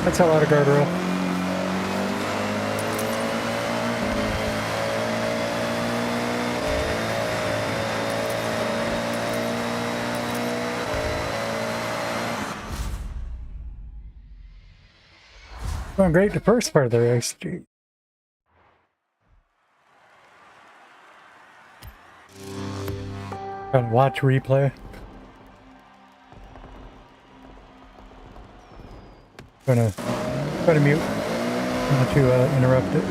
That's a lot of guardrail. Going great the first part of the race. Gee. Trying to watch replay. Trying to mute, not to interrupt it.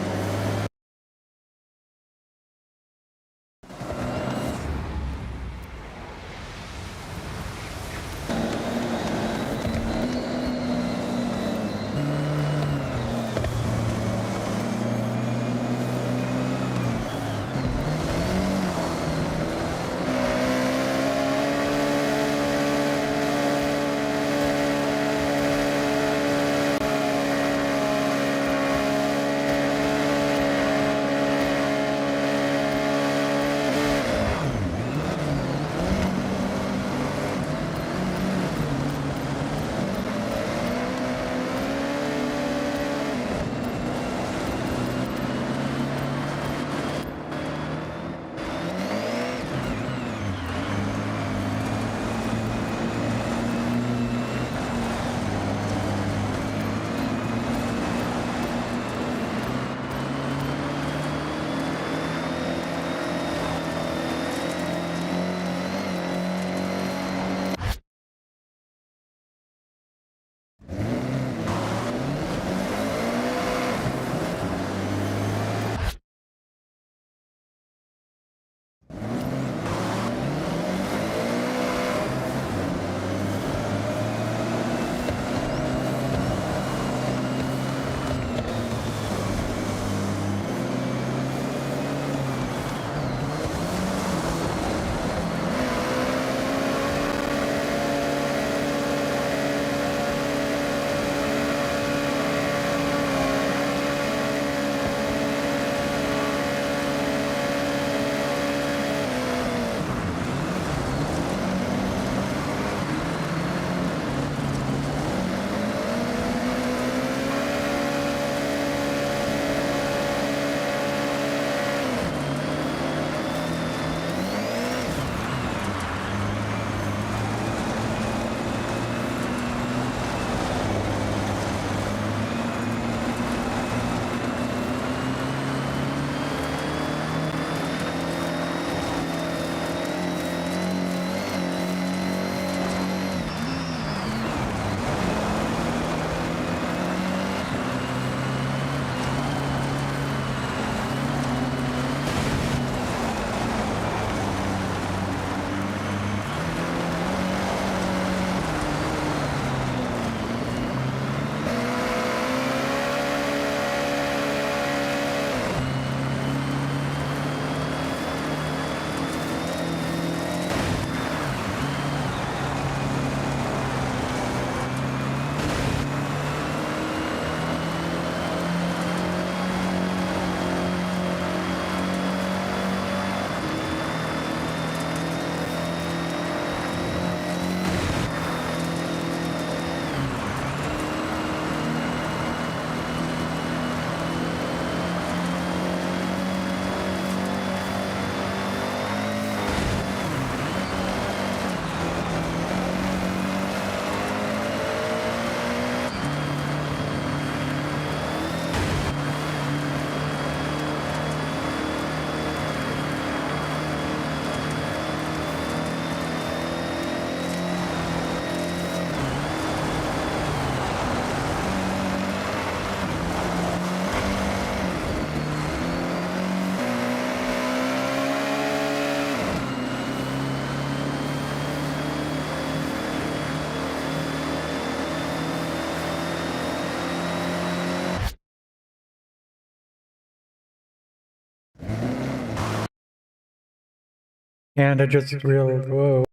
And I just realized, whoa.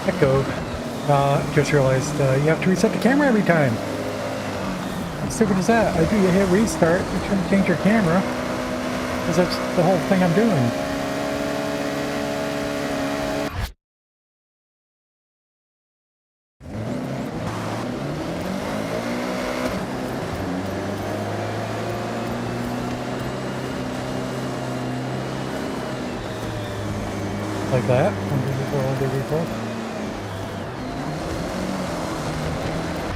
Echo. Just realized you have to reset the camera every time. How stupid is that? I do, you hit restart, you shouldn't change your camera. Because that's the whole thing I'm doing. Like that.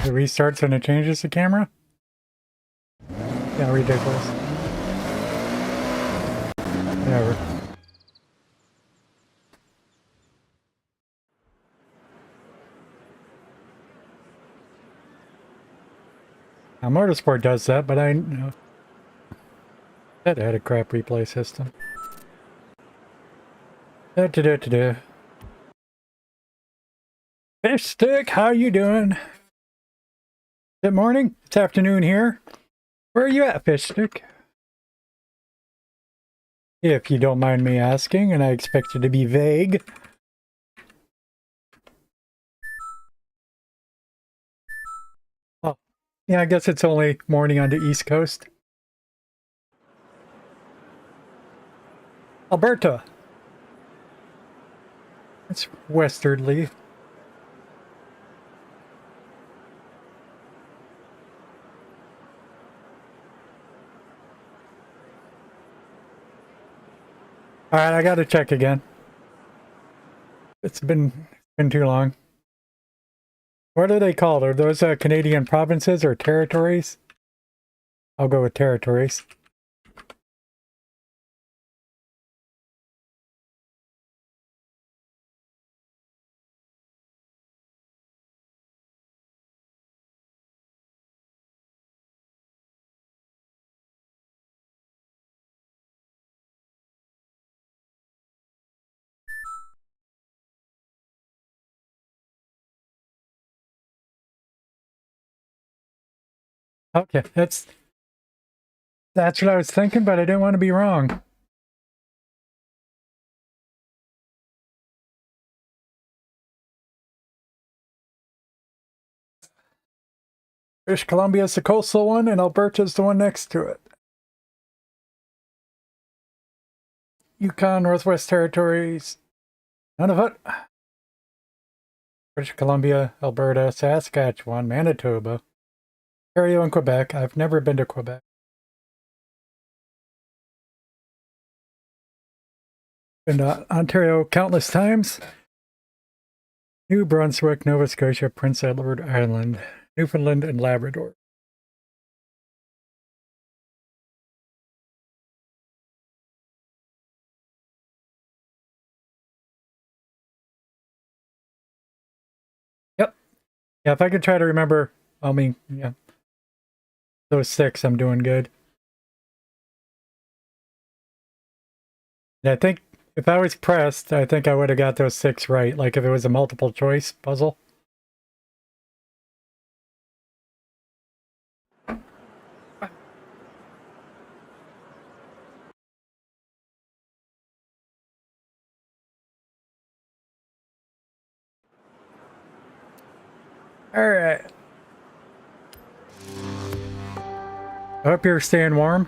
It restarts and it changes the camera? Yeah, ridiculous. Whatever. Now, Motorsport does that, but I know that had a crap replay system. Da-da-da-da-da. Fish Stick, how you doing? Is it morning? It's afternoon here. Where are you at, Fish Stick? If you don't mind me asking, and I expect you to be vague. Oh, yeah, I guess it's only morning on the East Coast. Alberta. It's westwardly. Alright, I gotta check again. It's been too long. What are they called? Are those Canadian provinces or territories? I'll go with territories. Okay, that's what I was thinking, but I didn't want to be wrong. British Columbia is the coastal one, and Alberta is the one next to it. Yukon, Northwest Territories, none of it. British Columbia, Alberta, Saskatchewan, Manitoba, Ontario, and Quebec. I've never been to Quebec. Been to Ontario countless times. New Brunswick, Nova Scotia, Prince Edward Island, Newfoundland, and Labrador. Yep. Yeah, if I could try to remember, I mean, yeah, those 6, I'm doing good. And I think if I was pressed, I think I would have got those 6 right, like if it was a multiple choice puzzle. All right. I hope you're staying warm.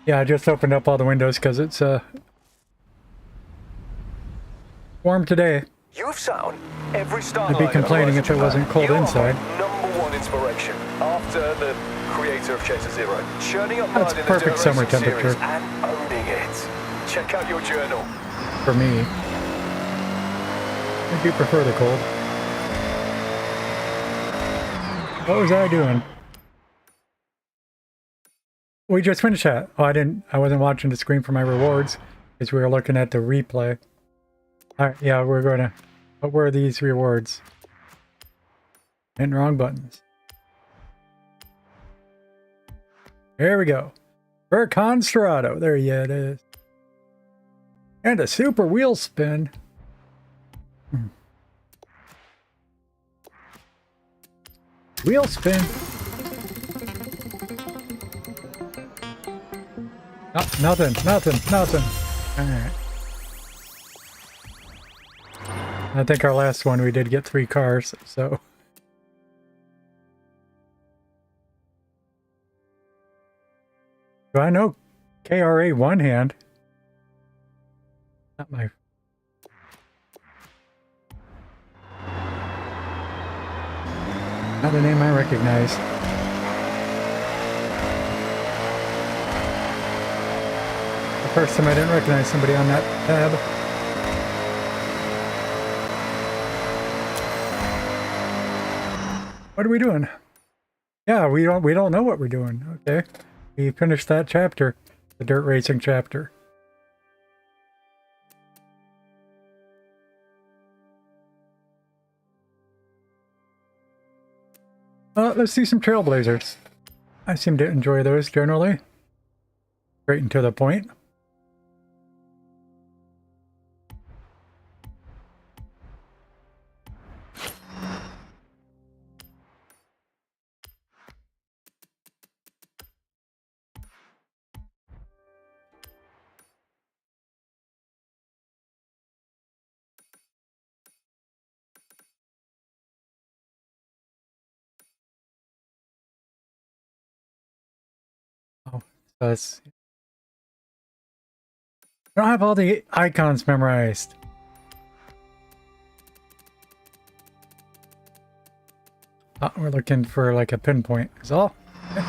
Yeah, I just opened up all the windows because it's warm today. You've sound every star. I'd be complaining if it wasn't cold inside. #1 inspiration after the creator of Chaser Zero, churning up That's blood in perfect the summer Racing temperature. series and owning it. Check out your journal. For me, I do prefer the cold. What was I doing? We just finished that. Oh, I wasn't watching the screen for my rewards because we were looking at the replay. All right, yeah, we're gonna. What were these rewards? And wrong buttons. There we go. For Constrado. There, yeah, it is. And a super wheel spin. Wheel spin. Oh, nothing. Alright. I think our last one we did get 3 cars, so. Do I know KRA one hand? Not my. Not a name I recognize. The first time I didn't recognize somebody on that tab. What are we doing? Yeah, we don't know what we're doing. Okay. We finished that chapter, the dirt racing chapter. Let's see some Trailblazers. I seem to enjoy those generally. Straight and to the point. Oh, so I don't have all the icons memorized. Oh, we're looking for like a pinpoint. Is all. Okay.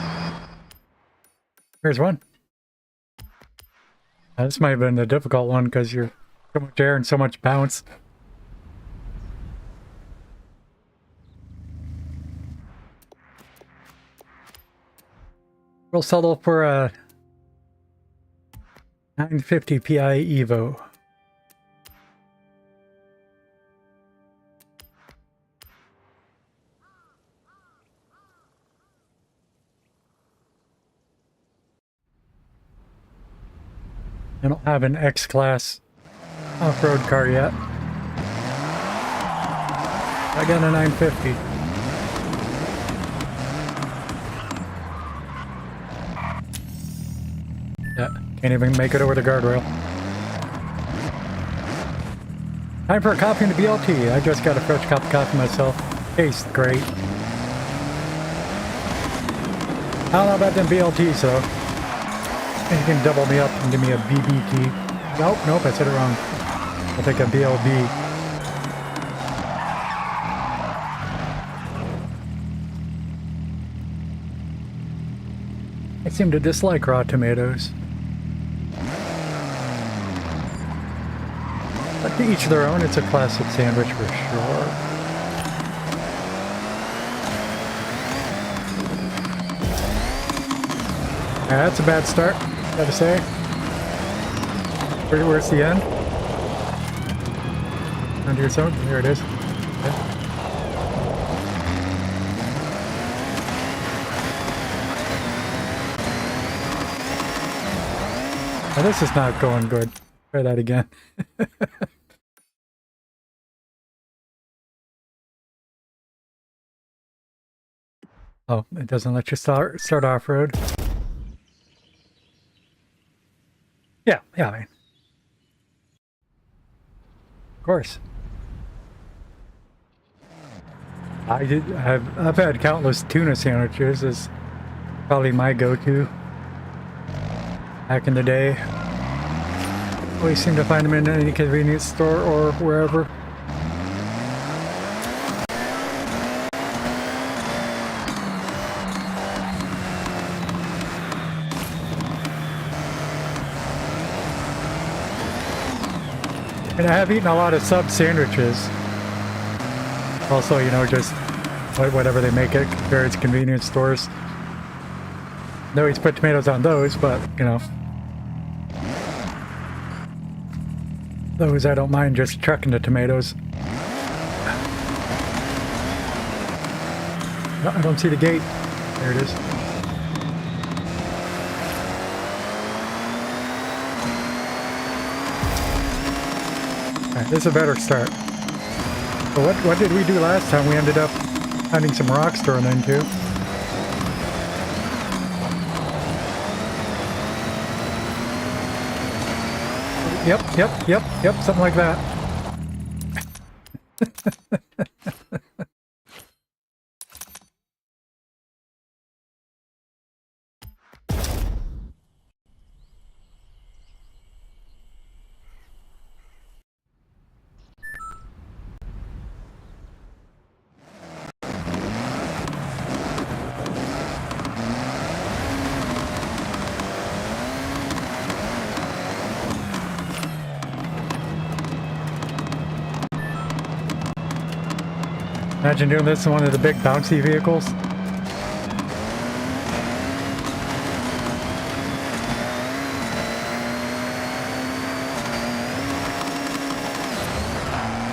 Here's one. This might have been the difficult one because you're so much air and so much bounce. We'll settle for a 950 Pi Evo. I don't have an X-Class off-road car yet. I got a 950. Yeah, can't even make it over the guardrail. Time for a coffee and a BLT. I just got a fresh cup of coffee myself. Tastes great. I don't know about them BLTs though. You can double me up and give me a BBT. Nope, I said it wrong. I'll take a BLB. I seem to dislike raw tomatoes. But to each their own, it's a classic sandwich for sure. Yeah, that's a bad start, gotta say. Where's the end? Under your zone? There it is. Okay. Oh, this is not going good. Try that again. Oh, it doesn't let you start off-road. Yeah, I mean. Of course. I've had countless tuna sandwiches as probably my go-to. Back in the day. Always seem to find them in any convenience store or wherever. And I have eaten a lot of sub sandwiches. Also, you know, just whatever they make at various convenience stores. They always put tomatoes on those, but, you know. Those I don't mind just trucking the tomatoes. No, I don't see the gate. There it is. This is a better start. So what did we do last time? We ended up finding some rocks to run into. Yep, something like that. Imagine doing this in one of the big bouncy vehicles.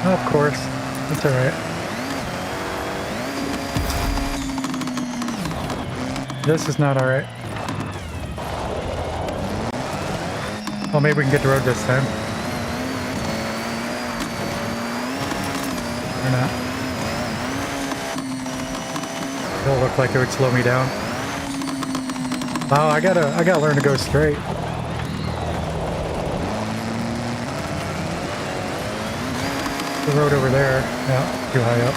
Oh, of course. That's alright. This is not alright. Well, maybe we can get the road this time. Or not. It'll look like it would slow me down. Wow, I gotta learn to go straight. The road over there, yeah, too high up.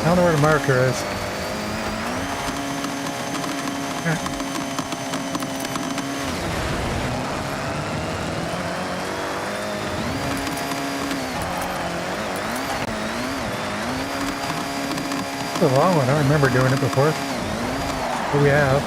I don't know where the marker is. It's a long one. I don't remember doing it before. But we have.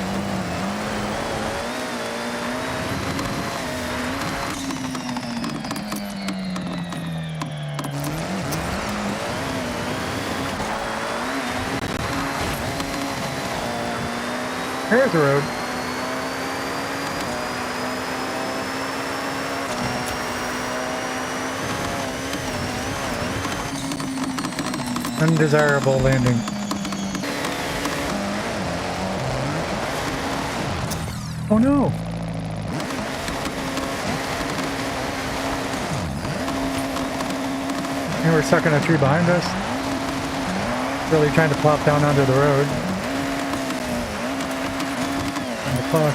Here's the road. Undesirable landing. Oh no! And we're stuck in a tree behind us. Really trying to plop down onto the road. And the clock.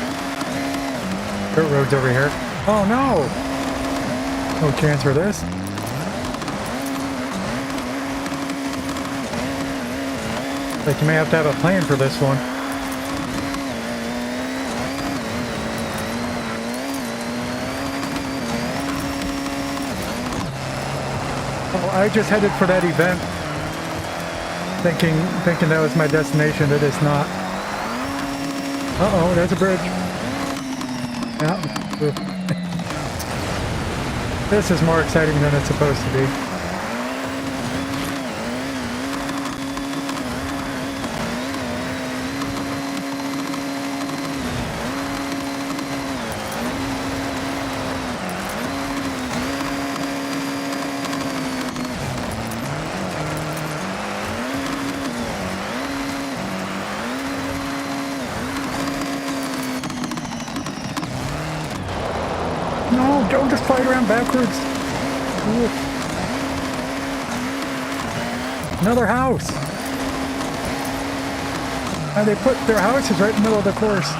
Dirt road's over here. Oh no! No chance for this. Like you may have to have a plan for this one. I just headed for that event, thinking that was my destination. It is not. Uh-oh, there's a bridge. Yeah. This is more exciting than it's supposed to be. No, don't just fly around backwards. Ooh. Another house. And they put their houses right in the middle of the course.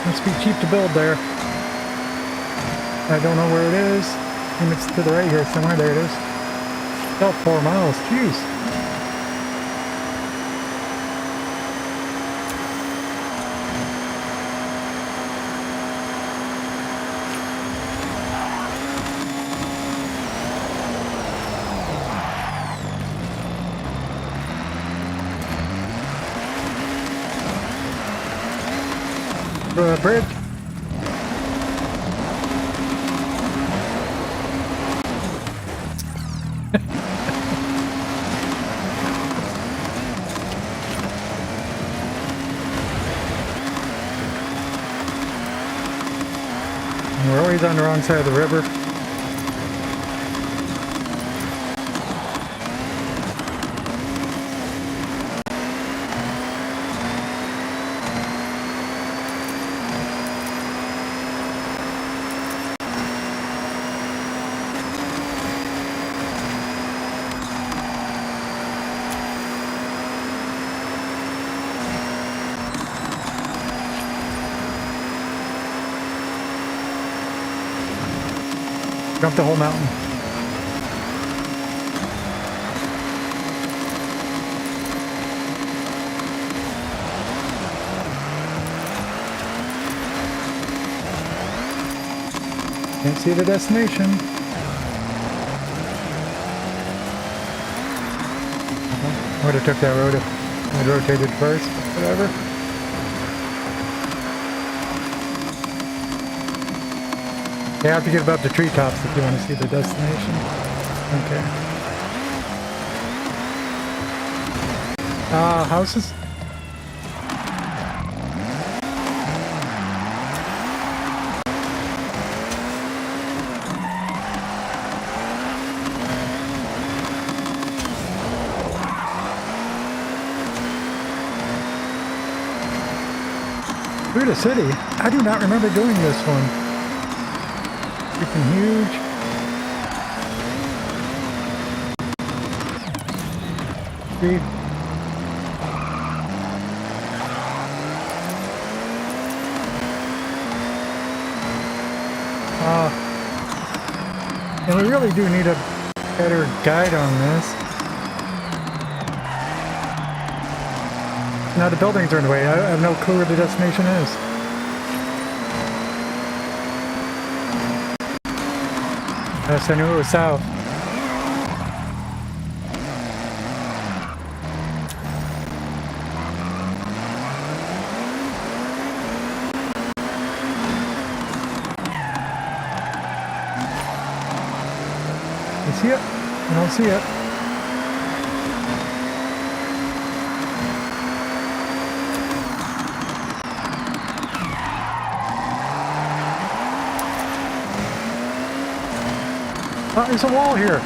Must be cheap to build there. I don't know where it is. I think it's to the right here somewhere. There it is. About 4 miles. Jeez. Bridge. We're always on the wrong side of the river. Jump the whole mountain. Can't see the destination. Would have took that road if I'd rotated first, but whatever. You have to get above the treetops if you want to see the destination. Okay. Houses? Through the city? I do not remember doing this one. Freaking huge. Speed. And we really do need a better guide on this. Now the buildings are in the way. I have no clue where the destination is. Yes, I knew it was south. You see it? I don't see it. Oh, there's a wall here.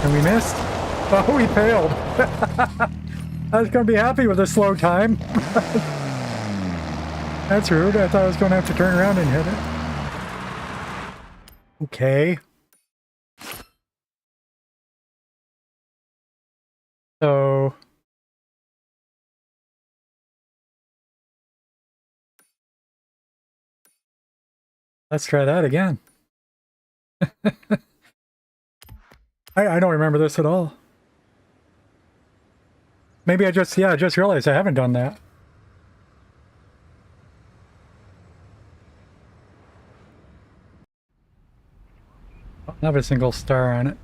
And we missed? Oh, we failed. I was going to be happy with a slow time. That's rude. I thought I was going to have to turn around and hit it. Okay. So... let's try that again. I don't remember this at all. Maybe I just realized I haven't done that. I don't have a single star on it.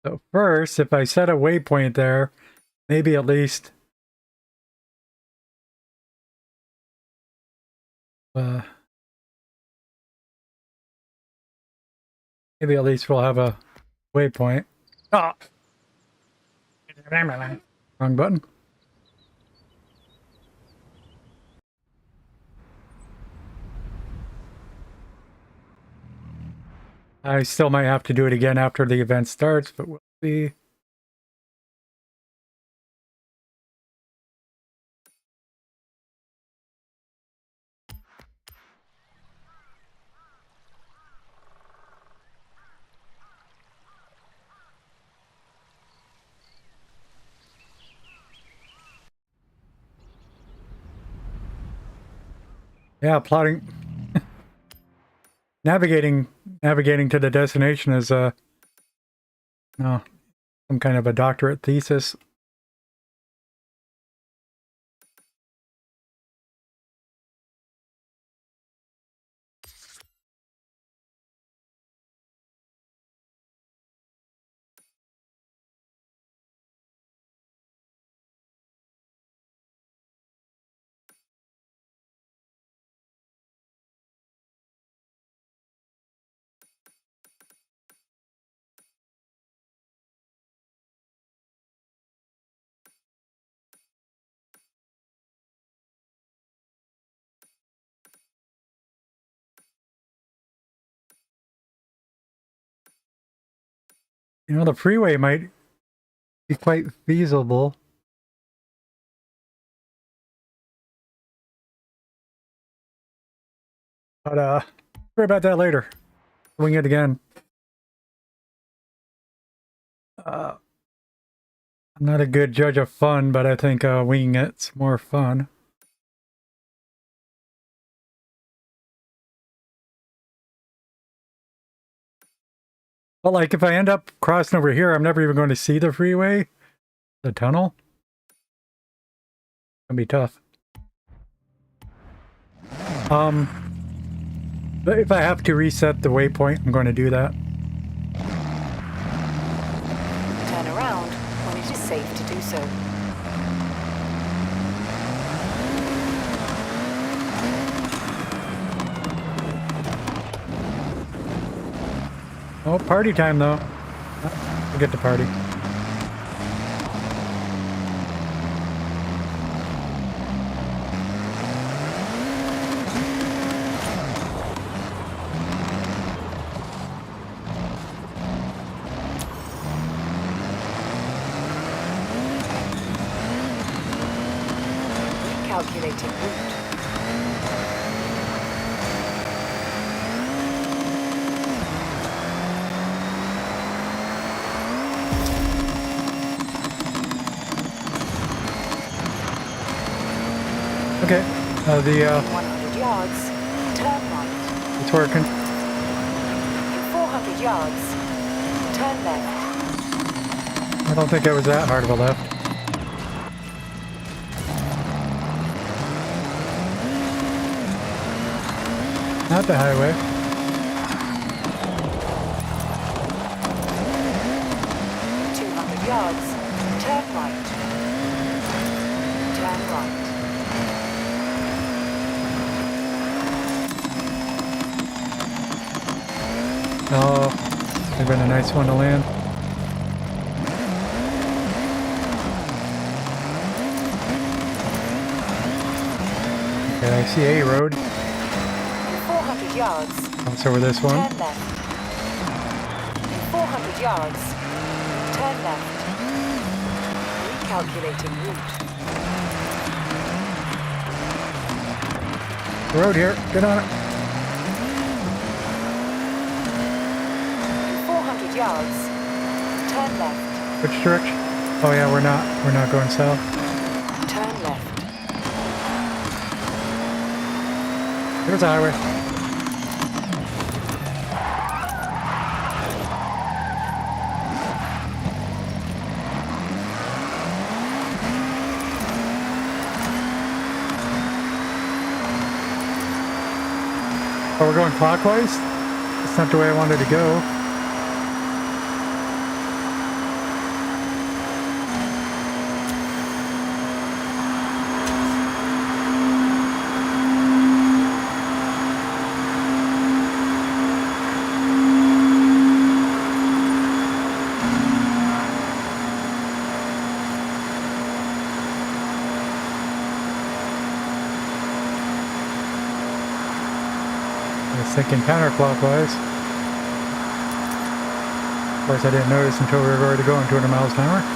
So first, if I set a waypoint there, maybe at least... maybe at least we'll have a waypoint. Oh! Wrong button. I still might have to do it again after the event starts, but we'll see. Yeah, plotting, navigating to the destination is no, some kind of a doctorate thesis. You know, the freeway might be quite feasible. But Worry about that later. Wing it again. I'm not a good judge of fun, but I think winging it's more fun. But like if I end up crossing over here, I'm never even going to see the freeway, the tunnel. It's gonna be tough. But if I have to reset the waypoint, I'm going to do that. Turn around when it is safe to do so. Oh, party time though. Forget the party. Calculating route. Okay, the 100 yards, turn right. it's working. In 400 yards, turn left. I don't think it was that hard of a left. Not the highway. In 200 yards, turn right. Turn right. Oh, they've been a nice one to land. Okay, I see a road. In 400 yards, Bounce over this one. turn left. In 400 yards, turn left. Recalculating route. Road here. Get on it. In 400 yards, turn left. Which direction? Oh yeah, we're not going south. Turn left. There's a highway. Oh, we're going clockwise? That's not the way I wanted to go. I was thinking counterclockwise. Of course, I didn't notice until we were already going 200 miles an hour.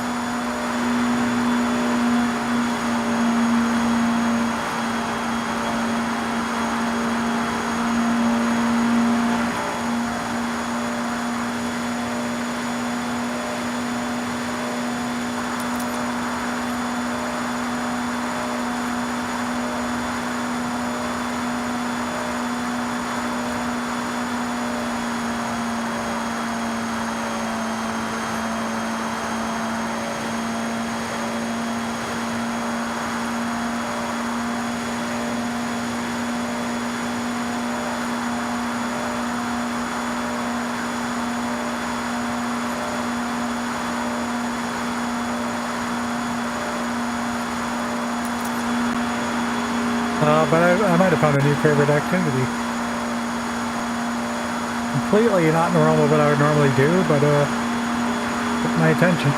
But I might have found a new favorite activity. Completely not normal what I would normally do, but took my attention.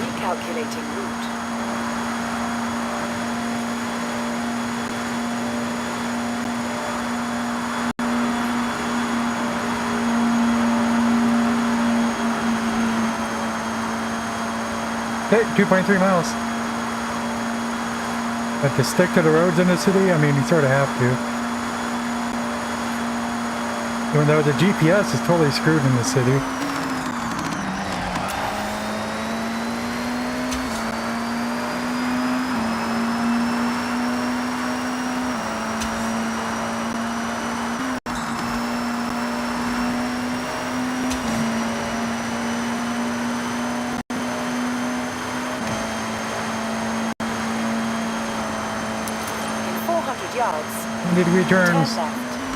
Recalculating route. Hey, 2.3 miles. But to stick to the roads in the city, I mean, you sort of have to. Even though the GPS is totally screwed in the city. Yards. 90 degree turns,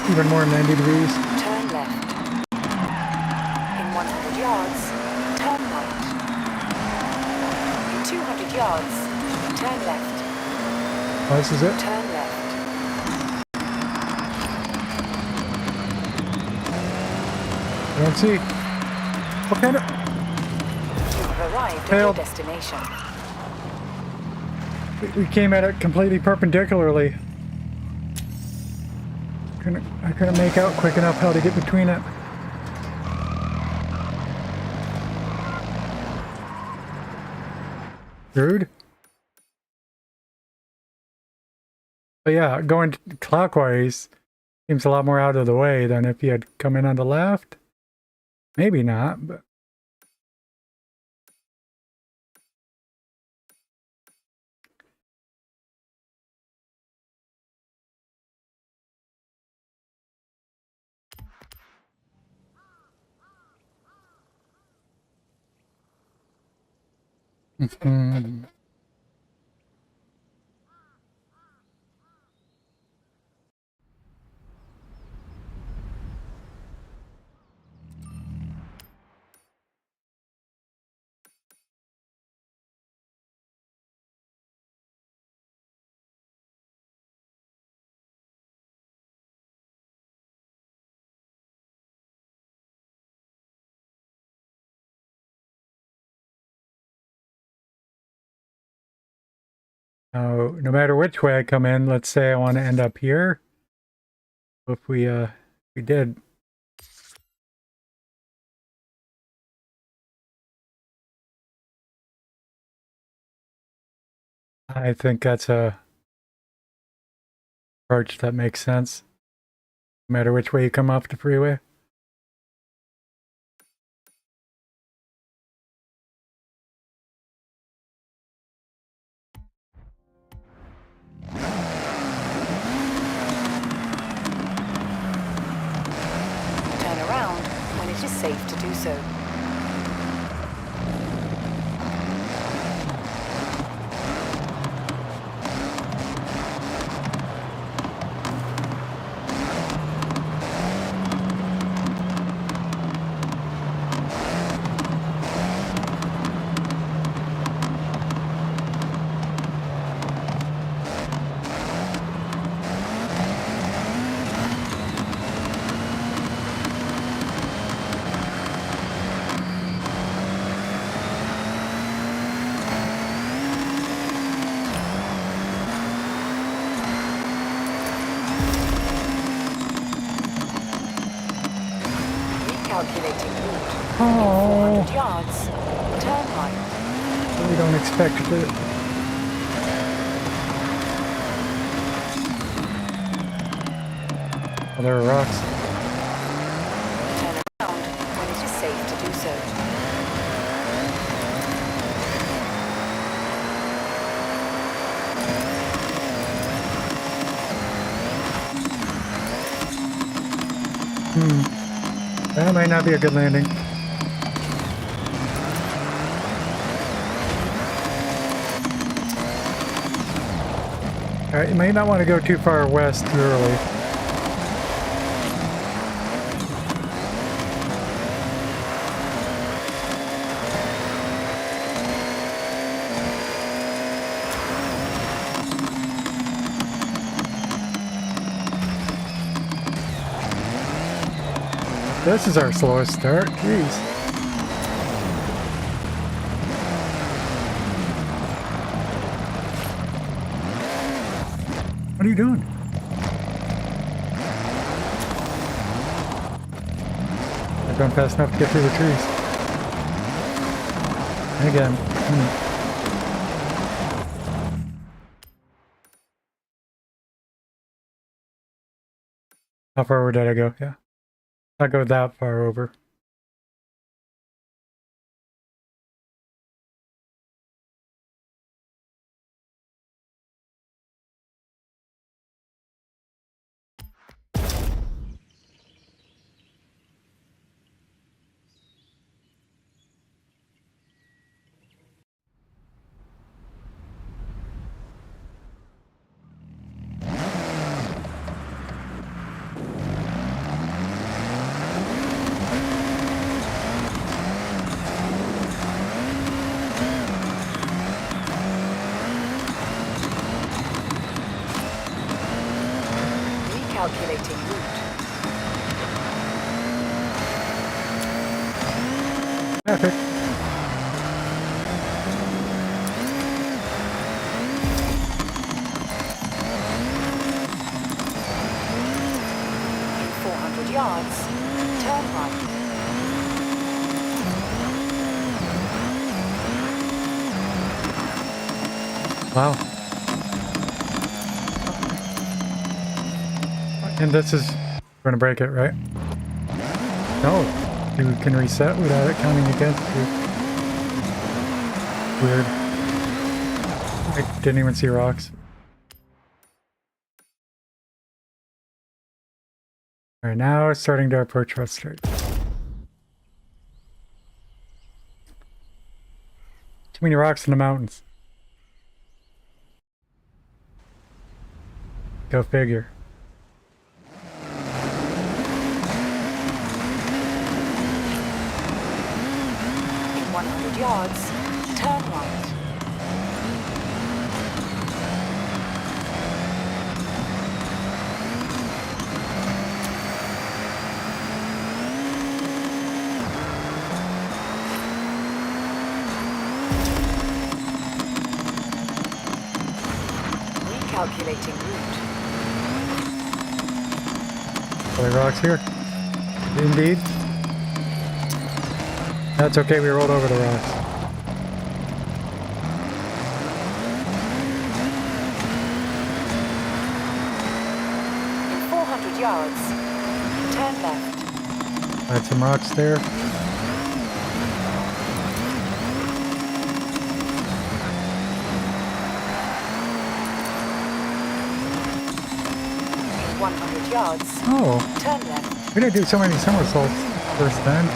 even more than 90 degrees. Turn left. In 100 yards, turn right. In 200 yards, turn left. Oh, this is it? Turn left. I don't see. What kind of... You have arrived at your destination. We came at it completely perpendicularly. I couldn't make out quick enough how to get between it. Rude. But yeah, going clockwise seems a lot more out of the way than if you had come in on the left. Maybe not, but... no matter which way I come in, let's say I want to end up here. If we did. I think that's a approach that makes sense. No matter which way you come off the freeway. Turn around when it is safe to do so. Calculating route. Oh. 400 yards. Turn right. We don't expect it. Oh, there are rocks. Turn around when it is safe to do so. That might not be a good landing. Alright, you might not want to go too far west too early. This is our slowest start. Jeez. What are you doing? I've gone fast enough to get through the trees. And again. How far over did I go? Yeah. I go that far over. Recalculating route. Perfect. In 400 yards, turn right. Wow. And this is... We're gonna break it, right? No. You can reset without it counting against you. Weird. I didn't even see rocks. Alright, now it's starting to approach Rust Strait. Too many rocks in the mountains. Go figure. In 100 yards, turn right. Recalculating route. Are there rocks here? Indeed. That's okay, we rolled over the rocks. In 400 yards, turn left. Alright, some rocks there. In 100 yards, Oh, turn left. we didn't do so many somersaults first time.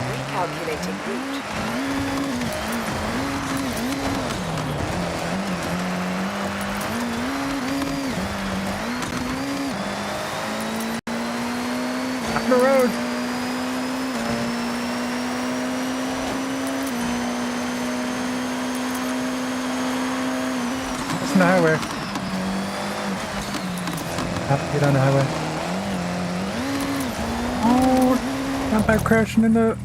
Recalculating route. Up the road! It's the highway. Get on the highway. Oh, I'm back crashing into...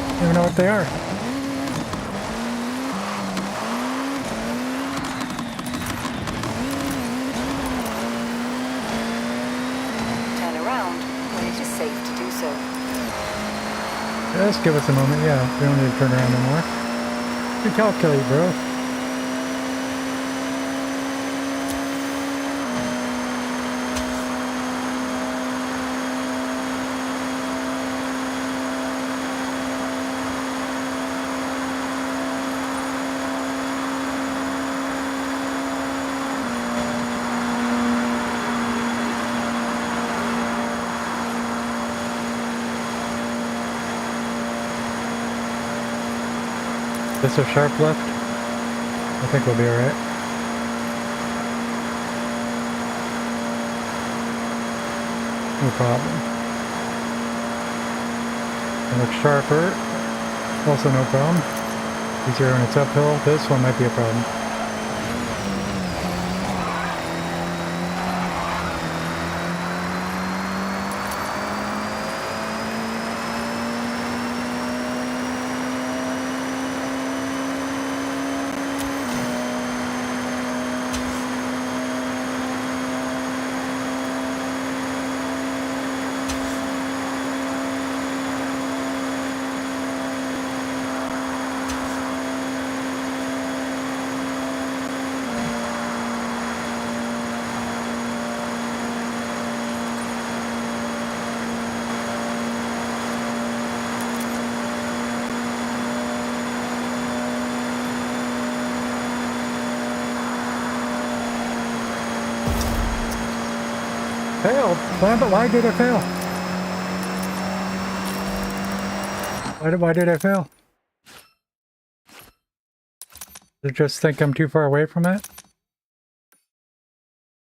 I don't even know what they are. Turn around when it is safe to do so. Just give us a moment. Yeah, we don't need to turn around anymore. Recalculate, bro. This a sharp left? I think we'll be alright. No problem. It looks sharper. Also no problem. Easier when it's uphill. This one might be a problem. Failed. Why did it fail? Why did it fail? Did it just think I'm too far away from it?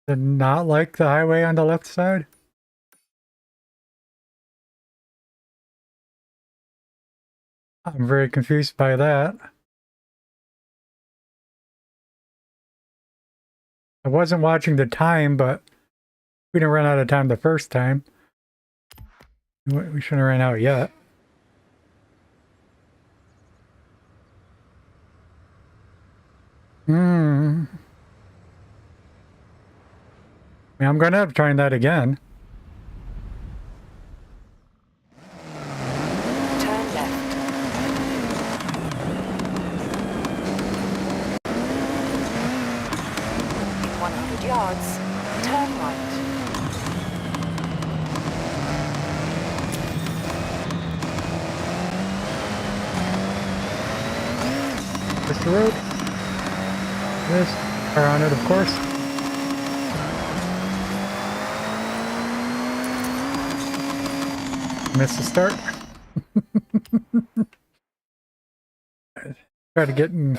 Did not like the highway on the left side? I'm very confused by that. I wasn't watching the time, but we didn't run out of time the first time. We shouldn't have ran out yet. I mean, I'm going to have to try that again. Turn left. In 100 yards, turn right. This the road. This. Car on it, of course. Missed the start. Try to getting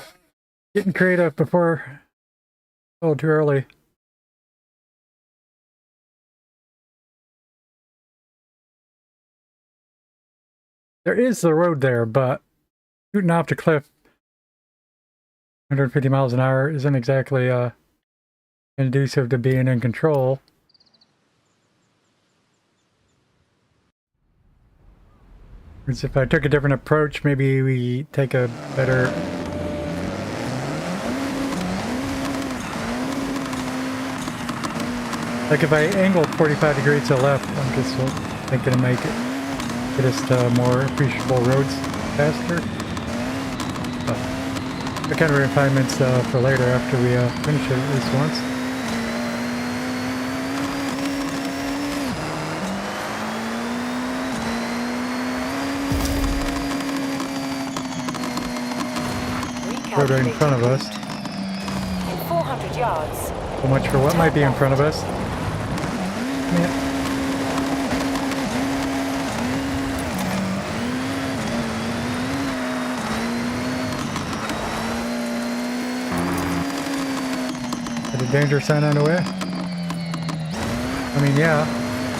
creative before a little too early. There is the road there, but shooting off the cliff 150 miles an hour isn't exactly conducive to being in control. Whereas if I took a different approach, maybe we take a better... Like if I angled 45 degrees to the left, I'm just thinking to make it get us to more appreciable roads faster. The kind of refinements for later after we finish it at least once. Road right in front of us. In 400 yards. So much for what might be in front of us. Yeah. Got a danger sign on the way? I mean, yeah,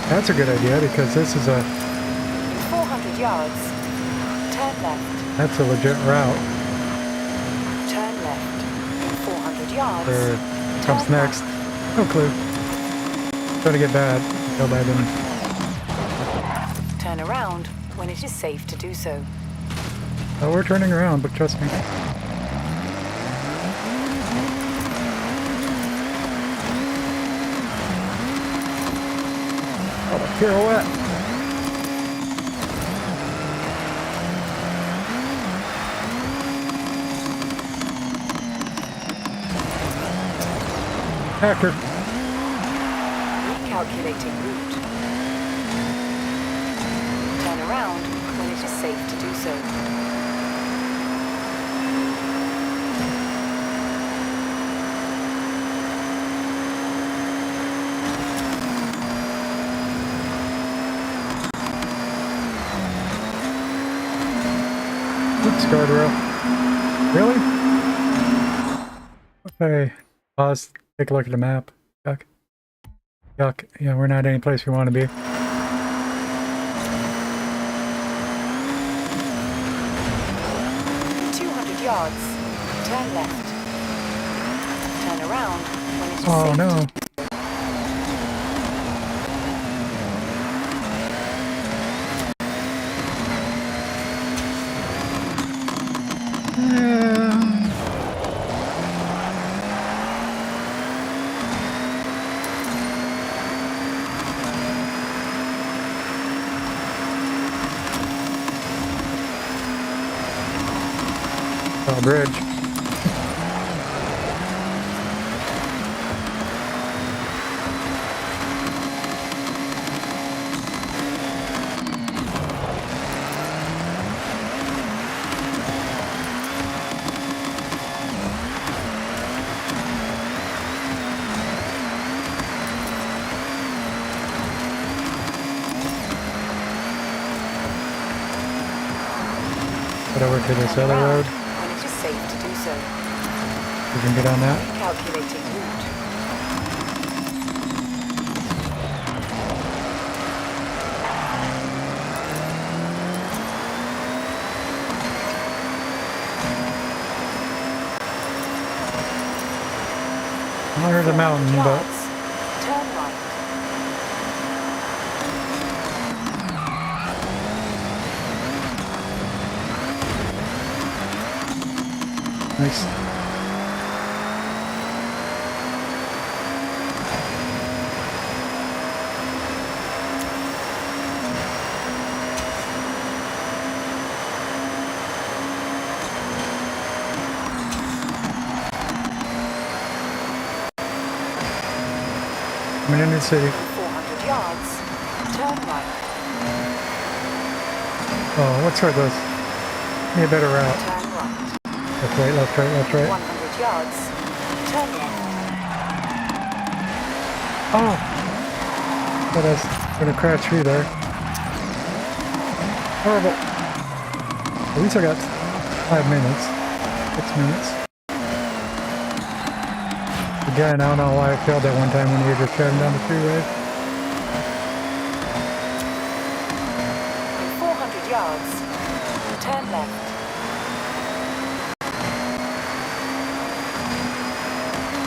that's a good idea because this is a... 400 yards. Turn left. That's a legit route. Turn left. 400 yards. Where comes next? No clue. It's gonna get bad. Go by them. Turn around when it is safe to do so. Oh, we're turning around, but trust me. Oh, a pirouette. Hacker. Recalculating route. Turn around when it is safe to do so. Oops, guardrail. Really? Okay. Pause. Take a look at the map. Yuck. Yuck. Yeah, we're not any place we want to be. 200 yards. Turn left. Turn around when it is Oh safe. no. Oh, bridge. over to this Turn other around road. when it is safe to do so. We can get on that. Calculating route. Well, there's a mountain, but Yards. Turn right. nice. Coming into the city. 400 yards. Turn right. Oh, what's our this? Give me a better route. Turn right. Left, right, left, right, left, right. 100 yards. Turn left. Oh! But I was gonna crash through there. Horrible. At least I got 5 minutes. 6 minutes. Again, I don't know why I failed that one time when you were just driving down the freeway. In 400 yards. Turn left.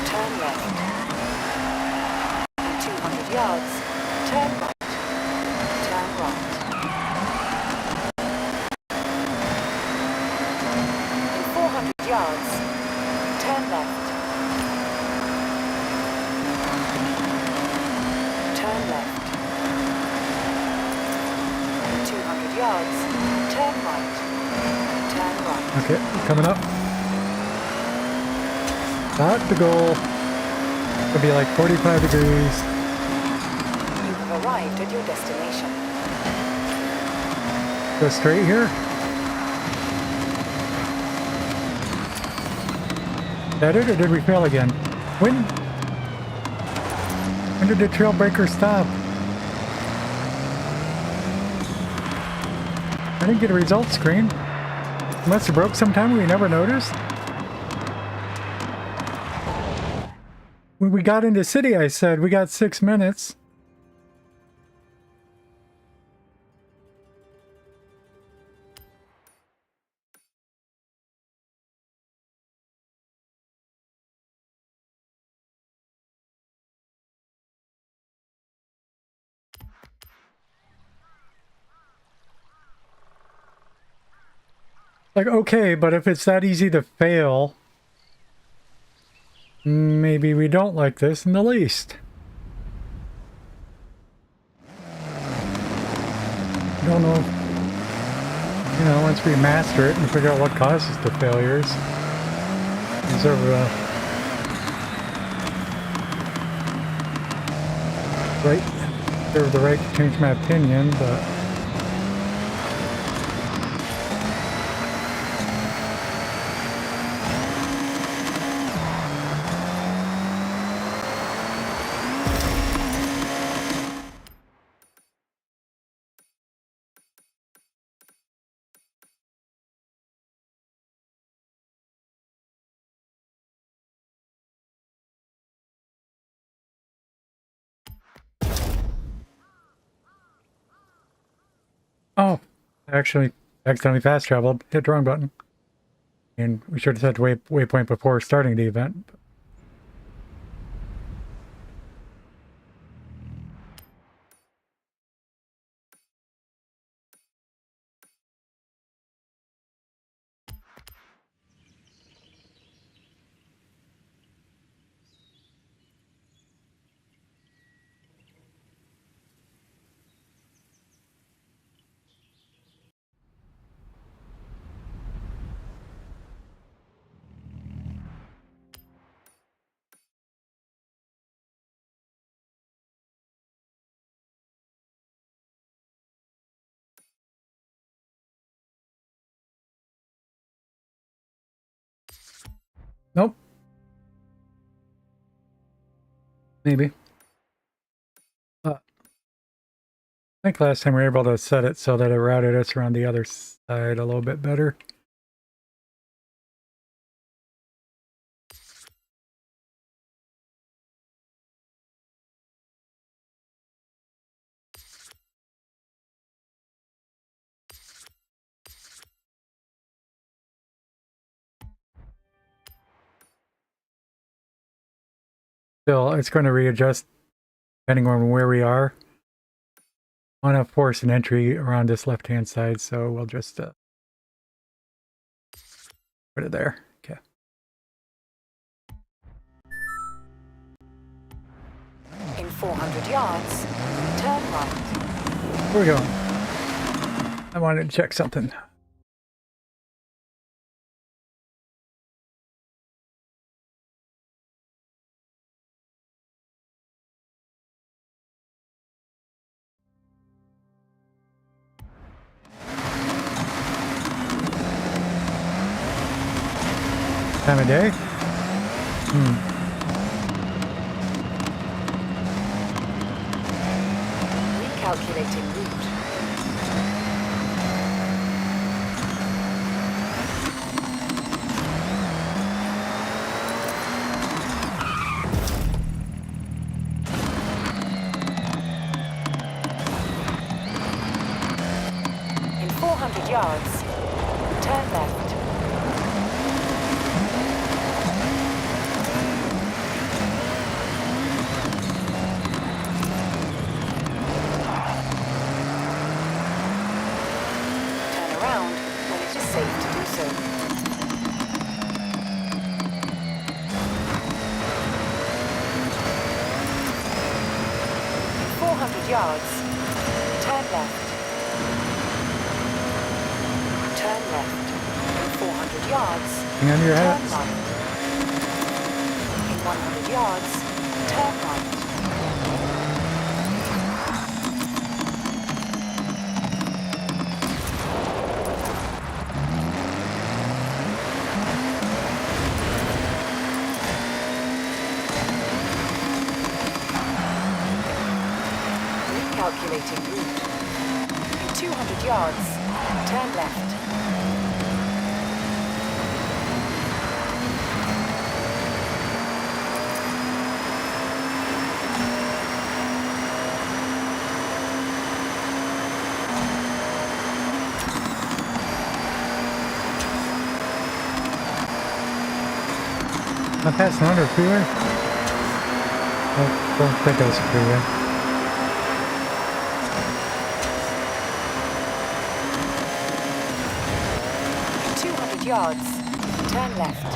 Turn left. In 200 yards. Turn right. Turn right. In 400 yards. Turn left. Turn left. In 200 yards. Turn right. Turn right. Okay, coming up. Not the goal. It'll be like 45 degrees. You have arrived at your destination. Go straight here. Is that it, or did we fail again? When did the trail breaker stop? I didn't get a results screen. It must have broke sometime we never noticed. When we got into city, I said we got 6 minutes. Like, okay, but if it's that easy to fail, maybe we don't like this in the least. I don't know. You know, once we master it and figure out what causes the failures, deserve the right to change my opinion, but oh, I actually accidentally fast traveled, hit the wrong button. And we should have set the waypoint before starting the event. Nope. Maybe. I think last time we were able to set it so that it routed us around the other side a little bit better. Still, it's going to readjust depending on where we are. I want to force an entry around this left-hand side, so we'll just put it there. Okay. In 400 yards, turn right. Where are we going? I wanted to check something. Time of day? Recalculating route. In 400 yards, turn left. Yards, turn left. Turn left. In 400 yards, Hang on to your turn hats. right. In 100 yards, turn right. Calculating route. In 200 yards, turn left. Not passing under a freeway? I don't think that was a freeway. 200 yards, turn left.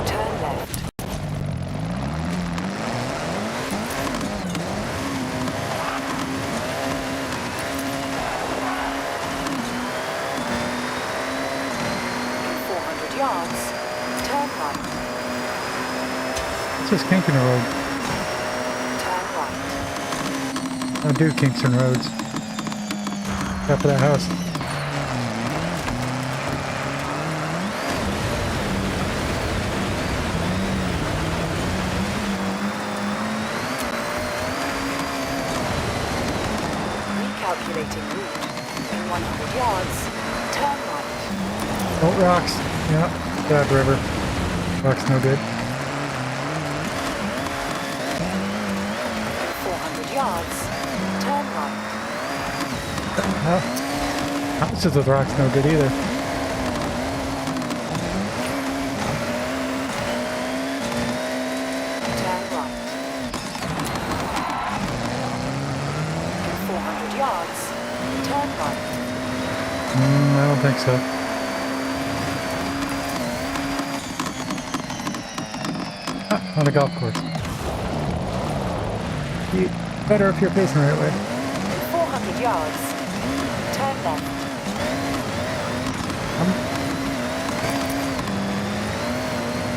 Turn left. In 400 yards, turn right. It's just Kingston Road. Turn right. I do Kingston Roads. Top of that house. Calculating route. In 100 yards, turn right. Oh, rocks. Yeah, bad river. Rocks no good. In 400 yards, turn right. Houses with rocks no good either. Turn right. In 400 yards, turn right. I don't think so. On a golf course. You better if you're facing the right way. In 400 yards, turn left.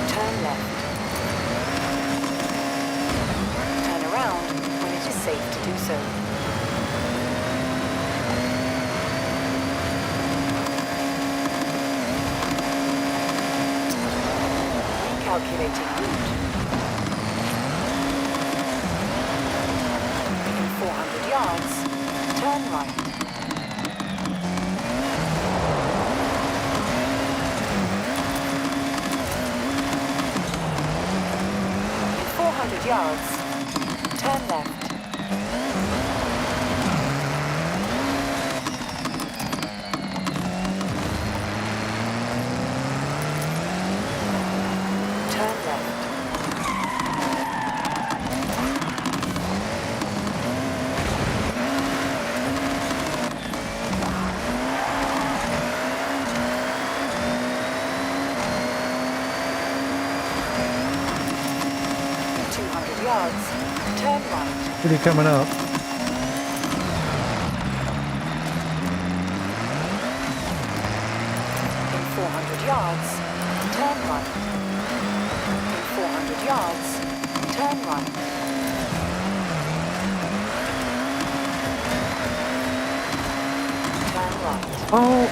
Turn left. Turn around when it is safe to do so. Recalculating route. In 400 yards, turn right. In 400 yards, turn left. Turn left. 400 yards, turn right. Pretty coming up. In 400 yards, turn right. In 400 yards, turn right. Turn right. Oh!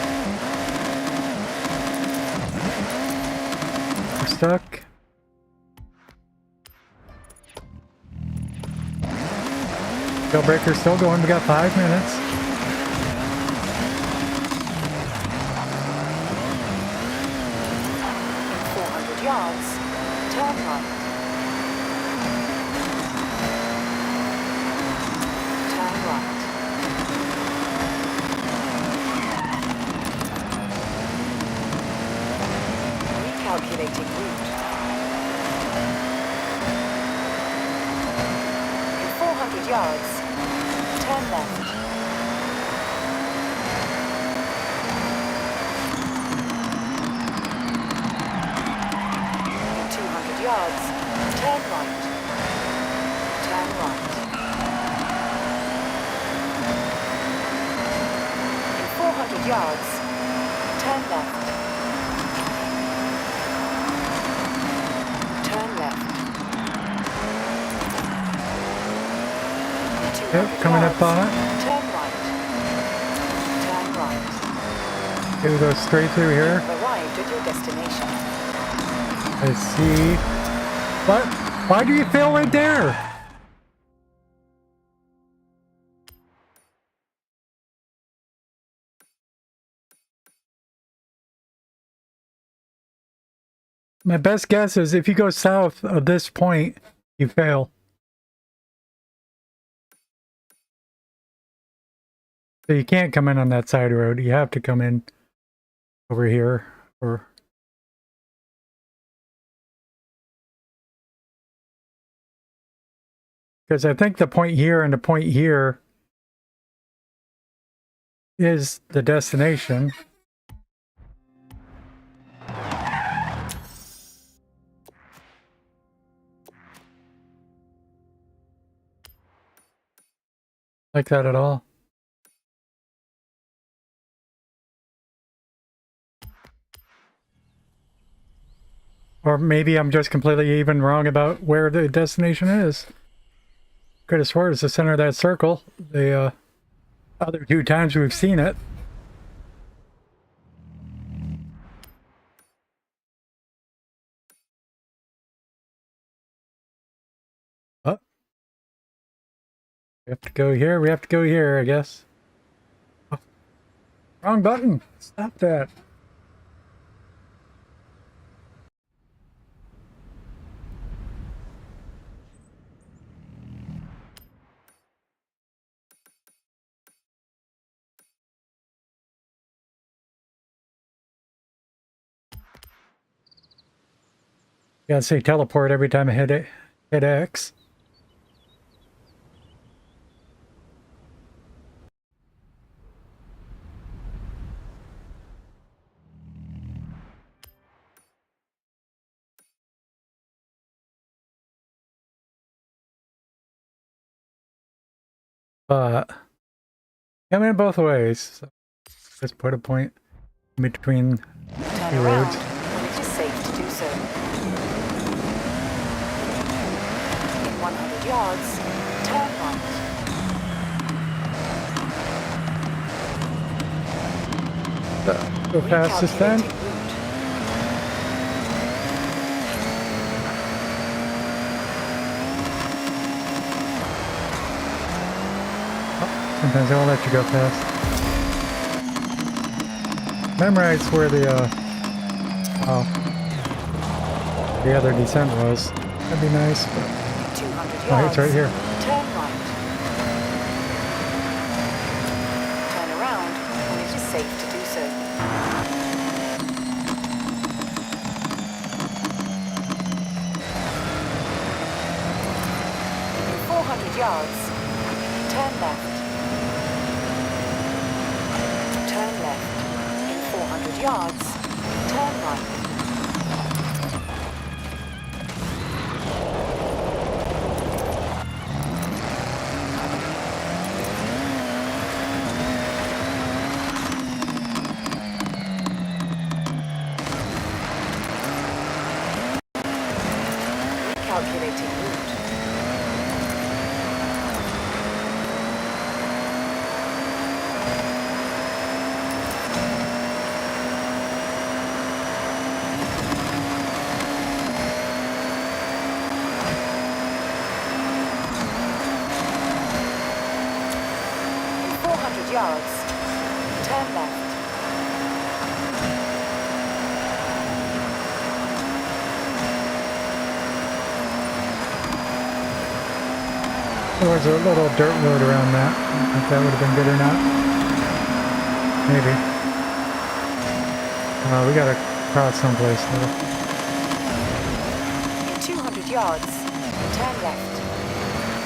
We're stuck. Jailbreaker's still going. We got 5 minutes. In 400 yards, turn right. Turn right. Recalculating route. In 400 yards, turn left. In 200 yards, turn right. Turn right. In 400 yards, turn left. Turn left. In 200 Yep, coming up yards, on it. turn right. Turn right. Okay, we go straight through here. You've arrived at your destination. I see. What? Why do you fail right there? My best guess is if you go south of this point, you fail. So you can't come in on that side road. You have to come in over here. Or because I think the point here and the point here is the destination. Like that at all. Or maybe I'm just completely even wrong about where the destination is. Could have swore it's the center of that circle. The other 2 times we've seen it. Oh. We have to go here. We have to go here, I guess. Oh. Wrong button. Stop that. Gotta say teleport every time I hit it. Hit X. But come in both ways. So just put a point in between Turn the around roads. when it is safe to do so. In 100 yards, turn right. Go past this then. Recalculating route. Sometimes they won't let you go past. Memorize where the other descent was. That'd be nice, but 200 oh, yards. it's right here. Turn right. Turn around when it is safe to do so. In 400 yards, turn left. Turn left. In 400 yards, turn right. Calculating route. In 400 yards, turn left. There was a little dirt road around that. If that would have been good or not. Maybe. We gotta cross someplace though. In 200 yards, turn left.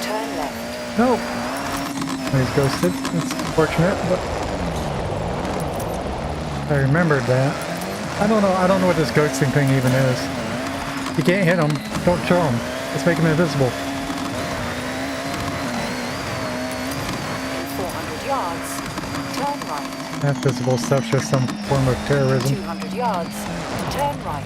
Turn left. No! He's ghosted. That's unfortunate, but I remembered that. I don't know what this ghosting thing even is. You can't hit him. Don't show him. Let's make him invisible. In 400 yards, turn right. That visible stuff's just some form of terrorism. 200 yards, turn right.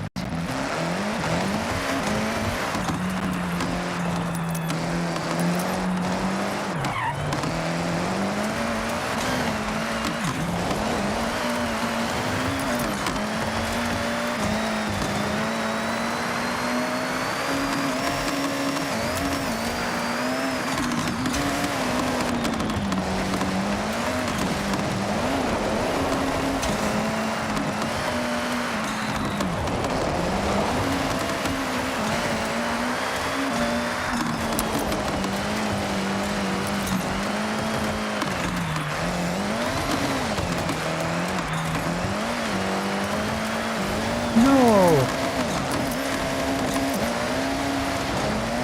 No!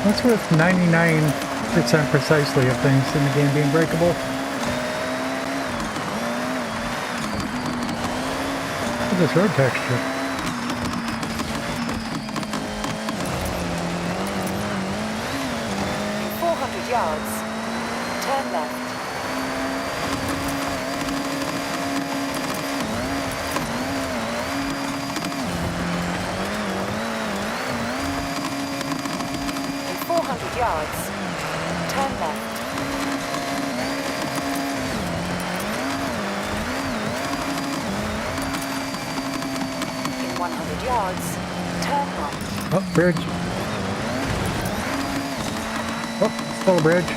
What's with 99% precisely of things in the game being breakable? Look at this road texture. In 400 yards, turn left. In 400 yards, turn left. In 100 yards, turn right. Oh, bridge. Oh, still a bridge.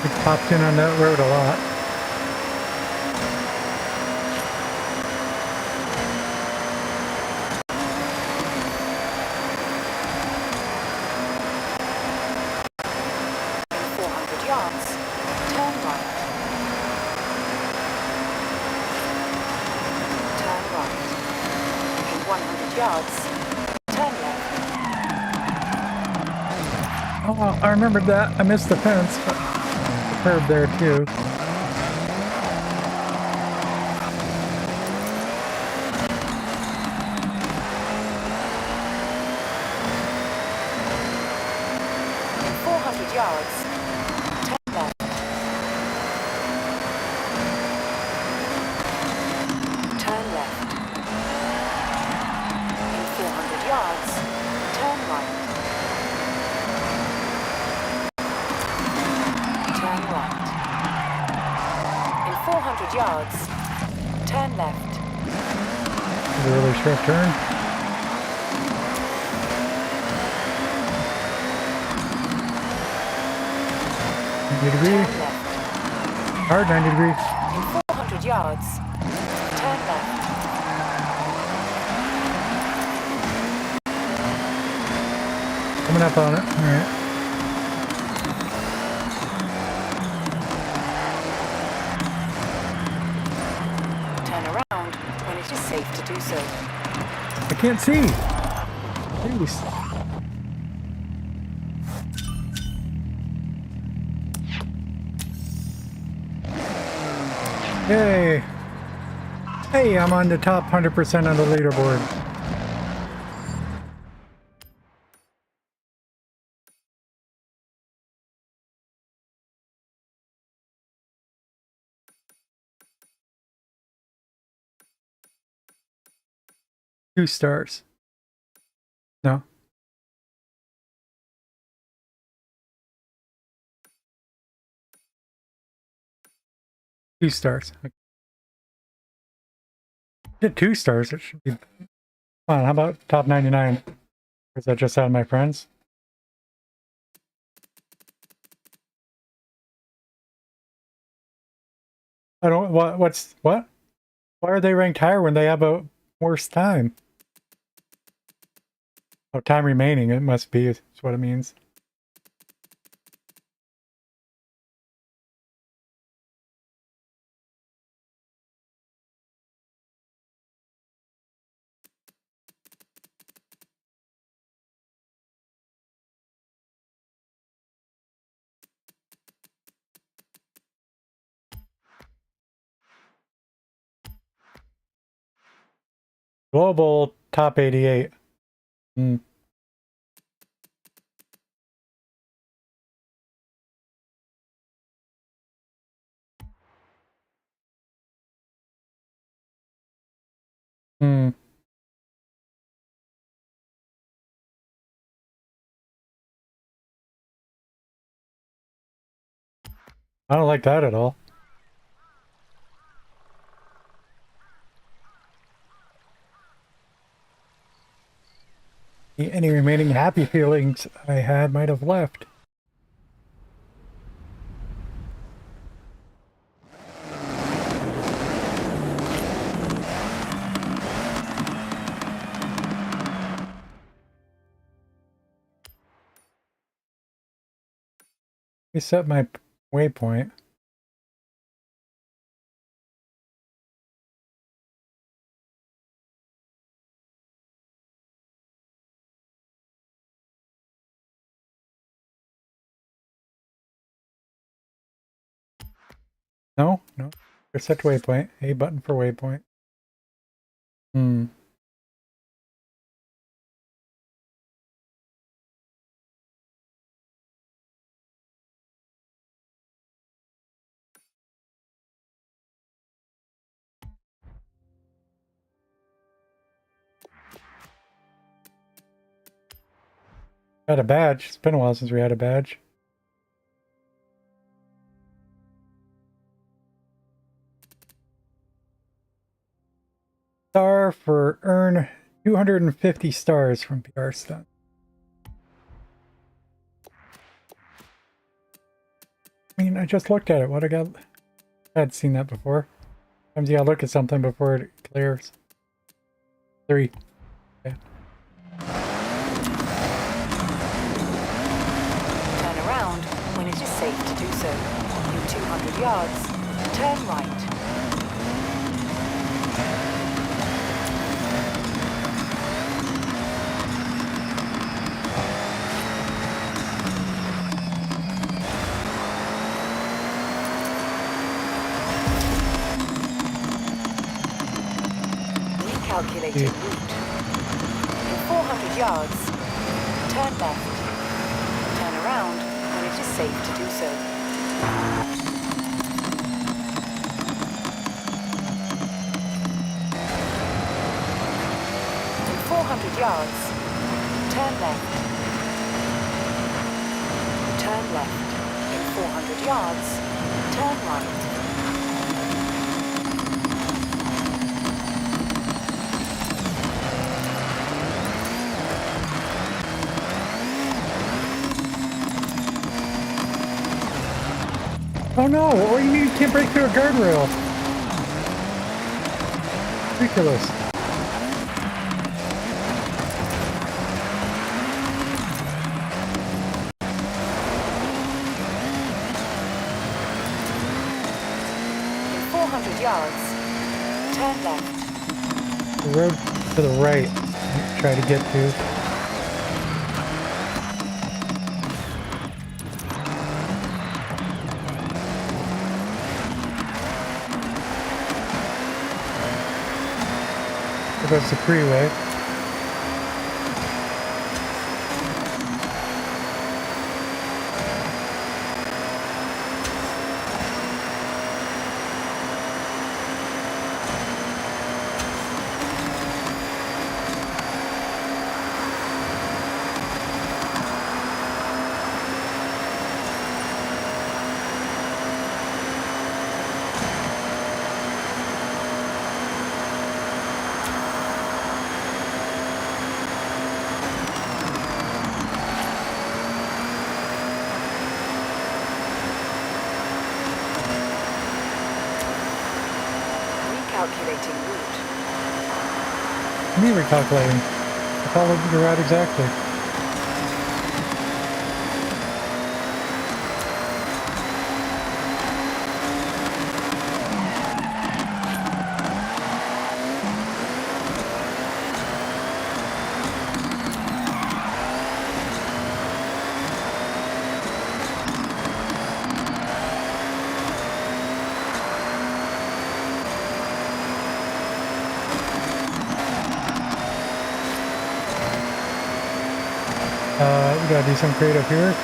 We popped in on that road a lot. In 400 yards, turn right. Turn right. In 100 yards, turn left. Oh, I remembered that. I missed the fence, but the curb there too. In 400 yards, turn left. Turn left. In 400 yards, turn right. Turn right. In 400 yards, turn left. It's a really sharp turn. Turn 90 degree. left. Hard 90 degree. In 400 yards, turn left. Coming up on it. Alright. Turn around when it is safe to do so. I can't see. Jeez. Yay. Hey, I'm on the top 100% on the leaderboard. 2 stars. No. Two stars. Get 2 stars. It should be fine. How about top 99? Is that just out of my friends? I don't. What's what? Why are they ranked higher when they have a worse time? Oh, time remaining. It must be. Is what it means. Global top 88. Hmm. Hmm. I don't like that at all. Any remaining happy feelings I had might have left. Reset my waypoint. No, no. Reset waypoint. A button for waypoint. Hmm. Got a badge. It's been a while since we had a badge. Star for earn 250 stars from PR Stunt. I mean, I just looked at it. What I got? I had seen that before. Sometimes you gotta look at something before it clears. 3. Okay. Turn around when it is safe to do so. In 200 yards, turn right. Recalculating route. In 400 yards, turn left. Turn around when it is safe to do so. In 400 yards, turn left. Turn left. In 400 yards, turn right. Oh no! What do you mean you can't break through a guardrail? Ridiculous. In 400 yards, turn left. The road to the right. Try to get to. There goes the freeway. Recalculating route. Me recalculating. I followed the route exactly. We gotta do some creative here.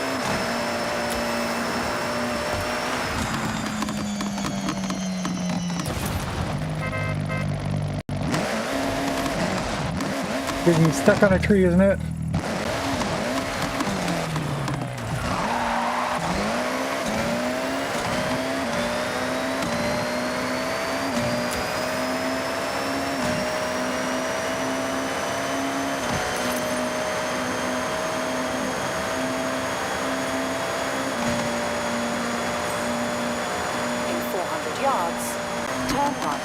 Getting stuck on a tree, isn't it? In 400 yards, turn right.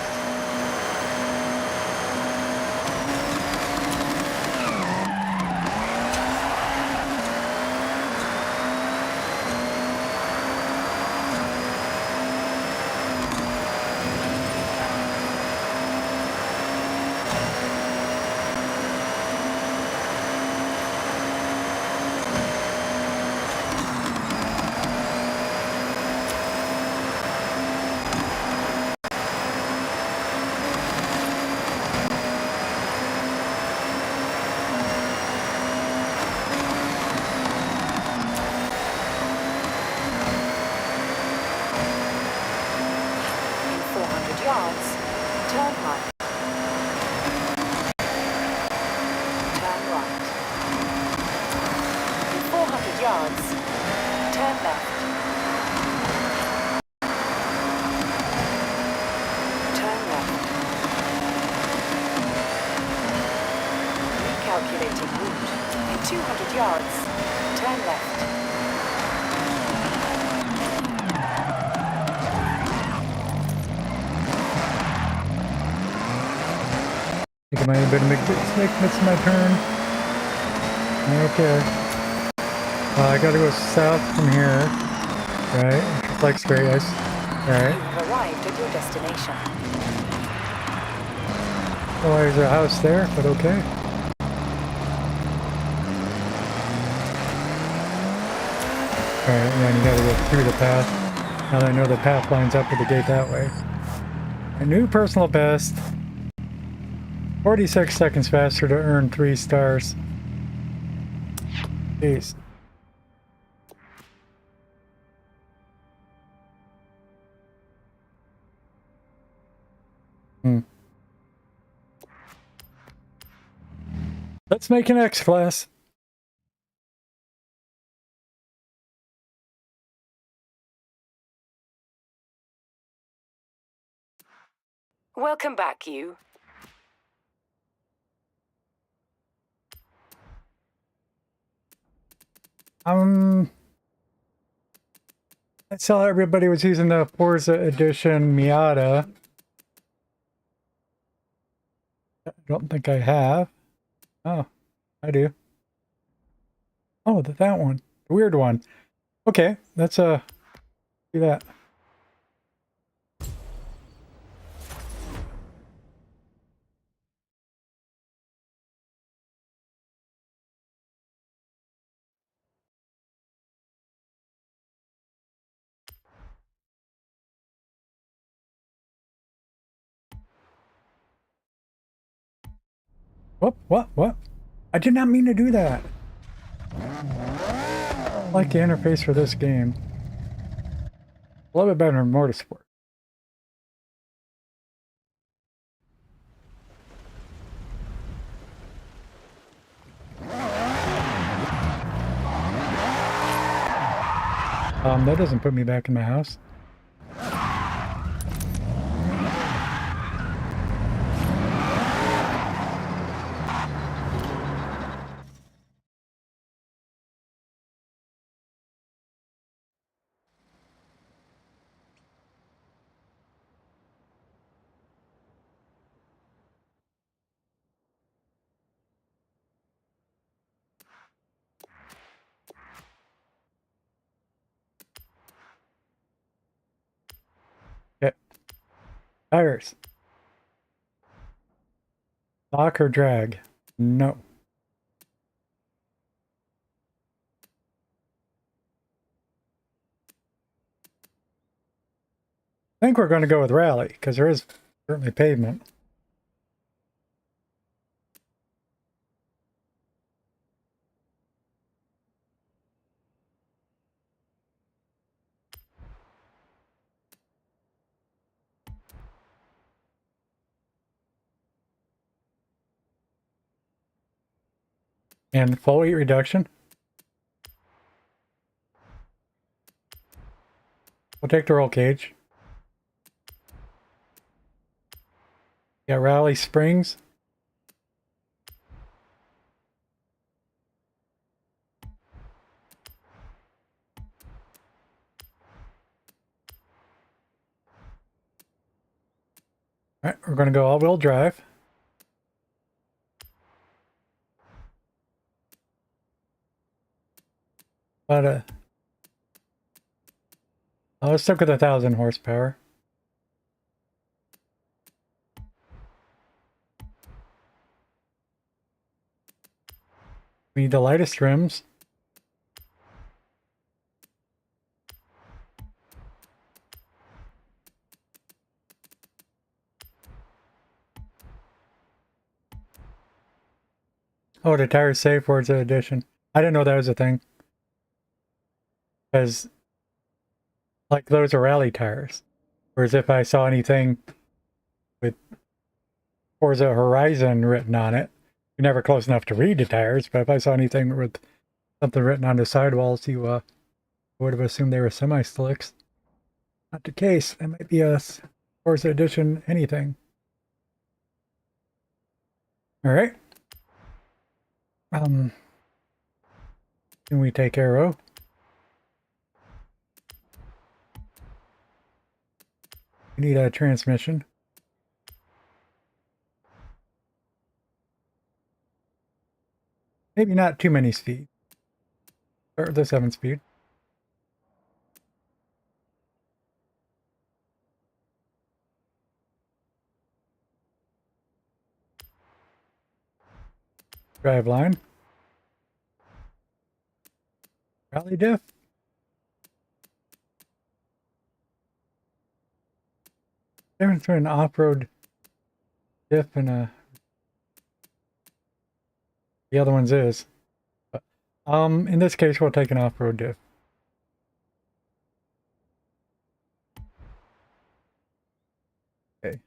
In 400 yards, turn right. Turn right. In 400 yards, turn left. Turn left. Recalculating route. In 200 yards, turn left. I think I might have been missing my turn. Okay. I gotta go south from here. Right? Like straight ice. Alright. You have arrived at your destination. Oh, there's a house there, but okay. Alright, yeah, you gotta go through the path. Now that I know the path lines up with the gate that way. A new personal best. 46 seconds faster to earn 3 stars. Jeez. Let's make an X class. Welcome back, you. I saw everybody was using the Forza Edition Miata. I don't think I have. Oh, I do. Oh, that one. The weird one. Okay, let's do that. What? I did not mean to do that. I like the interface for this game. A little bit better than Motorsport. That doesn't put me back in my house. Tires. Lock or drag? No. I think we're going to go with rally because there is certainly pavement. And full weight reduction. We'll take the roll cage. Got rally springs. All right, we're going to go all-wheel drive. But let's stick with 1,000 horsepower. We need the lightest rims. Oh, the tires say Forza Edition. I didn't know that was a thing. Because, like, those are rally tires. Whereas if I saw anything with Forza Horizon written on it, you're never close enough to read the tires, but if I saw anything with something written on the sidewalls, you would have assumed they were semi-slicks. Not the case. It might be a Forza Edition anything. All right. Can we take arrow? We need a transmission. Maybe not too many speed. Or the 7-speed. Drive line. Rally diff. Difference between an off-road diff and the other one's is. But, in this case, we'll take an off-road diff. Okay.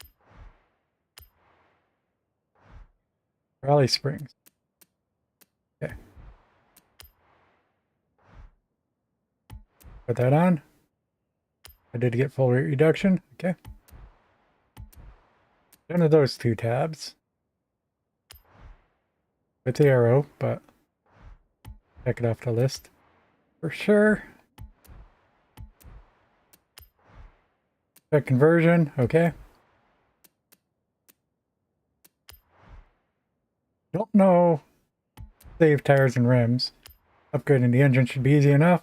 Rally springs. Okay. Put that on. I did get full weight reduction. Okay. None of those two tabs. With the arrow, but check it off the list for sure. Check conversion. Okay. Don't know. Save tires and rims. Upgrading the engine should be easy enough.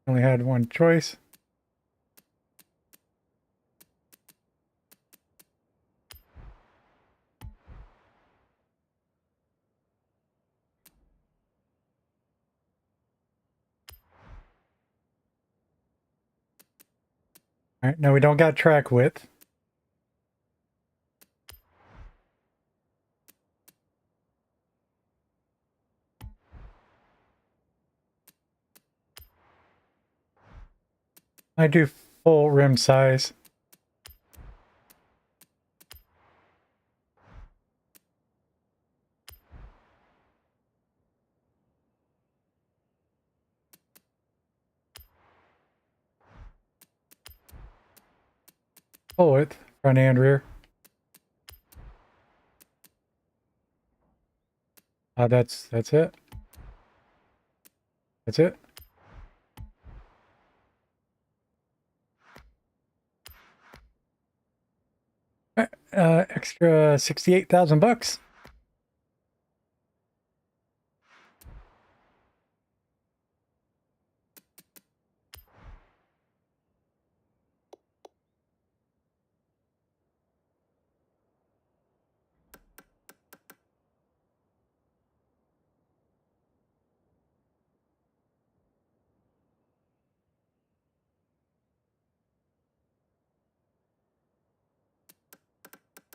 Only had one choice. All right, now we don't got track width. I do full rim size. Full width, front and rear. That's it. That's it. Extra 68,000 bucks.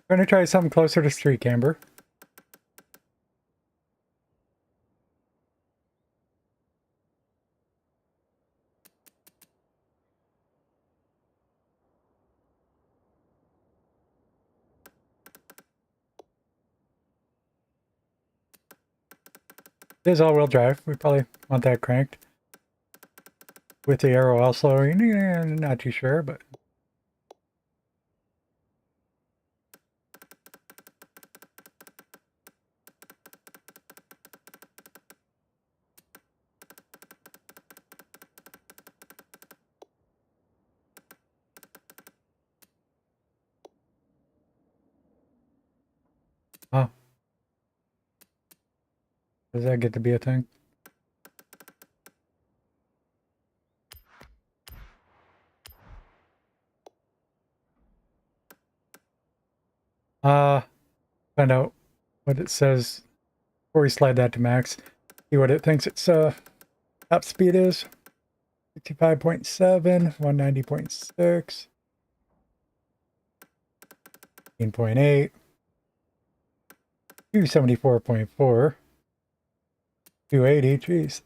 Gonna try something closer to street camber. It is all-wheel drive. We probably want that cranked. With the arrow also, not too sure, but... Oh. Does that get to be a thing? Find out what it says before we slide that to max. See what it thinks its top speed is. 55.7, 190.6, 15.8, 274.4, 280, geez.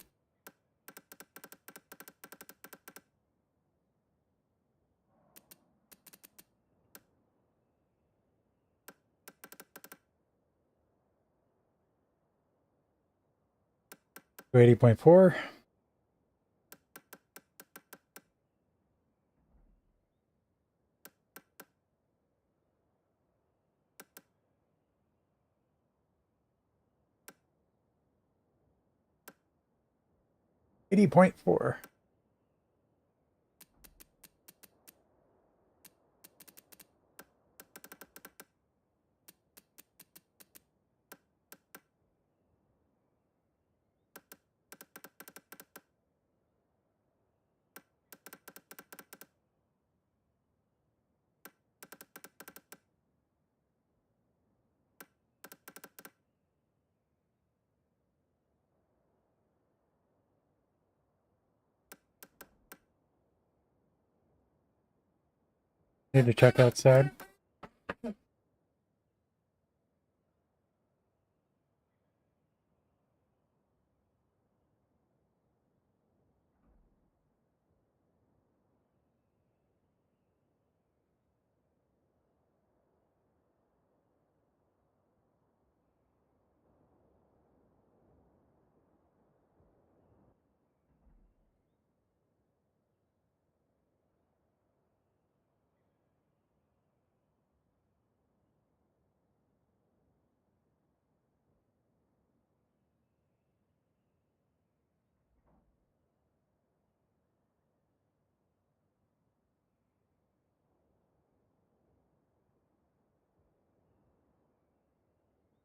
To 80.4. .4. Need to check outside.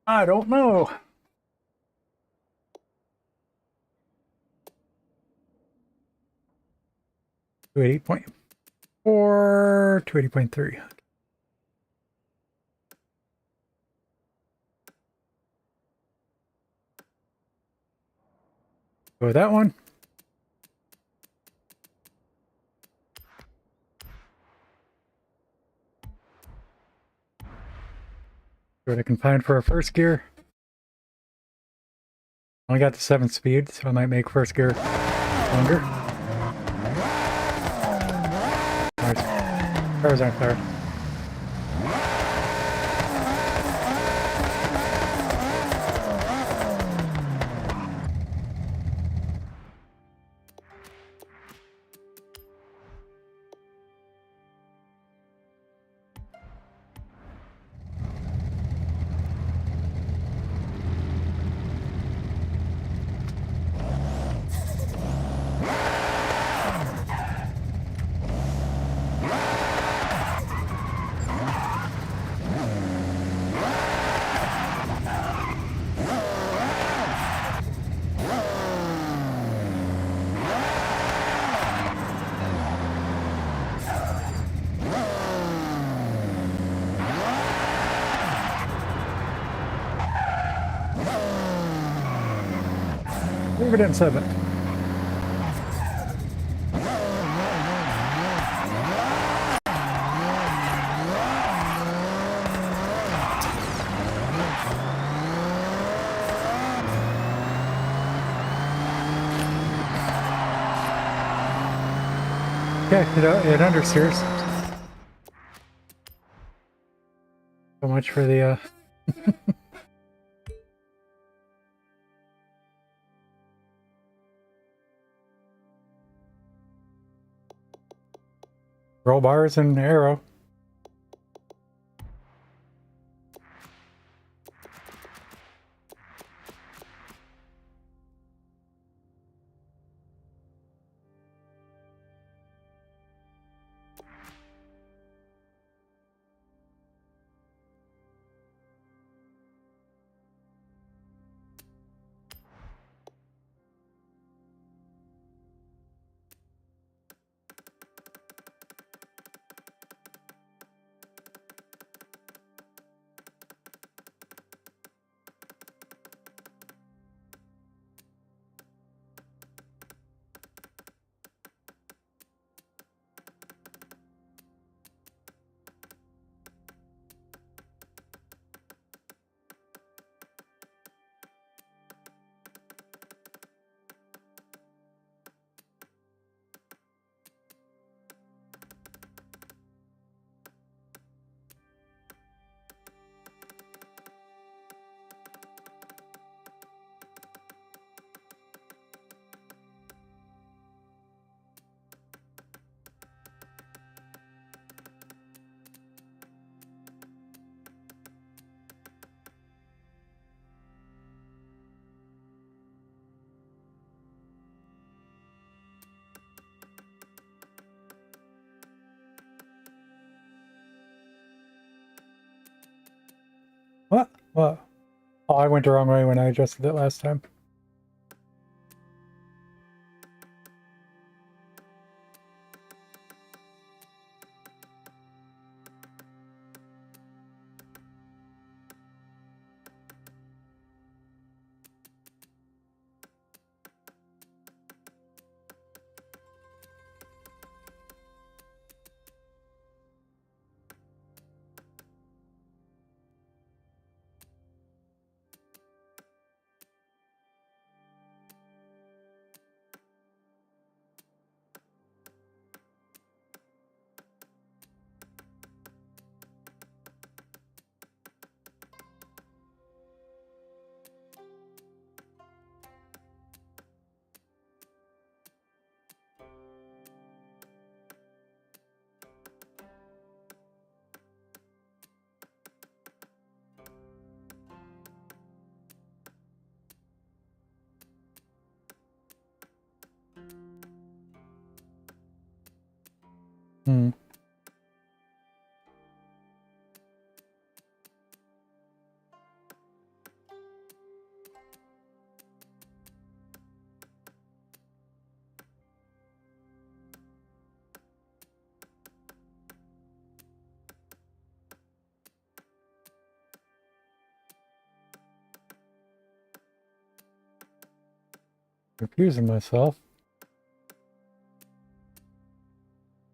I don't know. 280.4, 280.3. Go with that one. Go to confine for our first gear. Only got the 7th speed, so I might make first gear longer. Cars aren't there. Leave it in 7th. Yeah, it understeers. So much for the roll bars and arrow. What? What? Oh, I went the wrong way when I adjusted it last time. Hmm. Confusing myself.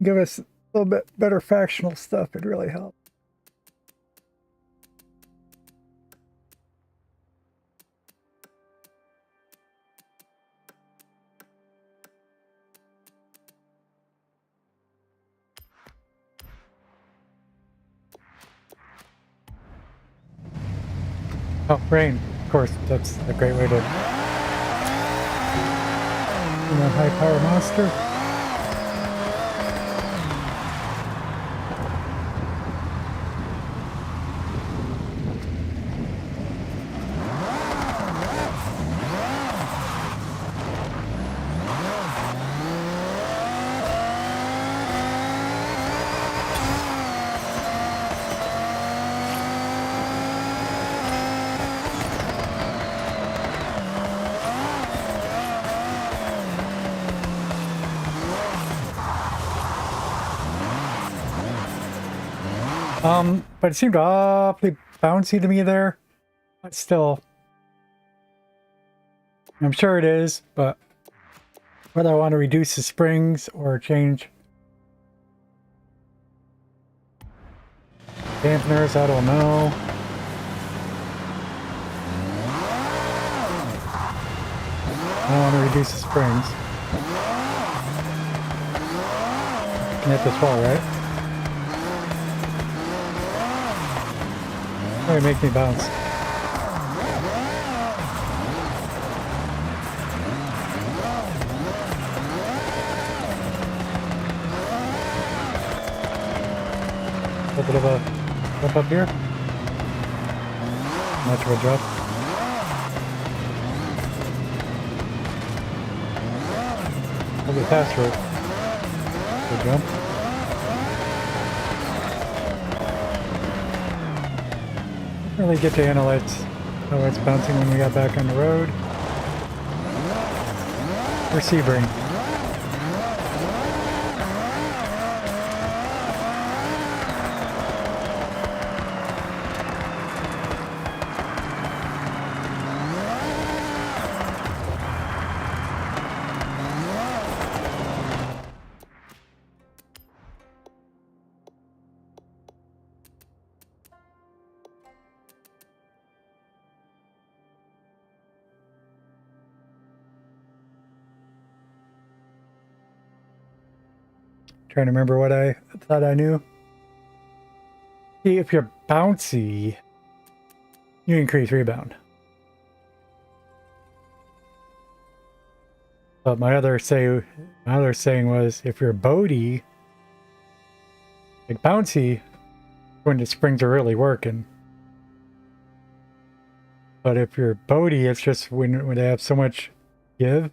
Give us a little bit better factional stuff. It'd really help. Oh, rain. Of course, that's a great way to... high power monster. But it seemed awfully bouncy to me there. But still, I'm sure it is, but whether I want to reduce the springs or change dampeners, I don't know. I don't want to reduce the springs. can hit this wall, right? Oh, it makes me bounce. A little bit of a jump up here. Much of a drop. A little bit faster. Good jump. Didn't really get to analyze how it's bouncing when we got back on the road. Or Sebring. Trying to remember what I thought I knew. See, if you're bouncy, you increase rebound. But my other saying was, if you're boaty, like bouncy, when the springs are really working. But if you're boaty, it's just when they have so much give.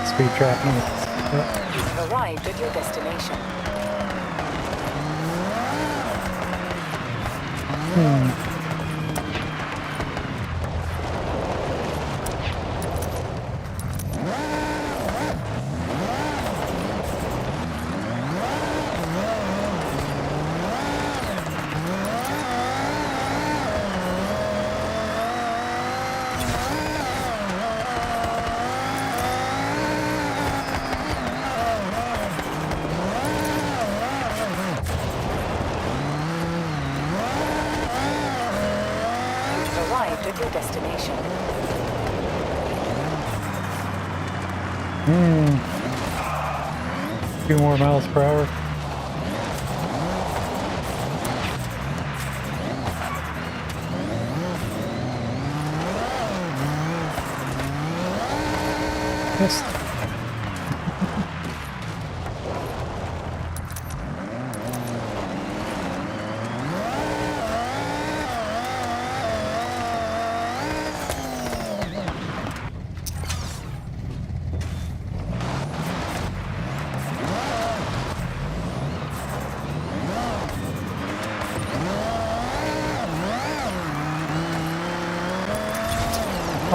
Speed trap. You've arrived at your destination. At your destination. A few more miles per hour. Missed.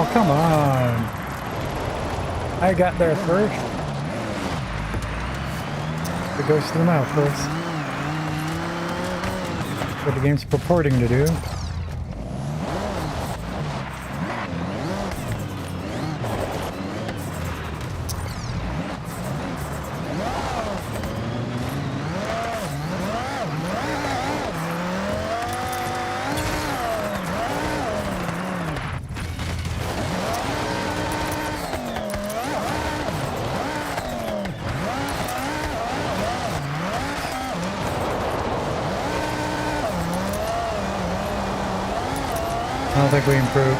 Oh, come on. I got there first. It goes to the mouth first. What the game's purporting to do. don't think we improved.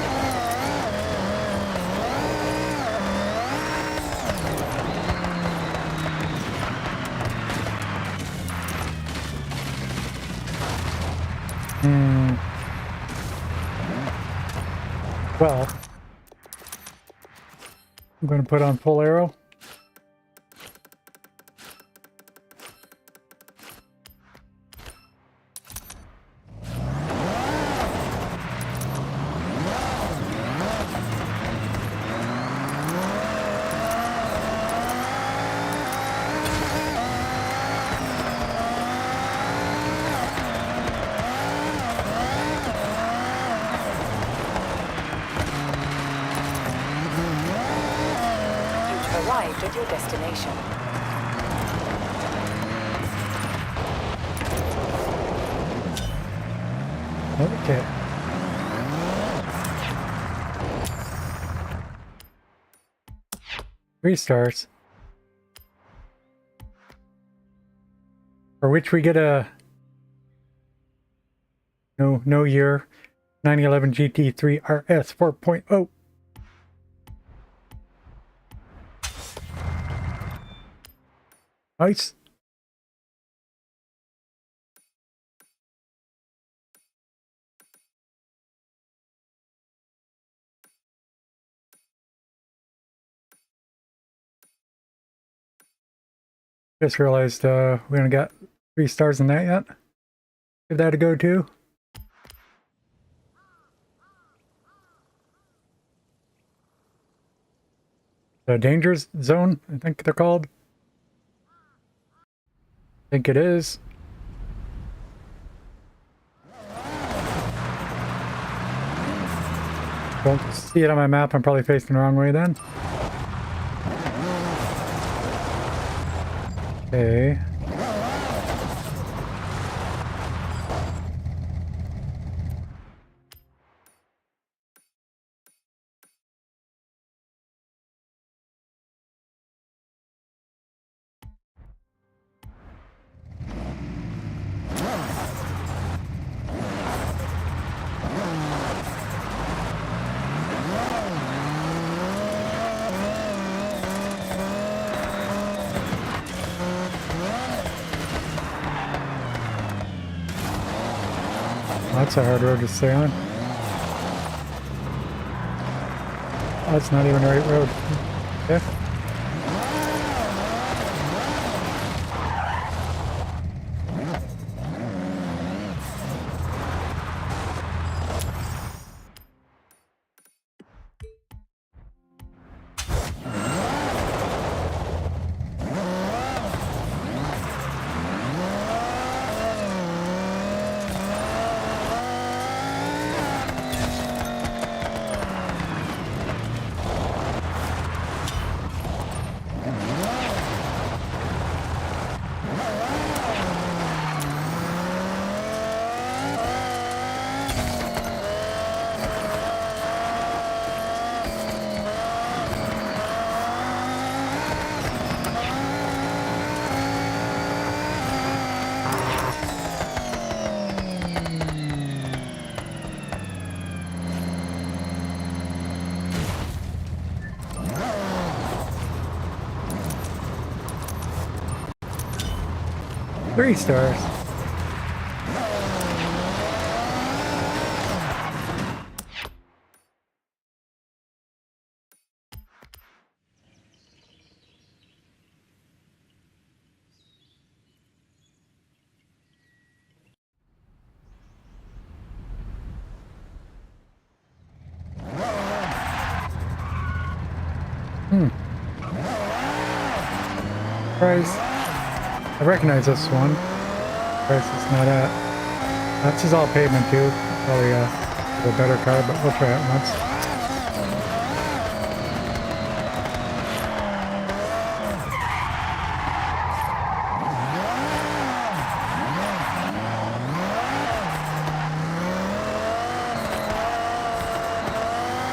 Well, I'm going to put on full arrow. Arrived at your destination. Okay. Three stars. For which we get a no year 911 GT3 RS 4.0. Nice. Just realized we haven't got 3 stars in that yet. Give that a go too. The danger zone, I think they're called. I think it is. Don't see it on my map. I'm probably facing the wrong way then. Okay. That's a hard road to stay on. Oh, that's not even the right road. Yeah. Three stars. Price. I recognize this one. Price is not at. This is all pavement too. Probably a better car, but we'll try it once.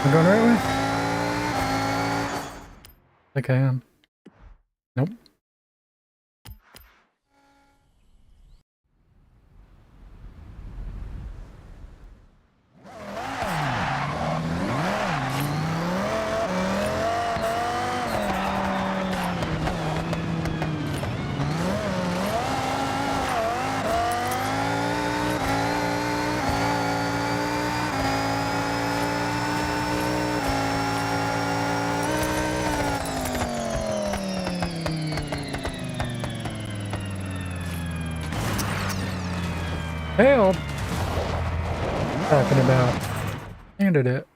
Am I going the right way? I think I am. Nope. Failed. Talking about. Landed it.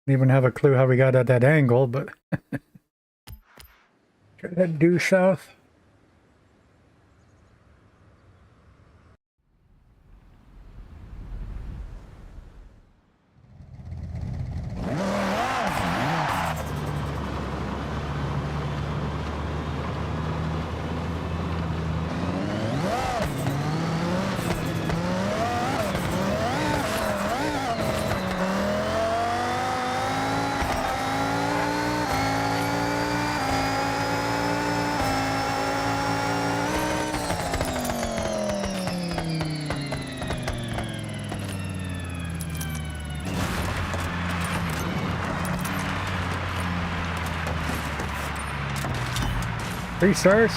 Didn't even have a clue how we got at that angle, but try that due south. Three stars.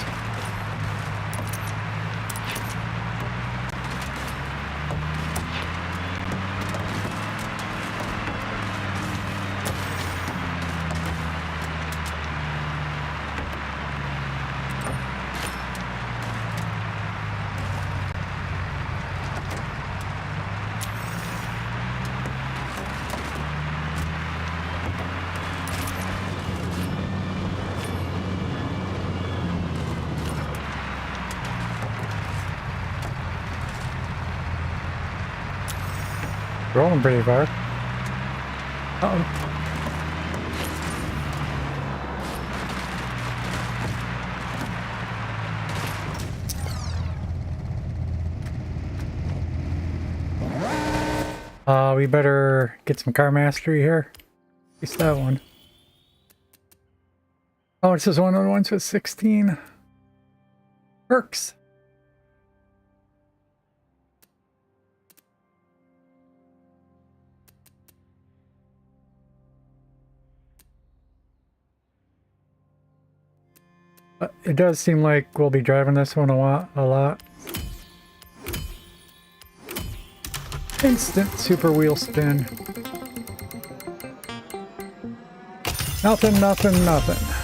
Rolling pretty far. Uh-oh. We better get some car mastery here. At least that one. Oh, this is one of the ones with 16 perks. It does seem like we'll be driving this one a lot. Instant super wheel spin. Nothing, nothing, nothing.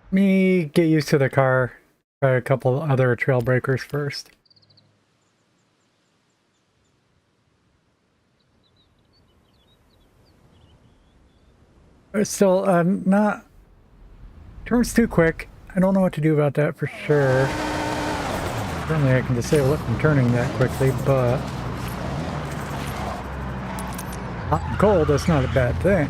Me get used to the car. Try a couple other trail breakers first. But still, not... Turns too quick. I don't know what to do about that for sure. Certainly I can disable it from turning that quickly, but... Hot and cold, that's not a bad thing.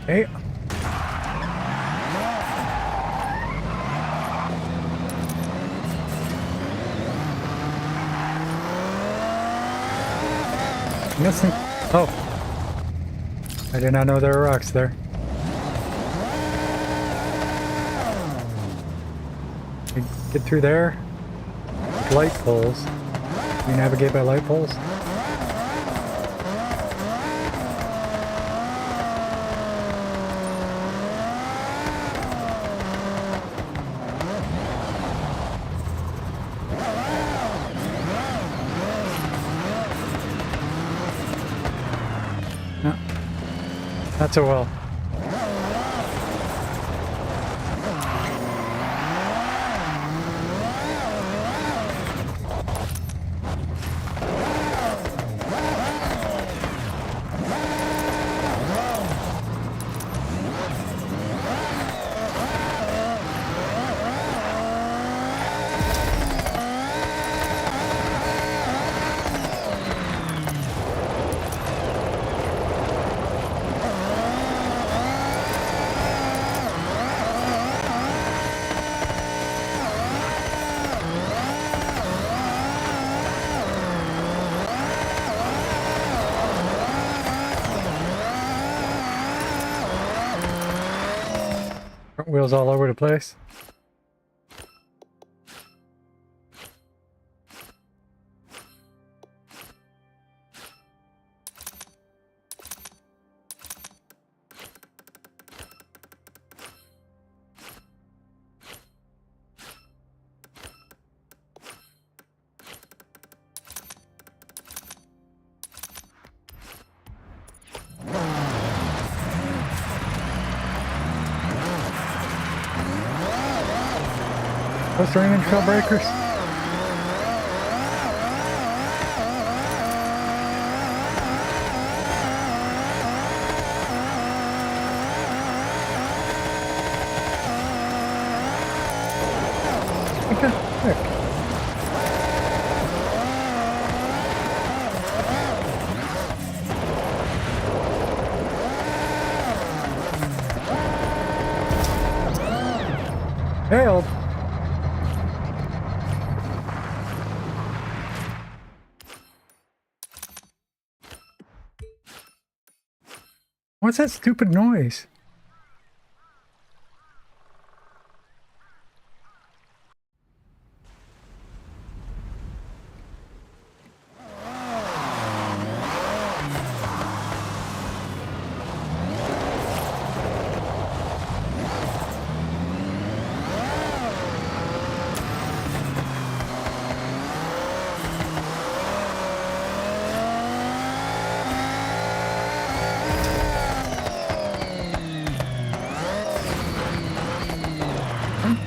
Okay. Missing. Oh. I did not know there were rocks there. Get through there. Light poles. You navigate by light poles? Not so well. Front wheels all over the place. What's the raining trail breakers? Okay, quick. Hailed. What's that stupid noise?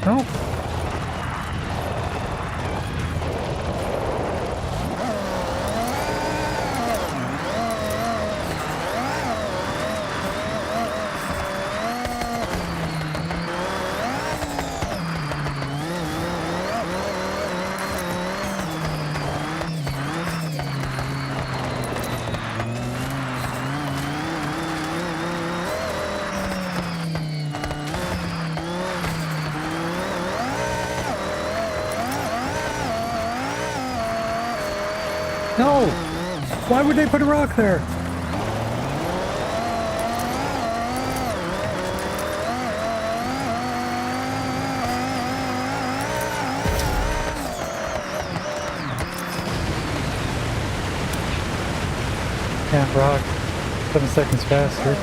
No. No! Why would they put a rock there? Can't rock. 7 seconds faster.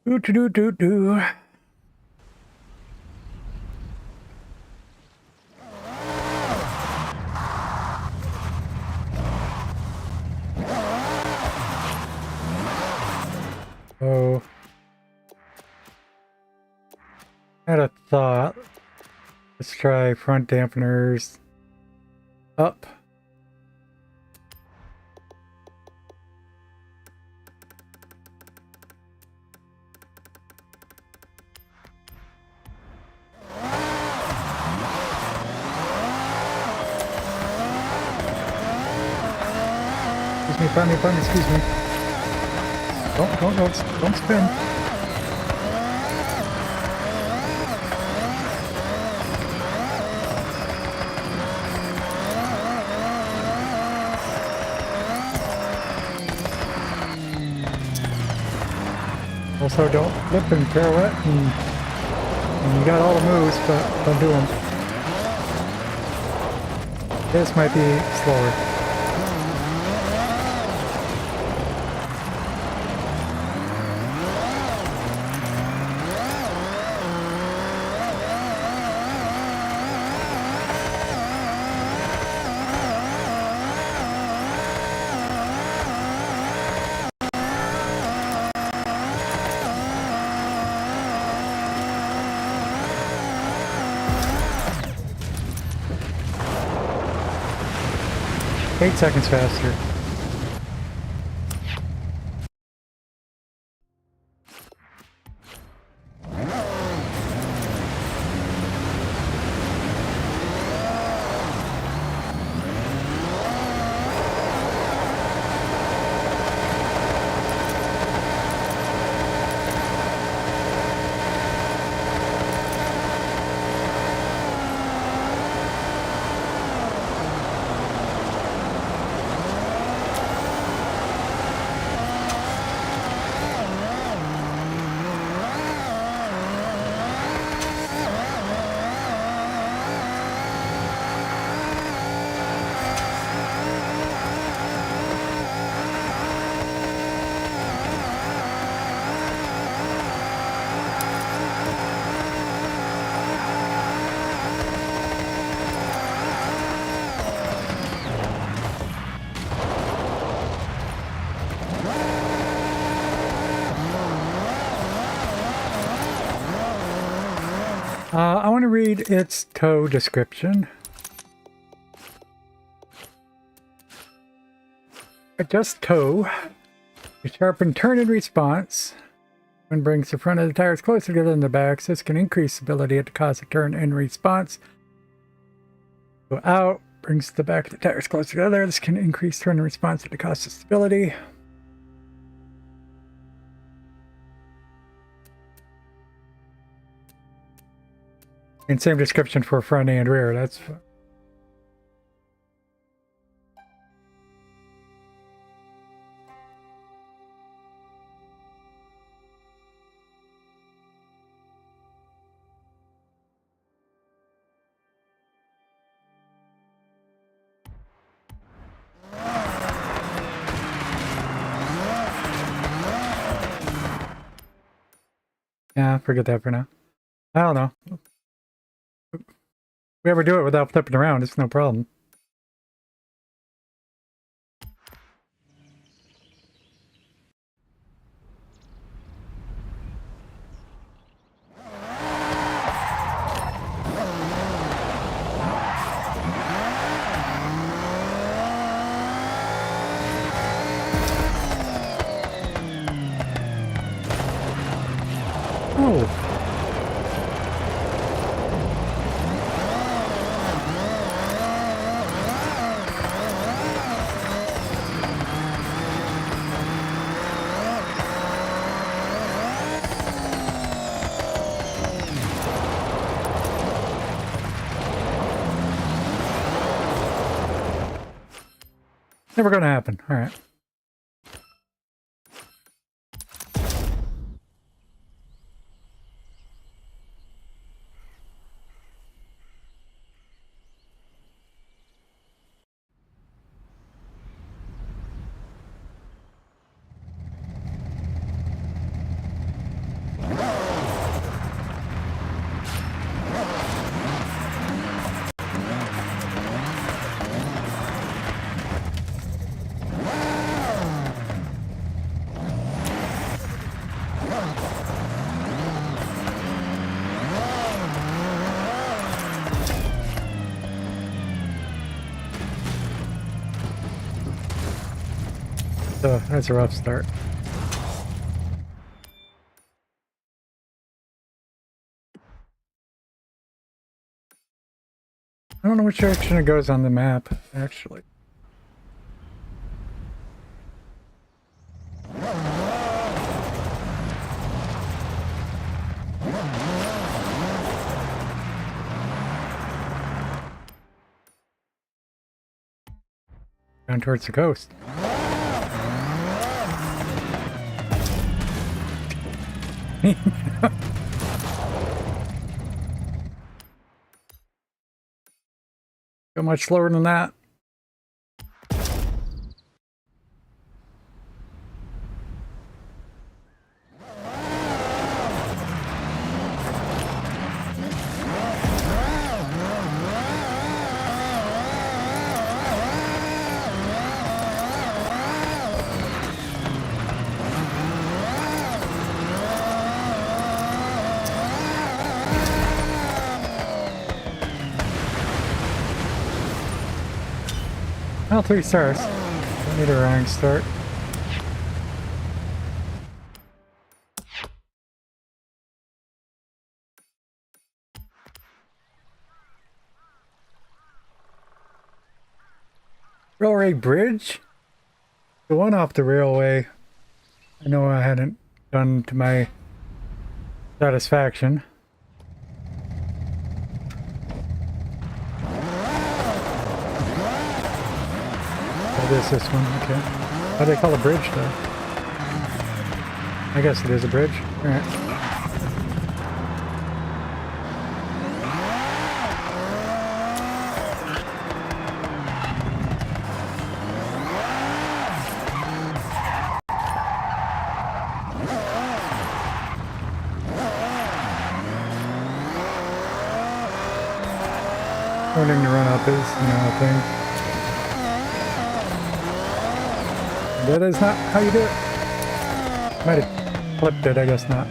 Do do do do do. Oh. Had a thought. Let's try front dampeners up. Excuse me, pardon me, excuse me. Don't spin. Also, don't flip and pirouette, and you got all the moves, but don't do them. This might be slower. Eight seconds faster. I want to read its tow description. Adjust tow. A sharpen turn in response. When brings the front of the tires closer together than the backs, this can increase stability at the cost of turn in response. Go out. Brings the back of the tires closer together. This can increase turn in response at the cost of stability. And same description for front and rear. That's fine. Yeah, forget that for now. I don't know. If we ever do it without flipping around, it's no problem. Oh. Never gonna happen. All right. So that's a rough start. I don't know which direction it goes on the map, actually. Down towards the coast. Go much slower than that. Well, 3 stars. Don't need a rank start. Railway bridge? The one off the railway, I know I hadn't done to my satisfaction. Oh, this one, okay. How do they call a bridge, though? I guess it is a bridge. Alright. Learning to run up is, a thing. That is not how you do it. Might have flipped it, I guess not.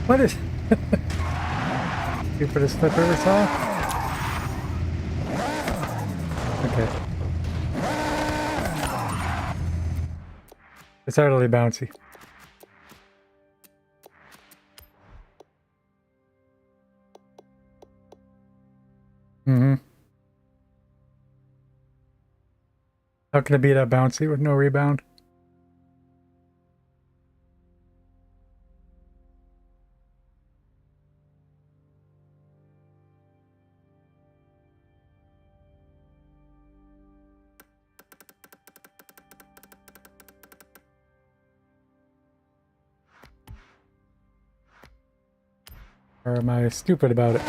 What is... Stupidest flip ever saw? Okay. It's utterly bouncy. Mm-hmm. How can it be that bouncy with no rebound? Or am I stupid about it?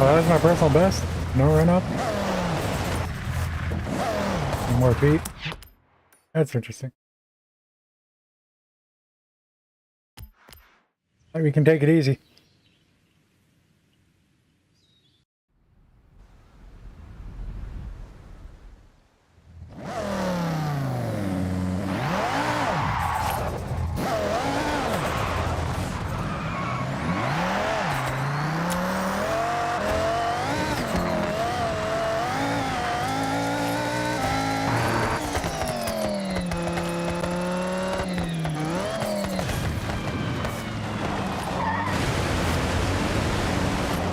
Oh, that's my personal best. No run up. More feet. That's interesting. We can take it easy.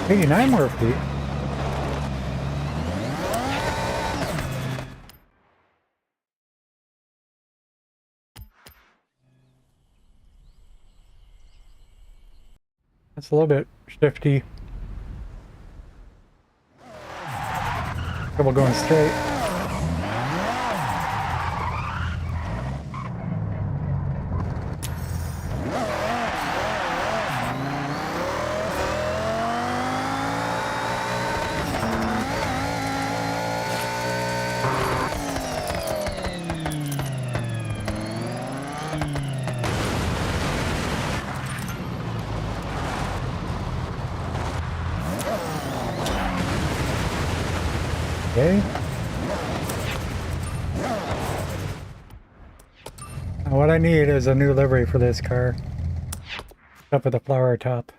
Hey, 9 more feet. That's a little bit shifty. Trouble going straight. Okay. I need is a new livery for this car. Up with a flower top.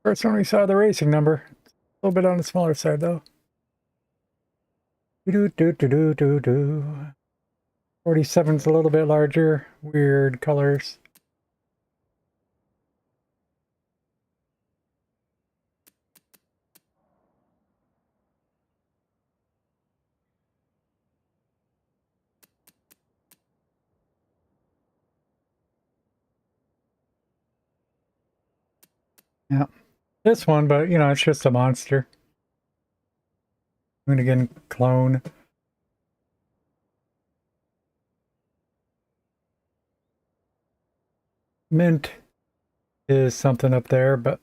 First one we saw the racing number. A little bit on the smaller side though. Do do do do do do. 47's a little bit larger. Weird colors. Yeah. This one, but you know, it's just a monster. I'm gonna again clone. Mint is something up there, but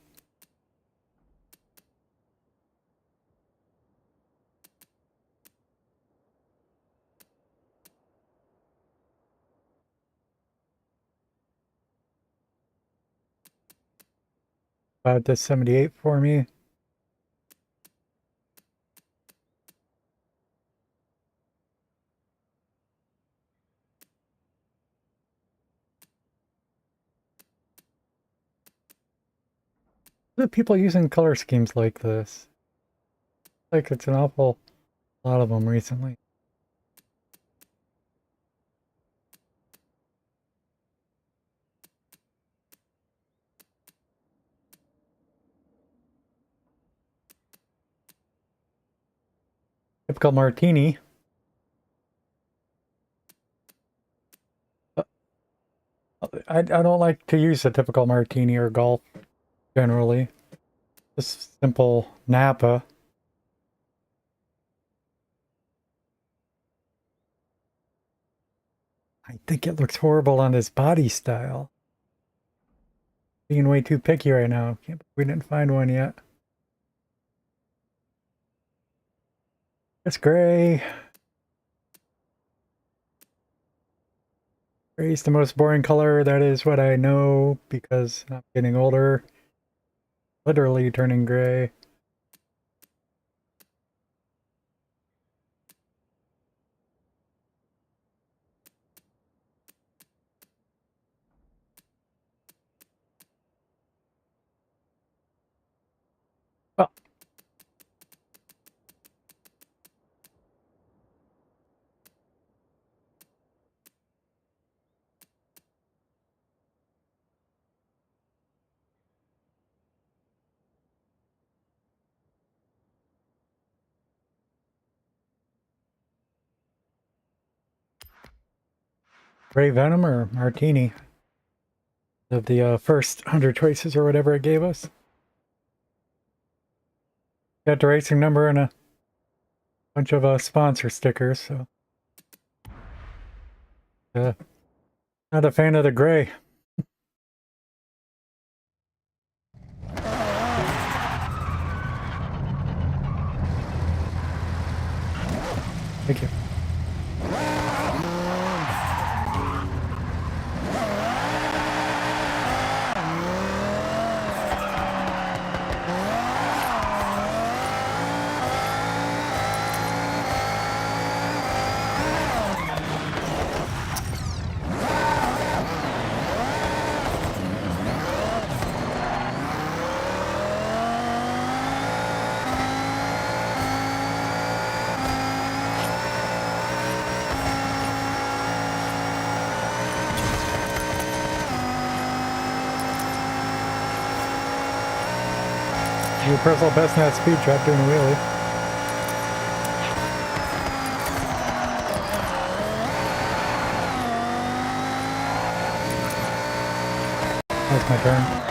about this 78 for me. The people using color schemes like this. Like it's an awful lot of them recently. Typical martini. I don't like to use a typical martini or golf generally. Just simple Napa. I think it looks horrible on his body style. Being way too picky right now. We didn't find one yet. It's gray. Gray's the most boring color. That is what I know because I'm getting older. Literally turning gray. Well, Gray Venom or Martini of the first 100 choices or whatever it gave us. Got the racing number and a bunch of sponsor stickers, so not a fan of the gray. Thank you. Your personal best in that speed trap doing a wheelie. That's my turn.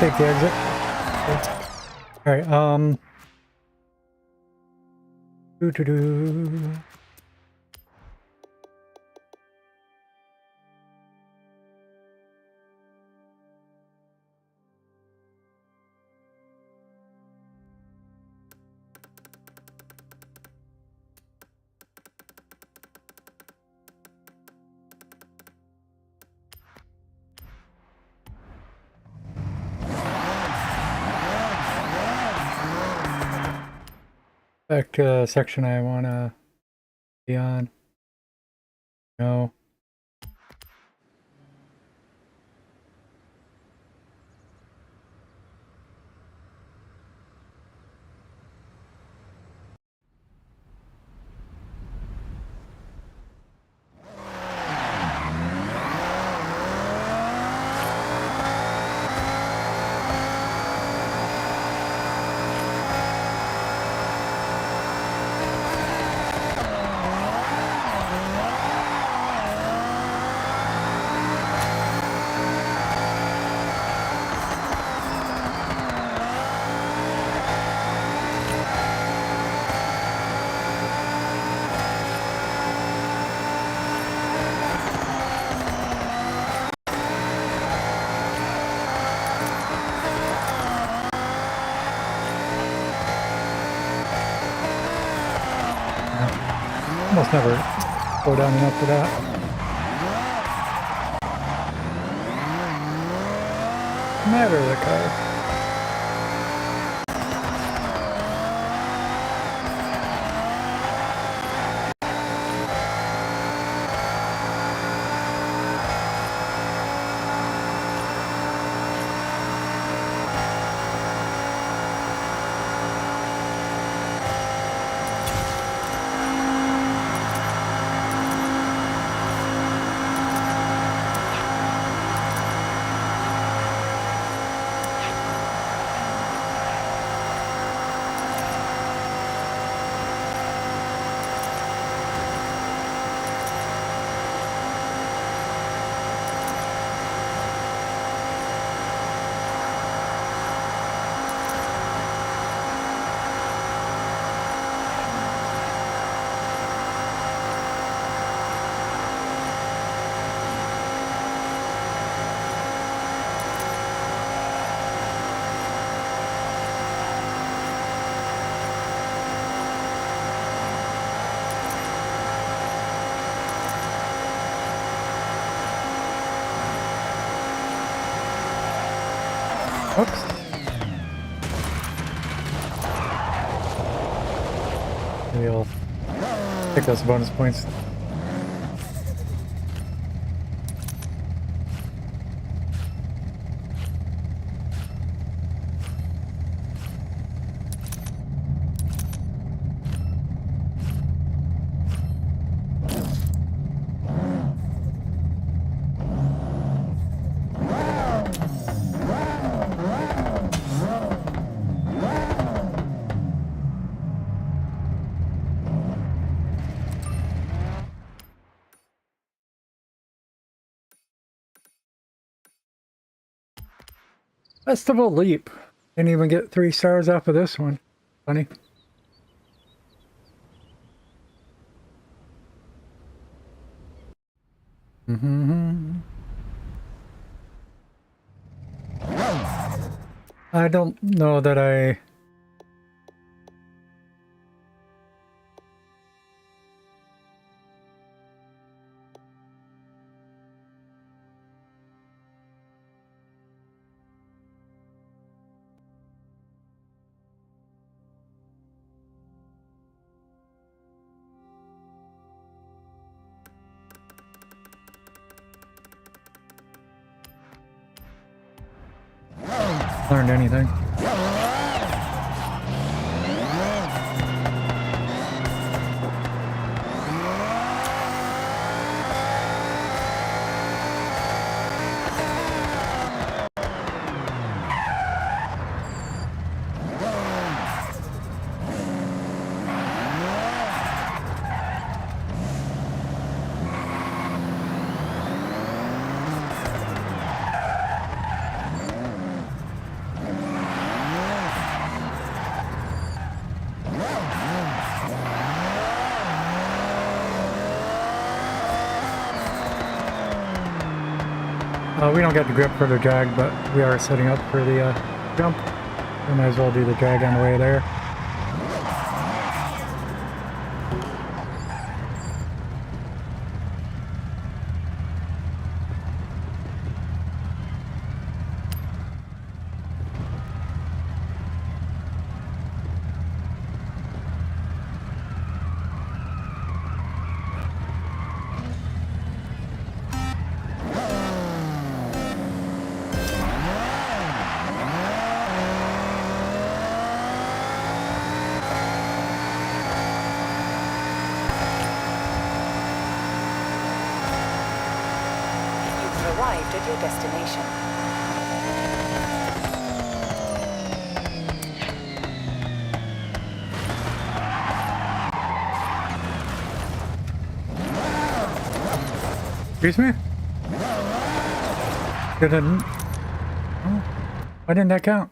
Take the exit. Alright, doo-doo-doo. Back to the section I want to be on. No. Almost never go down enough for that. Matter the car. Oops. Maybe I'll take those bonus points. Festival Leap. Didn't even get 3 stars off of this one. Funny. Mm-hmm. I don't know that I... learned anything. We don't get the grip for the drag, but we are setting up for the jump. We might as well do the drag on the way there. Arrived at your destination. Excuse me? Didn't... Oh, why didn't that count?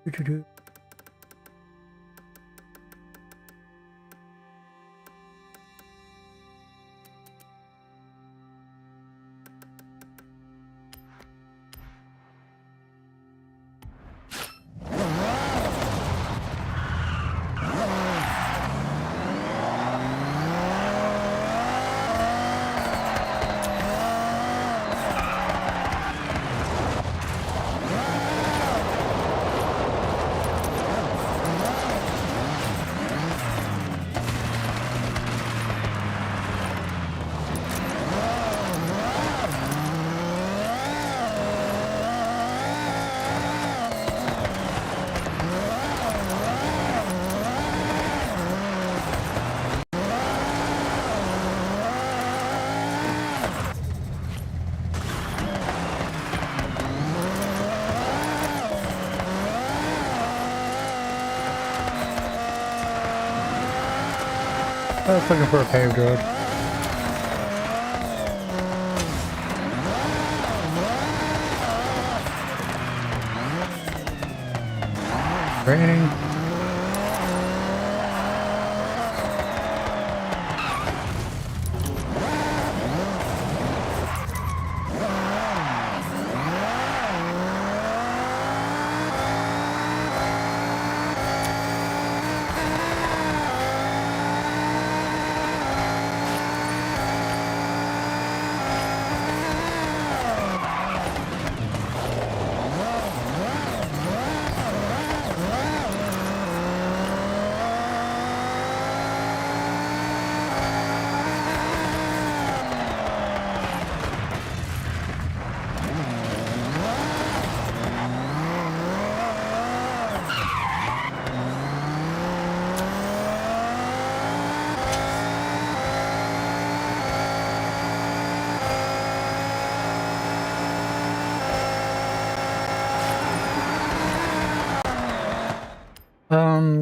Doo-doo-doo. I was looking for a paved road. Raining.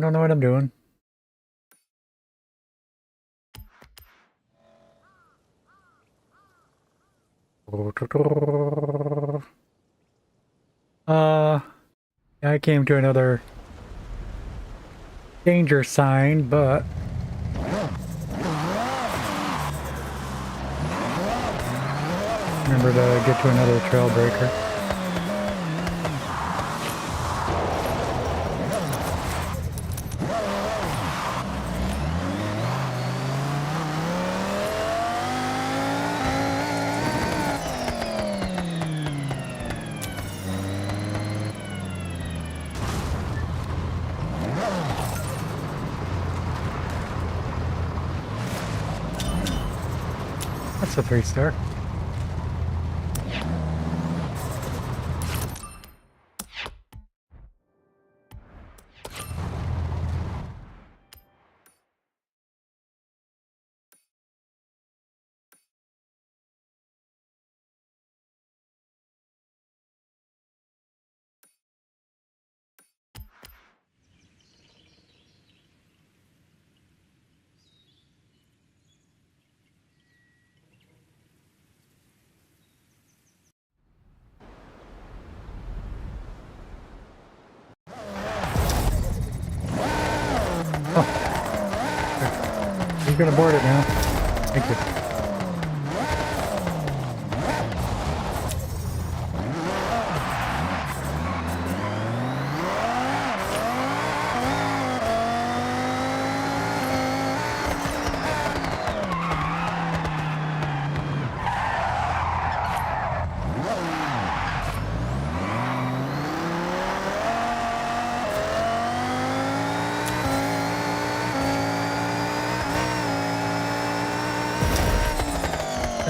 Don't know what I'm doing. I came to another danger sign, but remember to get to another trail breaker. That's a 3-star. You can abort it now. Thank you.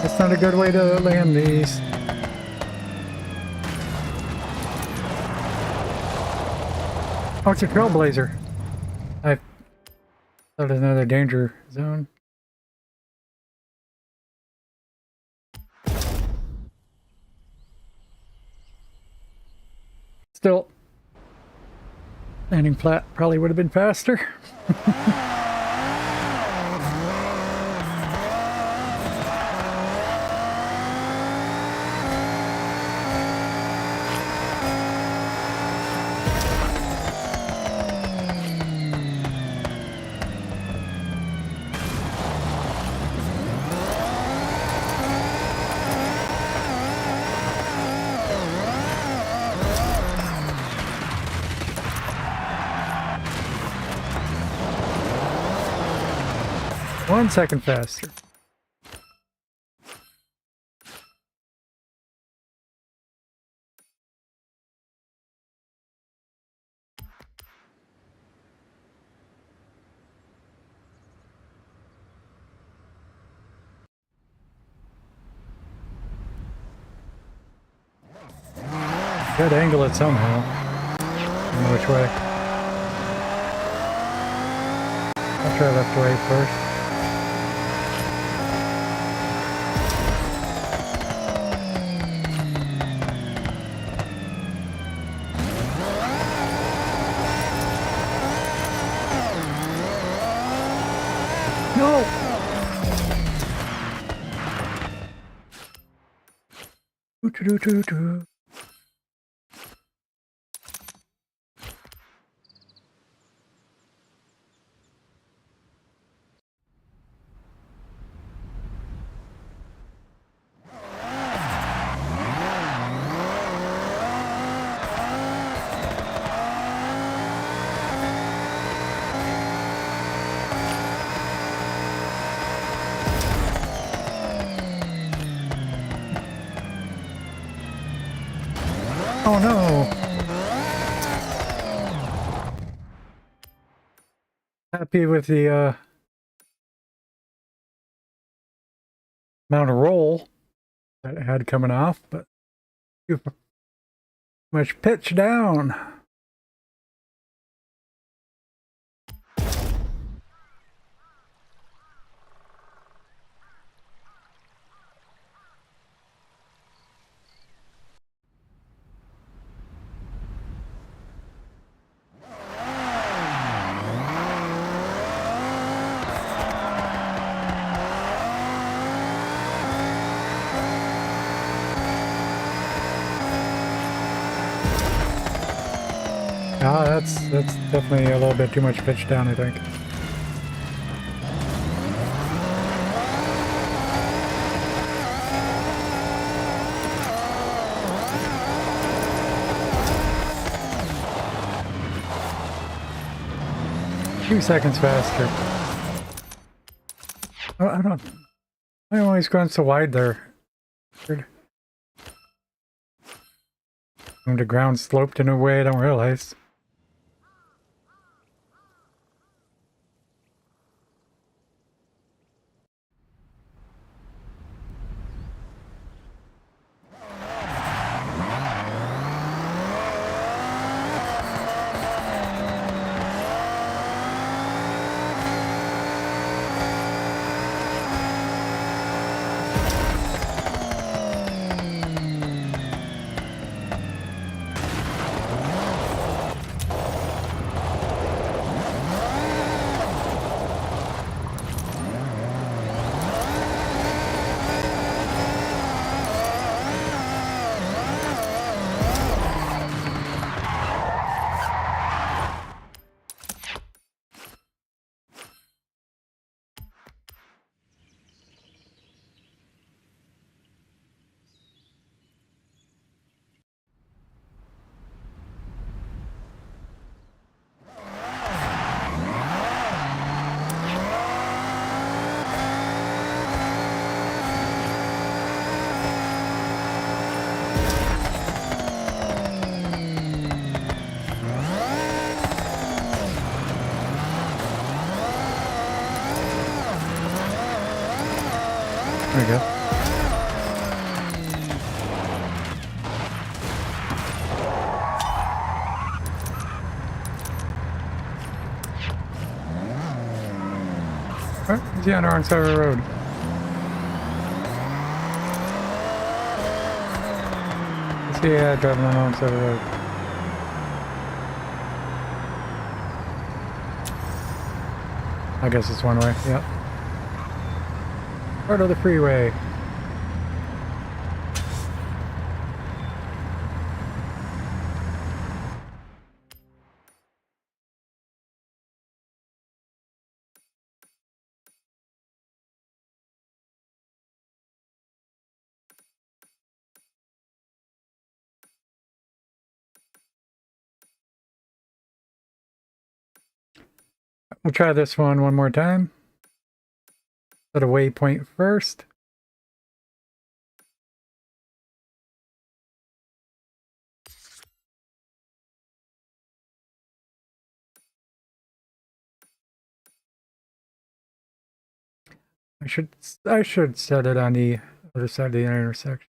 That's not a good way to land these. Oh, it's a trailblazer. I thought it was another danger zone. Still, landing flat probably would have been faster. One second faster. Gotta angle it somehow. I don't know which way. I'll try left way first. No! Doo-doo-doo-doo. Oh no! Happy with the amount of roll that it had coming off, but too much pitch down. Ah, that's definitely a little bit too much pitch down, I think. Few seconds faster. Oh, I don't. I'm always going so wide there. Weird. The ground sloped in a way I don't realize. There we go. Oh, he's on the wrong side of the road. Let's see, yeah, driving on the wrong side of the road. I guess it's one way, yep. Part of the freeway. We'll try this one more time. Set a waypoint first. I should set it on the other side of the intersection.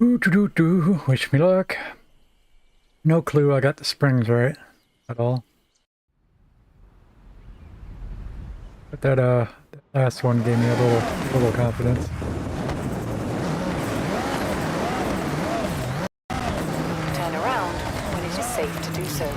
Ooh, doo doo doo. Wish me luck. No clue I got the springs right. at all. But that last one gave me a little confidence. Turn around when it is safe to do so.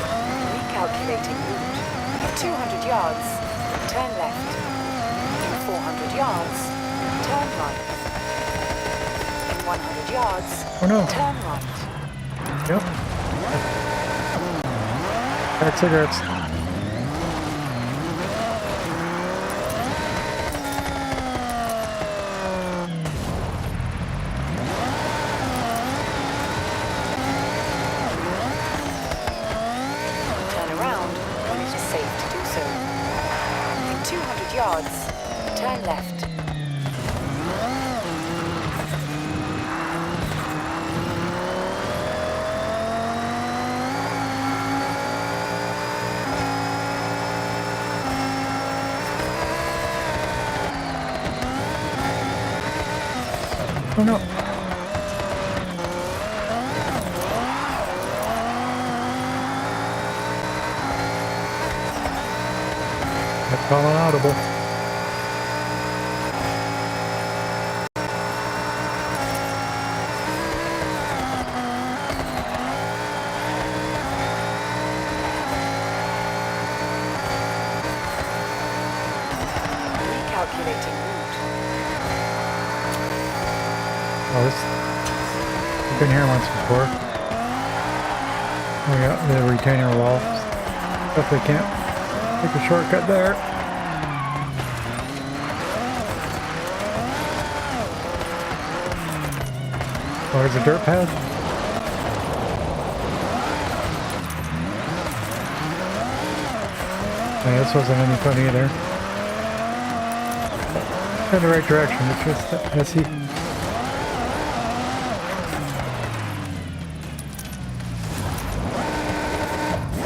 Recalculating route. In 200 yards, turn left. In 400 yards, turn right. In 100 yards, Oh no. turn right. Yep. Pack cigarettes. Turn around when it is safe to do so. In 200 yards, turn left. Oh no. That's calling audible. Recalculating route. Oh, this. I've been here once before. Oh yeah, the retainer wall. Definitely can't take a shortcut there. Oh, there's a dirt pad. Yeah, this wasn't any fun either. In the right direction, it's just messy.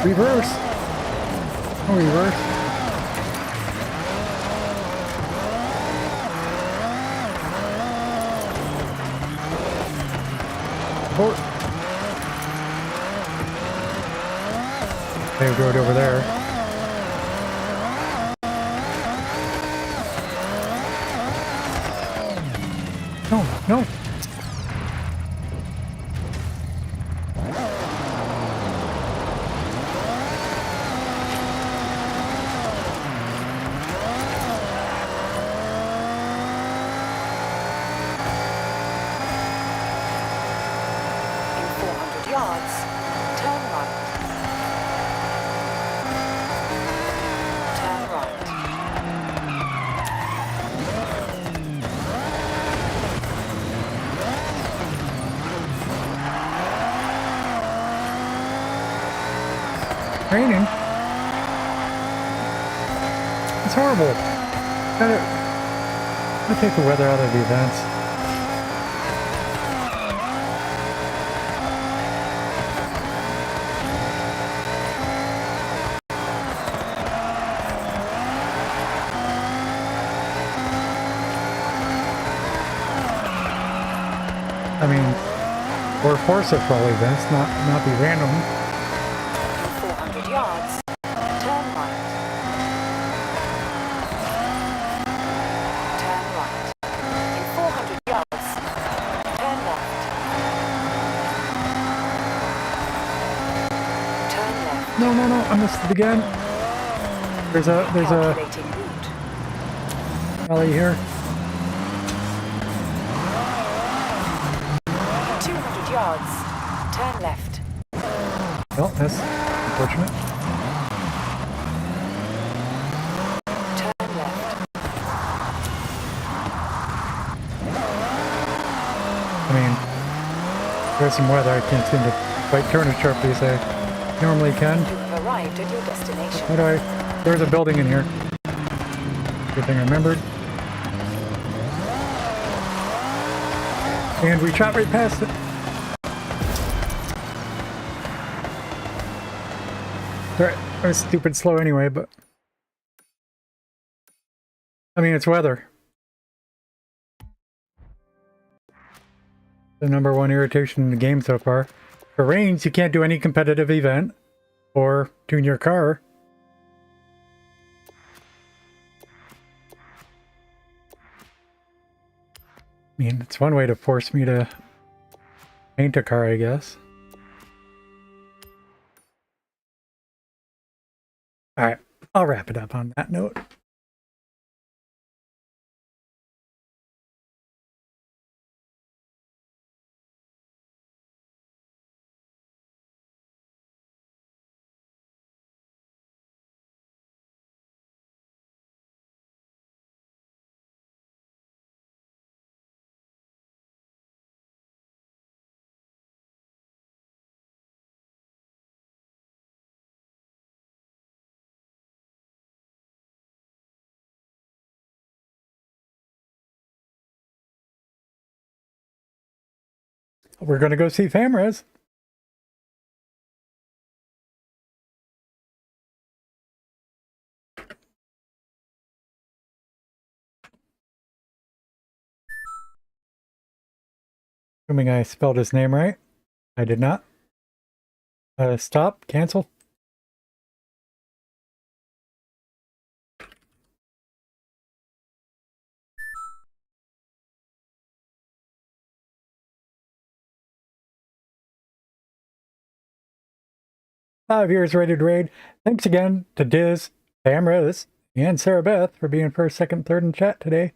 Reverse! Oh, reverse. Abort. Okay, we'll go over there. No, no. In 400 yards, turn right. Turn right. Raining. It's horrible. Gotta take the weather out of the events. I mean, or force it for all events, not be random. In 400 yards, turn right. Turn right. In 400 yards, turn left. Turn left. No, no, no! I missed it again. There's a Calculating route. alley here. 200 yards, turn left. Well, that's unfortunate. Turn left. I mean, there's some weather. I can't seem to quite turn as sharply as I normally can. You have arrived at your destination. How do I? There's a building in here. Good thing I remembered. And we shot right past it. Alright, I was stupid slow anyway, but... I mean, it's weather. The #1 irritation in the game so far. If it rains, you can't do any competitive event or tune your car. I mean, it's one way to force me to paint a car, I guess. Alright, I'll wrap it up on that note. We're gonna go see Famrez. Assuming I spelled his name right. I did not. Stop. Cancel. Viewers ready to raid. Thanks again to Diz, Famrez, and Sarah Beth for being first, second, third in chat today.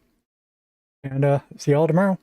And see y'all tomorrow.